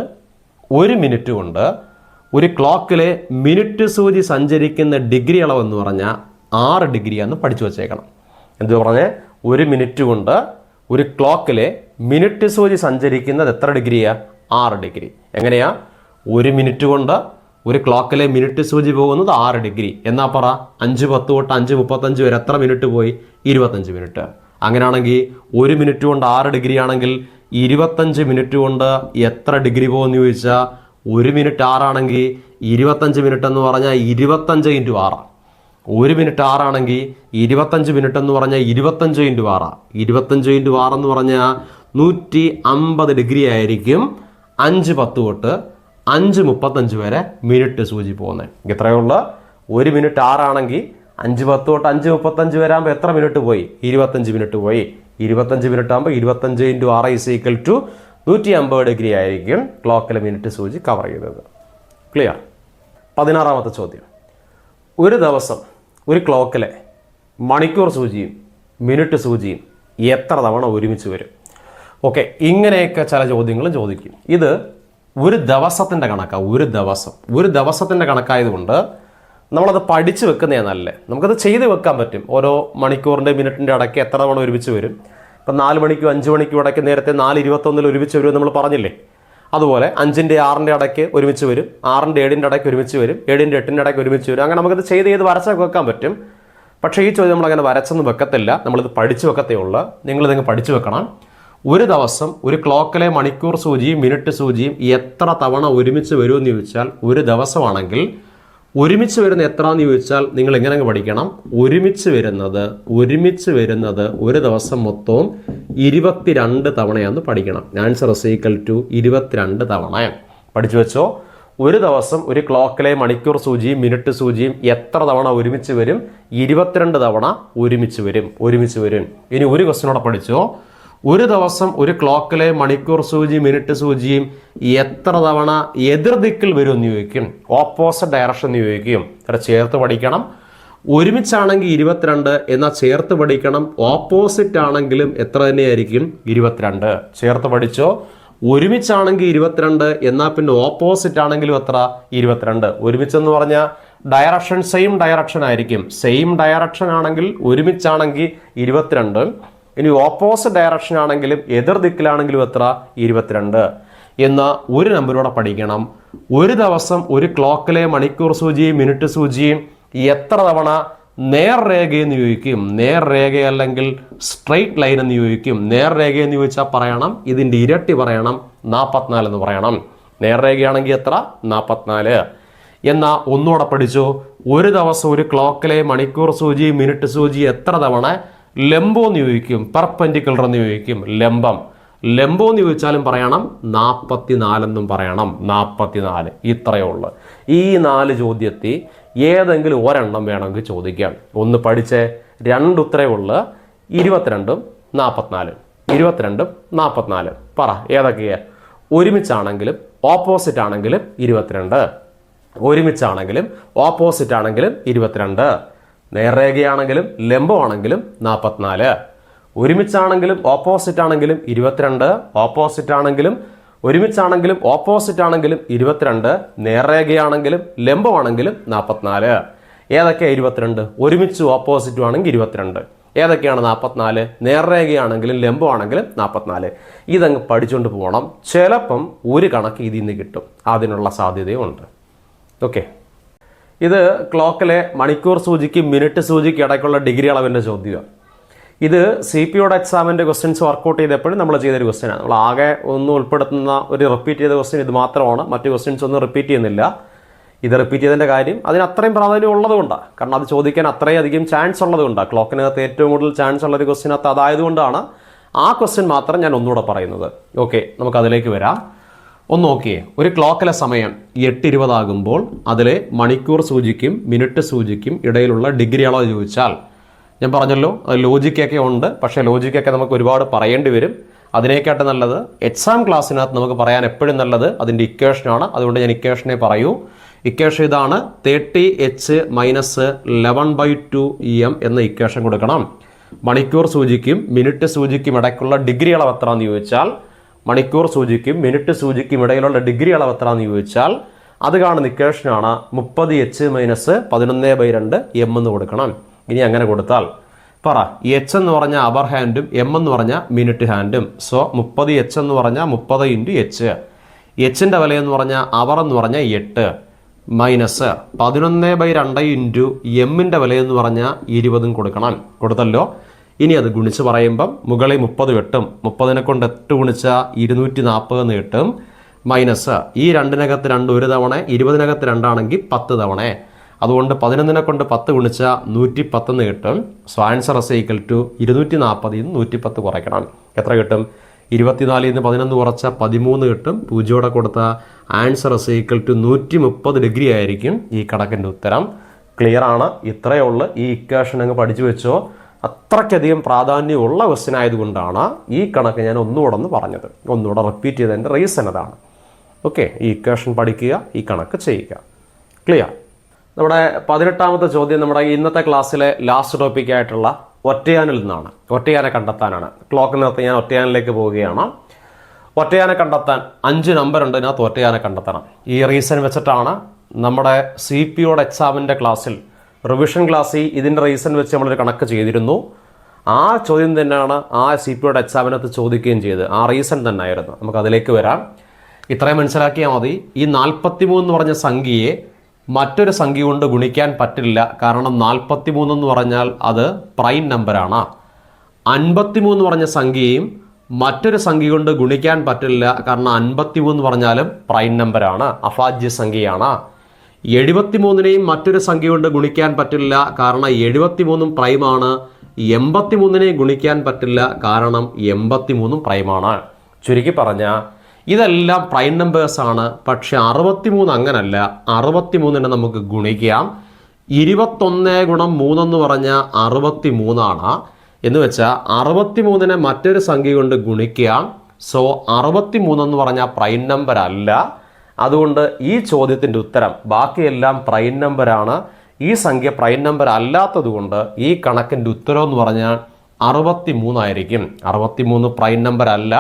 ഒരു ക്ലോക്കിലെ മിനിറ്റ് സൂചി സഞ്ചരിക്കുന്ന ഡിഗ്രി അളവെന്ന് പറഞ്ഞാൽ 6 ഡിഗ്രിയാന്ന് പഠിച്ചു വച്ചേക്കണം. എന്ത് പറഞ്ഞേ? 1 മിനിറ്റ് കൊണ്ട് ഒരു ക്ലോക്കിലെ മിനിറ്റ് സൂചി സഞ്ചരിക്കുന്നത് എത്ര ഡിഗ്രിയാ? 6 ഡിഗ്രി. എങ്ങനെയാ? 1 മിനിറ്റ് കൊണ്ട് ഒരു ക്ലോക്കിലെ മിനിറ്റ് സൂചി പോകുന്നത് 6 ഡിഗ്രി. എന്നാ പറ, 5:10 തൊട്ട് 5:35 വരെ എത്ര മിനിറ്റ് പോയി? 25 മിനിറ്റ്. അങ്ങനെയാണെങ്കിൽ 1 മിനിറ്റ് കൊണ്ട് 6 ഡിഗ്രി ആണെങ്കിൽ 25 മിനിറ്റ് കൊണ്ട് എത്ര ഡിഗ്രി പോകുമെന്ന് ചോദിച്ചാൽ 1 മിനിറ്റ് 6 ആണെങ്കിൽ 25 മിനിറ്റ് എന്ന് പറഞ്ഞാൽ 25 ഇൻറ്റു 6. 1 മിനിറ്റ് 6 ആണെങ്കിൽ 25 മിനിറ്റ് എന്ന് പറഞ്ഞാൽ 25 ഇൻറ്റു 6. 25 ഇൻറ്റു 6 എന്ന് പറഞ്ഞാൽ 150 ഡിഗ്രി ആയിരിക്കും 5:10 തൊട്ട് 5:35 വരെ മിനിറ്റ് സൂചി പോകുന്നത്. ഇത്രയേ ഉള്ളൂ. 1 മിനിറ്റ് 6 ആണെങ്കിൽ 5:10 തൊട്ട് 5:35 വരെ ആകുമ്പോൾ എത്ര മിനിറ്റ് പോയി? 25 മിനിറ്റ് പോയി. 25 മിനിറ്റ് ആകുമ്പോൾ 25 ഇൻറ്റു 6 = 150 ഡിഗ്രി ആയിരിക്കും ക്ലോക്കിലെ മിനിറ്റ് സൂചി കവർ ചെയ്തത്. ക്ലിയർ? 16ാമത്തെ ചോദ്യം. ഒരു ദിവസം ഒരു ക്ലോക്കിലെ മണിക്കൂർ സൂചിയും മിനിറ്റ് സൂചിയും എത്ര തവണ ഒരുമിച്ച് വരും? ഓക്കെ, ഇങ്ങനെയൊക്കെ ചില ചോദ്യങ്ങളും ചോദിക്കും. ഇത് ഒരു ദിവസത്തിൻ്റെ കണക്കാണ്. ഒരു ദിവസത്തിൻ്റെ കണക്കായതുകൊണ്ട് നമ്മളത് പഠിച്ചു വെക്കുന്നതാണ് നല്ലത്. നമുക്കത് ചെയ്ത് വെക്കാൻ പറ്റും. ഓരോ മണിക്കൂറിൻ്റെ മിനിറ്റിൻ്റെ ഇടയ്ക്ക് എത്ര തവണ ഒരുമിച്ച് വരും. ഇപ്പം 4 മണിക്കും 5 മണിക്കും ഇടയ്ക്ക് നേരത്തെ 4:21 ഒരുമിച്ച് വരും നമ്മൾ പറഞ്ഞില്ലേ? അതുപോലെ 5ൻ്റെ 6ൻ്റെ ഇടയ്ക്ക് ഒരുമിച്ച് വരും, 6ൻ്റെ 7ൻ്റെ ഇടയ്ക്ക് ഒരുമിച്ച് വരും, 7ൻ്റെ 8ൻ്റെ ഇടയ്ക്ക് ഒരുമിച്ച് വരും. അങ്ങനെ നമുക്കത് ചെയ്ത് വരച്ചൊക്കെ വെക്കാൻ പറ്റും. പക്ഷേ ഈ ചോദ്യം നമ്മളങ്ങനെ വരച്ചൊന്നും വെക്കത്തില്ല, നമ്മളിത് പഠിച്ചു വെക്കത്തേ ഉള്ളൂ. നിങ്ങളിതങ്ങ് പഠിച്ചു വെക്കണം. ഒരു ദിവസം ഒരു ക്ലോക്കിലെ മണിക്കൂർ സൂചിയും മിനിറ്റ് സൂചിയും എത്ര തവണ ഒരുമിച്ച് വരുമെന്ന് ചോദിച്ചാൽ, ഒരു ദിവസമാണെങ്കിൽ ഒരുമിച്ച് വരുന്ന എത്രയെന്ന് ചോദിച്ചാൽ നിങ്ങൾ എങ്ങനെ പഠിക്കണം? ഒരുമിച്ച് വരുന്നത് ഒരു ദിവസം മൊത്തവും 22 തവണയാണെന്ന് പഠിക്കണം. ആൻസർ ഇസ് ഈക്വൽ ടു 22 തവണ. പഠിച്ചു വെച്ചോ. ഒരു ദിവസം ഒരു ക്ലോക്കിലെ മണിക്കൂർ സൂചിയും മിനിറ്റ് സൂചിയും എത്ര തവണ ഒരുമിച്ച് വരും? 22 തവണ ഒരുമിച്ച് വരും. ഇനി ഒരു ക്വസ്റ്റ്യനോടെ പഠിച്ചോ. ഒരു ദിവസം ഒരു ക്ലോക്കിലെ മണിക്കൂർ സൂചി മിനിറ്റ് സൂചിയും എത്ര തവണ എതിർദിക്കിൽ വരും എന്ന് ചോദിക്കും. ഓപ്പോസിറ്റ് ഡയറക്ഷൻ എന്ന് ചോദിക്കും. അത്ര ചേർത്ത് പഠിക്കണം. ഒരുമിച്ചാണെങ്കിൽ 22, എന്നാൽ ചേർത്ത് പഠിക്കണം. ഓപ്പോസിറ്റ് ആണെങ്കിലും എത്ര തന്നെയായിരിക്കും? 22. ചേർത്ത് പഠിച്ചോ. ഒരുമിച്ചാണെങ്കിൽ 22, എന്നാൽ പിന്നെ ഓപ്പോസിറ്റ് ആണെങ്കിലും എത്ര? 22. ഒരുമിച്ചെന്ന് പറഞ്ഞാൽ ഡയറക്ഷൻ സെയിം ഡയറക്ഷൻ ആയിരിക്കും. സെയിം ഡയറക്ഷൻ ആണെങ്കിൽ ഒരുമിച്ചാണെങ്കിൽ 22. ഇനി ഓപ്പോസിറ്റ് ഡയറക്ഷൻ ആണെങ്കിലും എതിർ ദിക്കിലാണെങ്കിലും എത്ര? 22 എന്ന ഒരു നമ്പറോടെ പഠിക്കണം. ഒരു ദിവസം ഒരു ക്ലോക്കിലെ മണിക്കൂർ സൂചിയും മിനിറ്റ് സൂചിയും എത്ര തവണ നേർരേഖയെന്ന് ചോദിക്കും. നേർരേഖ അല്ലെങ്കിൽ സ്ട്രെയിറ്റ് ലൈൻ എന്ന് ചോദിക്കും. നേർരേഖയെന്ന് ചോദിച്ചാൽ പറയണം ഇതിൻ്റെ ഇരട്ടി പറയണം, 44 എന്ന് പറയണം. നേർരേഖയാണെങ്കിൽ എത്ര? 44. എന്നാൽ ഒന്നുകൂടെ പഠിച്ചു. ഒരു ദിവസം ഒരു ക്ലോക്കിലെ മണിക്കൂർ സൂചി മിനിറ്റ് സൂചി എത്ര തവണ ലംബം എന്ന് ചോദിക്കും. പെർപെൻഡിക്കുലർ എന്ന് ചോദിക്കും. ലംബം എന്ന് ചോദിച്ചാലും പറയണം 44 എന്നും പറയണം. 44. ഇത്രയേ ഉള്ളൂ. ഈ 4 ചോദ്യത്തിൽ ഏതെങ്കിലും ഒരെണ്ണം വേണമെങ്കിൽ ചോദിക്കാം. ഒന്ന് പഠിച്ചേ. 2 ഉത്തരേ ഉള്ളു. 22ഉം 44. 22ഉം 44. പറ ഏതൊക്കെയാ? ഒരുമിച്ചാണെങ്കിലും ഓപ്പോസിറ്റ് ആണെങ്കിലും 22. ഒരുമിച്ചാണെങ്കിലും ഓപ്പോസിറ്റ് ആണെങ്കിലും 22. നേർരേഖയാണെങ്കിലും ലംബമാണെങ്കിലും 44. ഒരുമിച്ചാണെങ്കിലും ഓപ്പോസിറ്റ് ആണെങ്കിലും 22. ഓപ്പോസിറ്റ് ആണെങ്കിലും ഒരുമിച്ചാണെങ്കിലും ഓപ്പോസിറ്റ് ആണെങ്കിലും 22. നേർരേഖയാണെങ്കിലും ലംബമാണെങ്കിലും 44. ഏതൊക്കെയാണ് 22? ഒരുമിച്ച് ഓപ്പോസിറ്റും ആണെങ്കിൽ 22. ഏതൊക്കെയാണ് 44? നേർരേഖയാണെങ്കിലും ലംബമാണെങ്കിലും 44. ഇതങ്ങ് പഠിച്ചുകൊണ്ട് പോകണം. ചിലപ്പം ഒരു കണക്ക് ഇതിൽ നിന്ന് കിട്ടും. അതിനുള്ള സാധ്യതയും ഉണ്ട്. ഓക്കെ. ഇത് ക്ലോക്കിലെ മണിക്കൂർ സൂചിക്ക് മിനിറ്റ് സൂചിക്ക് ഇടയ്ക്കുള്ള ഡിഗ്രി അളവിൻ്റെ ചോദ്യമാണ്. ഇത് CPO എക്സാമിൻ്റെ ക്വസ്റ്റ്യൻസ് വർക്കൗട്ട് ചെയ്തപ്പോഴും നമ്മൾ ചെയ്തൊരു ക്വസ്റ്റ്യനാണ്. നമ്മൾ ആകെ ഒന്നും ഉൾപ്പെടുത്തുന്ന ഒരു റിപ്പീറ്റ് ചെയ്ത ക്വസ്റ്റ്യൻ ഇത് മാത്രമാണ്. മറ്റു ക്വസ്റ്റ്യൻസ് ഒന്നും റിപ്പീറ്റ് ചെയ്യുന്നില്ല. ഇത് റിപ്പീറ്റ് ചെയ്തതിൻ്റെ കാര്യം അതിന് അത്രയും പ്രാധാന്യം ഉള്ളതുകൊണ്ടാണ്. കാരണം അത് ചോദിക്കാൻ അത്രയധികം ചാൻസ് ഉള്ളതുകൊണ്ടാണ്. ക്ലോക്കിനകത്ത് ഏറ്റവും കൂടുതൽ ചാൻസ് ഉള്ളൊരു ക്വസ്റ്റ്യനകത്ത് അതായതുകൊണ്ടാണ് ആ ക്വസ്റ്റ്യൻ മാത്രം ഞാൻ ഒന്നുകൂടെ പറയുന്നത്. ഓക്കെ, നമുക്ക് അതിലേക്ക് വരാം. ഒന്ന് നോക്കിയേ. ഒരു ക്ലോക്കിലെ സമയം 8:20 ആകുമ്പോൾ അതിലെ മണിക്കൂർ സൂചിക്കും മിനിറ്റ് സൂചിക്കും ഇടയിലുള്ള ഡിഗ്രി അളവ് ചോദിച്ചാൽ, ഞാൻ പറഞ്ഞല്ലോ ലോജിക്കൊക്കെ ഉണ്ട്. പക്ഷേ ലോജിക്കൊക്കെ നമുക്ക് ഒരുപാട് പറയേണ്ടി വരും. അതിനേക്കാട്ട് നല്ലത് എക്സാം ക്ലാസ്സിനകത്ത് നമുക്ക് പറയാൻ എപ്പോഴും നല്ലത് അതിൻ്റെ ഇക്വേഷനാണ്. അതുകൊണ്ട് ഞാൻ ഇക്വേഷനെ പറയൂ. ഇക്വേഷൻ ഇതാണ്. 30h - 11/2 എന്ന ഇക്വേഷൻ കൊടുക്കണം. മണിക്കൂർ സൂചിക്കും മിനിറ്റ് സൂചിക്കും ഇടയ്ക്കുള്ള ഡിഗ്രി അളവ് എത്രയാണെന്ന് ചോദിച്ചാൽ, മണിക്കൂർ സൂചിക്കും മിനിറ്റ് സൂചിക്കും ഇടയിലുള്ള ഡിഗ്രി അളവ് എത്രയാണെന്ന് ചോദിച്ചാൽ അത് കാണുന്ന ഇക്വേഷനാണ് 30h - 11/2 എന്ന് കൊടുക്കണം. ഇനി അങ്ങനെ കൊടുത്താൽ പറ, H എന്ന് പറഞ്ഞാൽ അവർ ഹാൻഡും M എന്ന് പറഞ്ഞാൽ മിനിറ്റ് ഹാൻഡും. സോ 30h എന്ന് പറഞ്ഞാൽ 30 × H. Hൻ്റെ വില എന്ന് പറഞ്ഞാൽ അവർ എന്ന് പറഞ്ഞാൽ 8 മൈനസ് 11/2 × M-ൻ്റെ വില എന്ന് പറഞ്ഞാൽ 20 കൊടുക്കണം. കൊടുത്തല്ലോ. ഇനി അത് ഗുണിച്ച് പറയുമ്പം മുകളിൽ 30 കിട്ടും. 30നെ കൊണ്ട് 8 ഗുണിച്ചാൽ 240 കിട്ടും. മൈനസ് ഈ 2-നകത്ത് 2 ഒരു തവണ, 20-നകത്ത് 2 ആണെങ്കിൽ 10 തവണ. അതുകൊണ്ട് 11നെ കൊണ്ട് 10 ഗുണിച്ചാൽ 110 കിട്ടും. So answer is equal to 240 110 കുറയ്ക്കണം. എത്ര കിട്ടും? 24 11 കുറച്ചാൽ 13 കിട്ടും. 0 കൊടുത്താൽ answer is equal to 130 degree ആയിരിക്കും ഈ കണക്കിൻ്റെ ഉത്തരം. ക്ലിയർ ആണ്? ഇത്രയേ ഉള്ളൂ. ഈ ഇക്വേഷൻ അങ്ങ് പഠിച്ചു വെച്ചോ. അത്രയ്ക്കധികം പ്രാധാന്യമുള്ള ക്വസ്റ്റ്യൻ ആയതുകൊണ്ടാണ് ഈ കണക്ക് ഞാൻ ഒന്നുകൂടെ പറഞ്ഞത്. ഒന്നുകൂടെ റിപ്പീറ്റ് ചെയ്തതിൻ്റെ റീസൺ അതാണ്. ഓക്കെ, ഈ ഇക്വേഷൻ പഠിക്കുക, ഈ കണക്ക് ചെയ്യുക. ക്ലിയർ? നമ്മുടെ 18ാമത്തെ ചോദ്യം നമ്മുടെ ഇന്നത്തെ ക്ലാസ്സിലെ ലാസ്റ്റ് ടോപ്പിക്കായിട്ടുള്ള ഒറ്റയാനിൽ നിന്നാണ്. ഒറ്റയാനെ കണ്ടെത്താനാണ്. ക്ലോക്കിനകത്ത് ഞാൻ ഒറ്റയാനിലേക്ക് പോവുകയാണ്. ഒറ്റയാനെ കണ്ടെത്താൻ 5 നമ്പർ ഉണ്ട്. ഇതിനകത്ത് ഒറ്റയാനെ കണ്ടെത്തണം. ഈ റീസൺ വെച്ചിട്ടാണ് നമ്മുടെ CPO എക്സാമിൻ്റെ ക്ലാസ്സിൽ റിവിഷൻ ക്ലാസ്സിൽ ഇതിൻ്റെ റീസൺ വെച്ച് നമ്മളൊരു കണക്ക് ചെയ്തിരുന്നു. ആ ചോദ്യം തന്നെയാണ് ആ CPO എക്സാമിനകത്ത് ചോദിക്കുകയും ചെയ്ത്. ആ റീസൺ തന്നെ ആയിരുന്നു. നമുക്ക് അതിലേക്ക് വരാം. ഇത്രയും മനസ്സിലാക്കിയാൽ മതി. ഈ 43 എന്ന് പറഞ്ഞ സംഖ്യയെ മറ്റൊരു സംഖ്യ കൊണ്ട് ഗുണിക്കാൻ പറ്റില്ല. കാരണം 43 എന്ന് പറഞ്ഞാൽ അത് പ്രൈം നമ്പറാണ്. 53 എന്ന് പറഞ്ഞ സംഖ്യയും മറ്റൊരു സംഖ്യ കൊണ്ട് ഗുണിക്കാൻ പറ്റില്ല, കാരണം 53 എന്ന് പറഞ്ഞാലും പ്രൈം നമ്പറാണ്, അഭാജ്യ സംഖ്യയാണ്. 73നെയും മറ്റൊരു സംഖ്യ കൊണ്ട് ഗുണിക്കാൻ പറ്റില്ല, കാരണം 73 പ്രൈമാണ്. 83നെ ഗുണിക്കാൻ പറ്റില്ല, കാരണം 83 പ്രൈമാണ്. ചുരുക്കി പറഞ്ഞാൽ ഇതെല്ലാം പ്രൈം നമ്പേഴ്സ് ആണ്. പക്ഷെ 63 അങ്ങനല്ല. 63നെ നമുക്ക് ഗുണിക്കാം. 21 ഗുണം 3 എന്ന് പറഞ്ഞാൽ 63 എന്ന് വെച്ചാൽ 63നെ മറ്റൊരു സംഖ്യ കൊണ്ട് ഗുണിക്കാം. സോ 63 എന്ന് പറഞ്ഞാൽ പ്രൈം നമ്പർ അല്ല. അതുകൊണ്ട് ഈ ചോദ്യത്തിൻ്റെ ഉത്തരം ബാക്കിയെല്ലാം പ്രൈം നമ്പറാണ്. ഈ സംഖ്യ പ്രൈം നമ്പർ അല്ലാത്തത് കൊണ്ട് ഈ കണക്കിൻ്റെ ഉത്തരം എന്ന് പറഞ്ഞാൽ 63 ആയിരിക്കും. 63 പ്രൈം നമ്പർ അല്ല,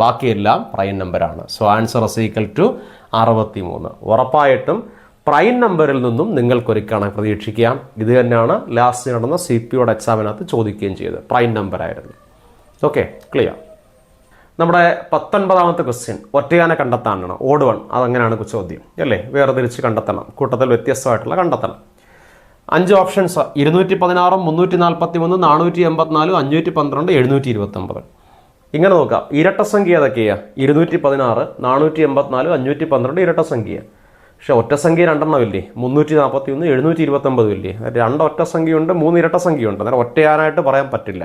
ബാക്കിയെല്ലാം പ്രൈം നമ്പറാണ്. So answer is equal to 63. ഉറപ്പായിട്ടും പ്രൈം നമ്പറിൽ നിന്നും നിങ്ങൾക്കൊരു കണക്ക് പ്രതീക്ഷിക്കാം. ഇത് തന്നെയാണ് ലാസ്റ്റ് നടന്ന CPOയുടെ എക്സാമിനകത്ത് ചോദിക്കുകയും ചെയ്തത്. പ്രൈം നമ്പർ ആയിരുന്നു. Okay, clear. നമ്മുടെ 19ാമത്തെ ക്വസ്റ്റ്യൻ ഒറ്റയാനെ കണ്ടെത്താനാണ്. ഓഡ് വൺ, അതങ്ങനെയാണ് ചോദ്യം അല്ലേ. വേർതിരിച്ച് കണ്ടെത്തണം, കൂട്ടത്തിൽ വ്യത്യസ്തമായിട്ടുള്ള കണ്ടെത്തണം. 5 ഓപ്ഷൻസ്: 216, 343, 484, 512, 729. ഇങ്ങനെ നോക്കാം. ഇരട്ടസംഖ്യ ഏതൊക്കെയാണ്? 216, 484, 512 ഇരട്ടസംഖ്യ. പക്ഷെ ഒറ്റ സംഖ്യ 2 എണ്ണം ഇല്ലേ? 341, 729 ഇല്ലേ? 2 ഒറ്റ സംഖ്യയുണ്ട്, 3 ഇരട്ട സംഖ്യയുണ്ട്. അന്നേരം ഒറ്റയാനായിട്ട് പറയാൻ പറ്റില്ല.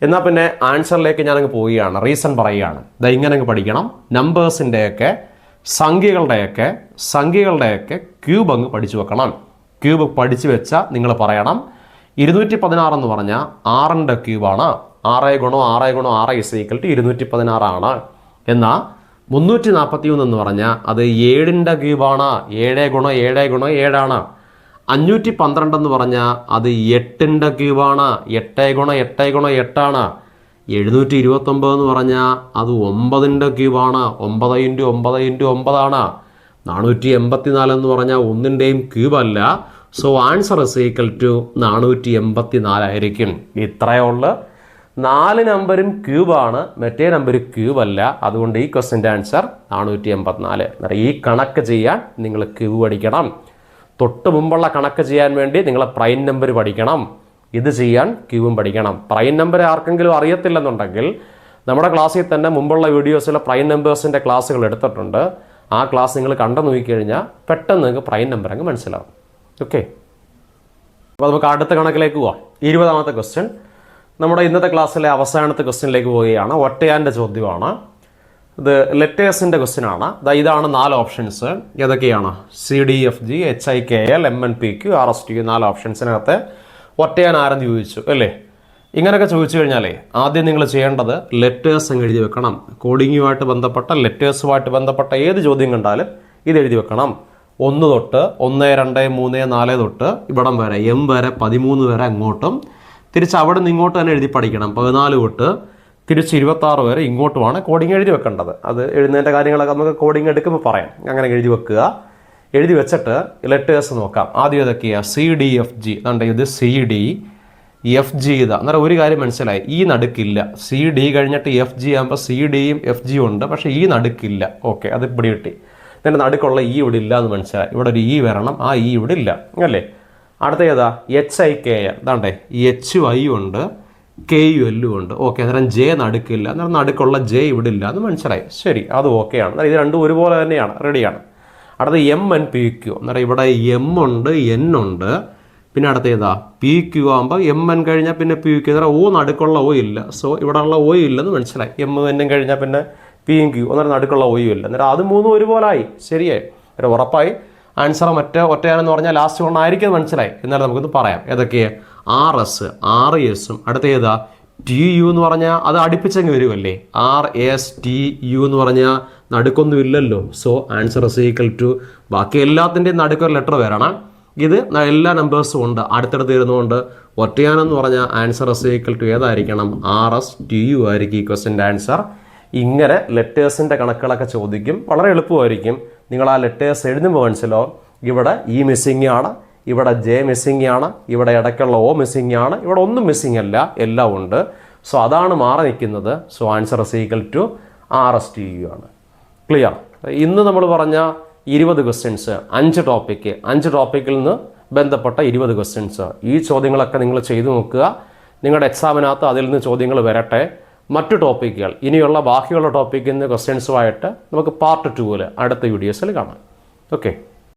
എന്നാൽ പിന്നെ ആൻസറിലേക്ക് ഞാനങ്ങ് പോവുകയാണ്, റീസൺ പറയുകയാണ്. ഇങ്ങനെ അങ്ങ് പഠിക്കണം. നമ്പേഴ്സിൻ്റെയൊക്കെ സംഖ്യകളുടെയൊക്കെ ക്യൂബ് അങ്ങ് പഠിച്ചു വെക്കണം. ക്യൂബ് പഠിച്ചു വെച്ചാൽ നിങ്ങൾ പറയണം 216 എന്ന് പറഞ്ഞാൽ 6ൻ്റെ ക്യൂബാണ്. 6 ഗുണം 6 ഗുണം 6 = 216 ആണ്. എന്നാൽ 341 എന്ന് പറഞ്ഞാൽ അത് 7ൻ്റെ ക്യൂബാണ്. 7 ഗുണം 7 ഗുണം 7 ആണ്. 512 എന്ന് പറഞ്ഞാൽ അത് 8ൻ്റെ ക്യൂബാണ്. 8 ഗുണം 8 ഗുണം 8 ആണ്. 729 എന്ന് പറഞ്ഞാൽ അത് 9ൻ്റെ ക്യൂബാണ്. 9 × 9 × 9 ആണ്. 484 എന്ന് പറഞ്ഞാൽ 1ൻ്റെയും ക്യൂബല്ല. So answer is equal to 484 ആയിരിക്കും. ഇത്രയേ ഉള്ളൂ. 4 നമ്പരും ക്യൂബാണ്, മറ്റേ നമ്പർ ക്യൂബല്ല. അതുകൊണ്ട് ഈ ക്വസ്റ്റിൻ്റെ ആൻസർ 484. ഈ കണക്ക് ചെയ്യാൻ നിങ്ങൾ ക്യൂബ് പഠിക്കണം. തൊട്ട് മുമ്പുള്ള കണക്ക് ചെയ്യാൻ വേണ്ടി നിങ്ങൾ പ്രൈം നമ്പർ പഠിക്കണം. ഇത് ചെയ്യാൻ ക്യൂബും പഠിക്കണം. പ്രൈം നമ്പർ ആർക്കെങ്കിലും അറിയത്തില്ലെന്നുണ്ടെങ്കിൽ നമ്മുടെ ക്ലാസ്സിൽ തന്നെ മുമ്പുള്ള വീഡിയോസിലെ പ്രൈം നമ്പേഴ്സിൻ്റെ ക്ലാസ്സുകൾ എടുത്തിട്ടുണ്ട്. ആ ക്ലാസ് നിങ്ങൾ കണ്ടു നോക്കിക്കഴിഞ്ഞാൽ പെട്ടെന്ന് നിങ്ങൾക്ക് പ്രൈം നമ്പർ അങ്ങ് മനസ്സിലാവും. ഓക്കെ, അപ്പോൾ നമുക്ക് അടുത്ത കണക്കിലേക്ക് പോവാം. 20ാമത്തെ ക്വസ്റ്റ്യൻ നമ്മുടെ ഇന്നത്തെ ക്ലാസ്സിലെ അവസാനത്തെ ക്വസ്റ്റ്യനിലേക്ക് പോവുകയാണ്. ഒറ്റയാൻ്റെ ചോദ്യമാണ് ഇത്. ലെറ്റേഴ്സിൻ്റെ ക്വസ്റ്റ്യൻ ആണ്. ഇതാണ് 4 ഓപ്ഷൻസ്. ഏതൊക്കെയാണ്? CDFG, HIKL, MNPQ, RST. 4 ഓപ്ഷൻസിനകത്ത് ഒറ്റയാൻ ആരെന്ന് ചോദിച്ചു അല്ലേ. ഇങ്ങനെയൊക്കെ ചോദിച്ചു കഴിഞ്ഞാലേ ആദ്യം നിങ്ങൾ ചെയ്യേണ്ടത് ലെറ്റേഴ്സ് അങ്ങ് എഴുതി വെക്കണം. കോഡിങ്ങുമായിട്ട് ബന്ധപ്പെട്ട ലെറ്റേഴ്സുമായിട്ട് ബന്ധപ്പെട്ട ഏത് ചോദ്യം കണ്ടാലും ഇത് എഴുതി വെക്കണം. 1 തൊട്ട് 1, 2, 3, 4 തൊട്ട് ഇവിടം വരെ M വരെ 13 വരെ അങ്ങോട്ടും തിരിച്ച് അവിടെ നിന്ന് ഇങ്ങോട്ട് തന്നെ എഴുതി പഠിക്കണം. 14 തൊട്ട് തിരിച്ച് 26 വരെ ഇങ്ങോട്ടുമാണ് കോഡിങ് എഴുതി വെക്കേണ്ടത്. അത് എഴുതുന്നതിൻ്റെ കാര്യങ്ങളൊക്കെ നമുക്ക് കോഡിങ് എടുക്കുമ്പോൾ പറയാം. അങ്ങനെ എഴുതി വെക്കുക. എഴുതി വെച്ചിട്ട് ലെറ്റേഴ്സ് നോക്കാം. ആദ്യം ഏതൊക്കെയാണ്? CDFG. അതുകൊണ്ട് ഇത് CDFG. അന്നേരം ഒരു കാര്യം മനസ്സിലായി, ഈ നടുക്കില്ല. CD കഴിഞ്ഞിട്ട് FG ആകുമ്പോൾ CDയും FGയും ഉണ്ട്, പക്ഷേ ഈ നടുക്കില്ല. ഓക്കെ, അത് ഇവിടെ കിട്ടി. ഇതിൻ്റെ നടുക്കുള്ള ഈ ഇവിടെ ഇല്ല എന്ന് മനസ്സിലായി. ഇവിടെ ഒരു ഈ വരണം, ആ ഈ ഇവിടെ ഇല്ല അല്ലേ. അടുത്ത ഏതാ? HIKL. അതാണ്ടേ HI ഉണ്ട്, KUL ഉണ്ട്. ഓക്കെ, അന്നേരം J നടുക്കില്ല. അന്നേരം നടുക്കുള്ള J ഇവിടെ ഇല്ല എന്ന് മനസ്സിലായി. ശരി, അത് ഓക്കെയാണ്. അന്നേരം ഇത് രണ്ടും ഒരുപോലെ തന്നെയാണ്, റെഡിയാണ്. അടുത്ത MNPQ. അന്നേരം ഇവിടെ M ഉണ്ട്, N ഉണ്ട്. പിന്നെ അടുത്ത ഏതാ? PQ ആകുമ്പോൾ MN കഴിഞ്ഞാൽ പിന്നെ PQ. അന്നേരം O നടുക്കുള്ള O ഇല്ല. സോ ഇവിടെ ഉള്ള O ഇല്ലെന്ന് മനസ്സിലായി. M N കഴിഞ്ഞാൽ പിന്നെ PQ. അന്നേരം നടുക്കുള്ള O ഇല്ല. അന്നേരം അത് മൂന്നും ഒരുപോലായി. ശരിയായി. അന്നേരം ഉറപ്പായി ആൻസർ മറ്റേ ഒറ്റയാനെന്ന് പറഞ്ഞാൽ ലാസ്റ്റ് കൊണ്ടായിരിക്കും മനസ്സിലായി. എന്നാലും നമുക്കിത് പറയാം. ഏതൊക്കെ? RS, RS. അടുത്ത ഏതാ? TU എന്ന് പറഞ്ഞാൽ അത് അടുപ്പിച്ചങ്ങ് വരുമല്ലേ. RSTU എന്ന് പറഞ്ഞാൽ നടുക്കൊന്നും ഇല്ലല്ലോ. So answer is equal to ബാക്കി എല്ലാത്തിൻ്റെയും നടുക്കൊരു ലെറ്റർ വരണം. ഇത് എല്ലാ നമ്പേഴ്സും ഉണ്ട്, അടുത്തടുത്ത് ഇരുന്നുകൊണ്ട് ഒറ്റയാനെന്ന് പറഞ്ഞാൽ ആൻസർ ഇസ് ഈക്വൽ ടു ഏതായിരിക്കണം? RSTU ആയിരിക്കും ഈ ക്വസ്റ്റ്യൻ്റെ ആൻസർ. ഇങ്ങനെ ലെറ്റേഴ്സിൻ്റെ കണക്കുകളൊക്കെ ചോദിക്കും. വളരെ എളുപ്പമായിരിക്കും. നിങ്ങൾ ആ ലെറ്റേഴ്സ് എഴുതുമ്പോൾ മനസ്സിലാവും ഇവിടെ E മിസ്സിങ് ആണ്, ഇവിടെ J മിസ്സിങ് ആണ്, ഇവിടെ ഇടയ്ക്കുള്ള O മിസ്സിങ് ആണ്, ഇവിടെ ഒന്നും മിസ്സിങ് അല്ല, എല്ലാം ഉണ്ട്. സോ അതാണ് മാറി നിൽക്കുന്നത്. So answer is equal to RSTU ആണ്. ക്ലിയർ? ഇന്ന് നമ്മൾ പറഞ്ഞ 20 ക്വസ്റ്റ്യൻസ്, 5 ടോപ്പിക്കിൽ നിന്ന് ബന്ധപ്പെട്ട 20 ക്വസ്റ്റ്യൻസ്. ഈ ചോദ്യങ്ങളൊക്കെ നിങ്ങൾ ചെയ്തു നോക്കുക. നിങ്ങളുടെ എക്സാമിനകത്ത് അതിൽ നിന്ന് ചോദ്യങ്ങൾ വരട്ടെ. മറ്റു ടോപ്പിക്കുകൾ ഇനിയുള്ള ബാക്കിയുള്ള ടോപ്പിക്കിൽ നിന്ന് ക്വസ്റ്റ്യൻസുമായിട്ട് നമുക്ക് പാർട്ട് 2 അടുത്ത വീഡിയോസിൽ കാണാം. ഓക്കെ.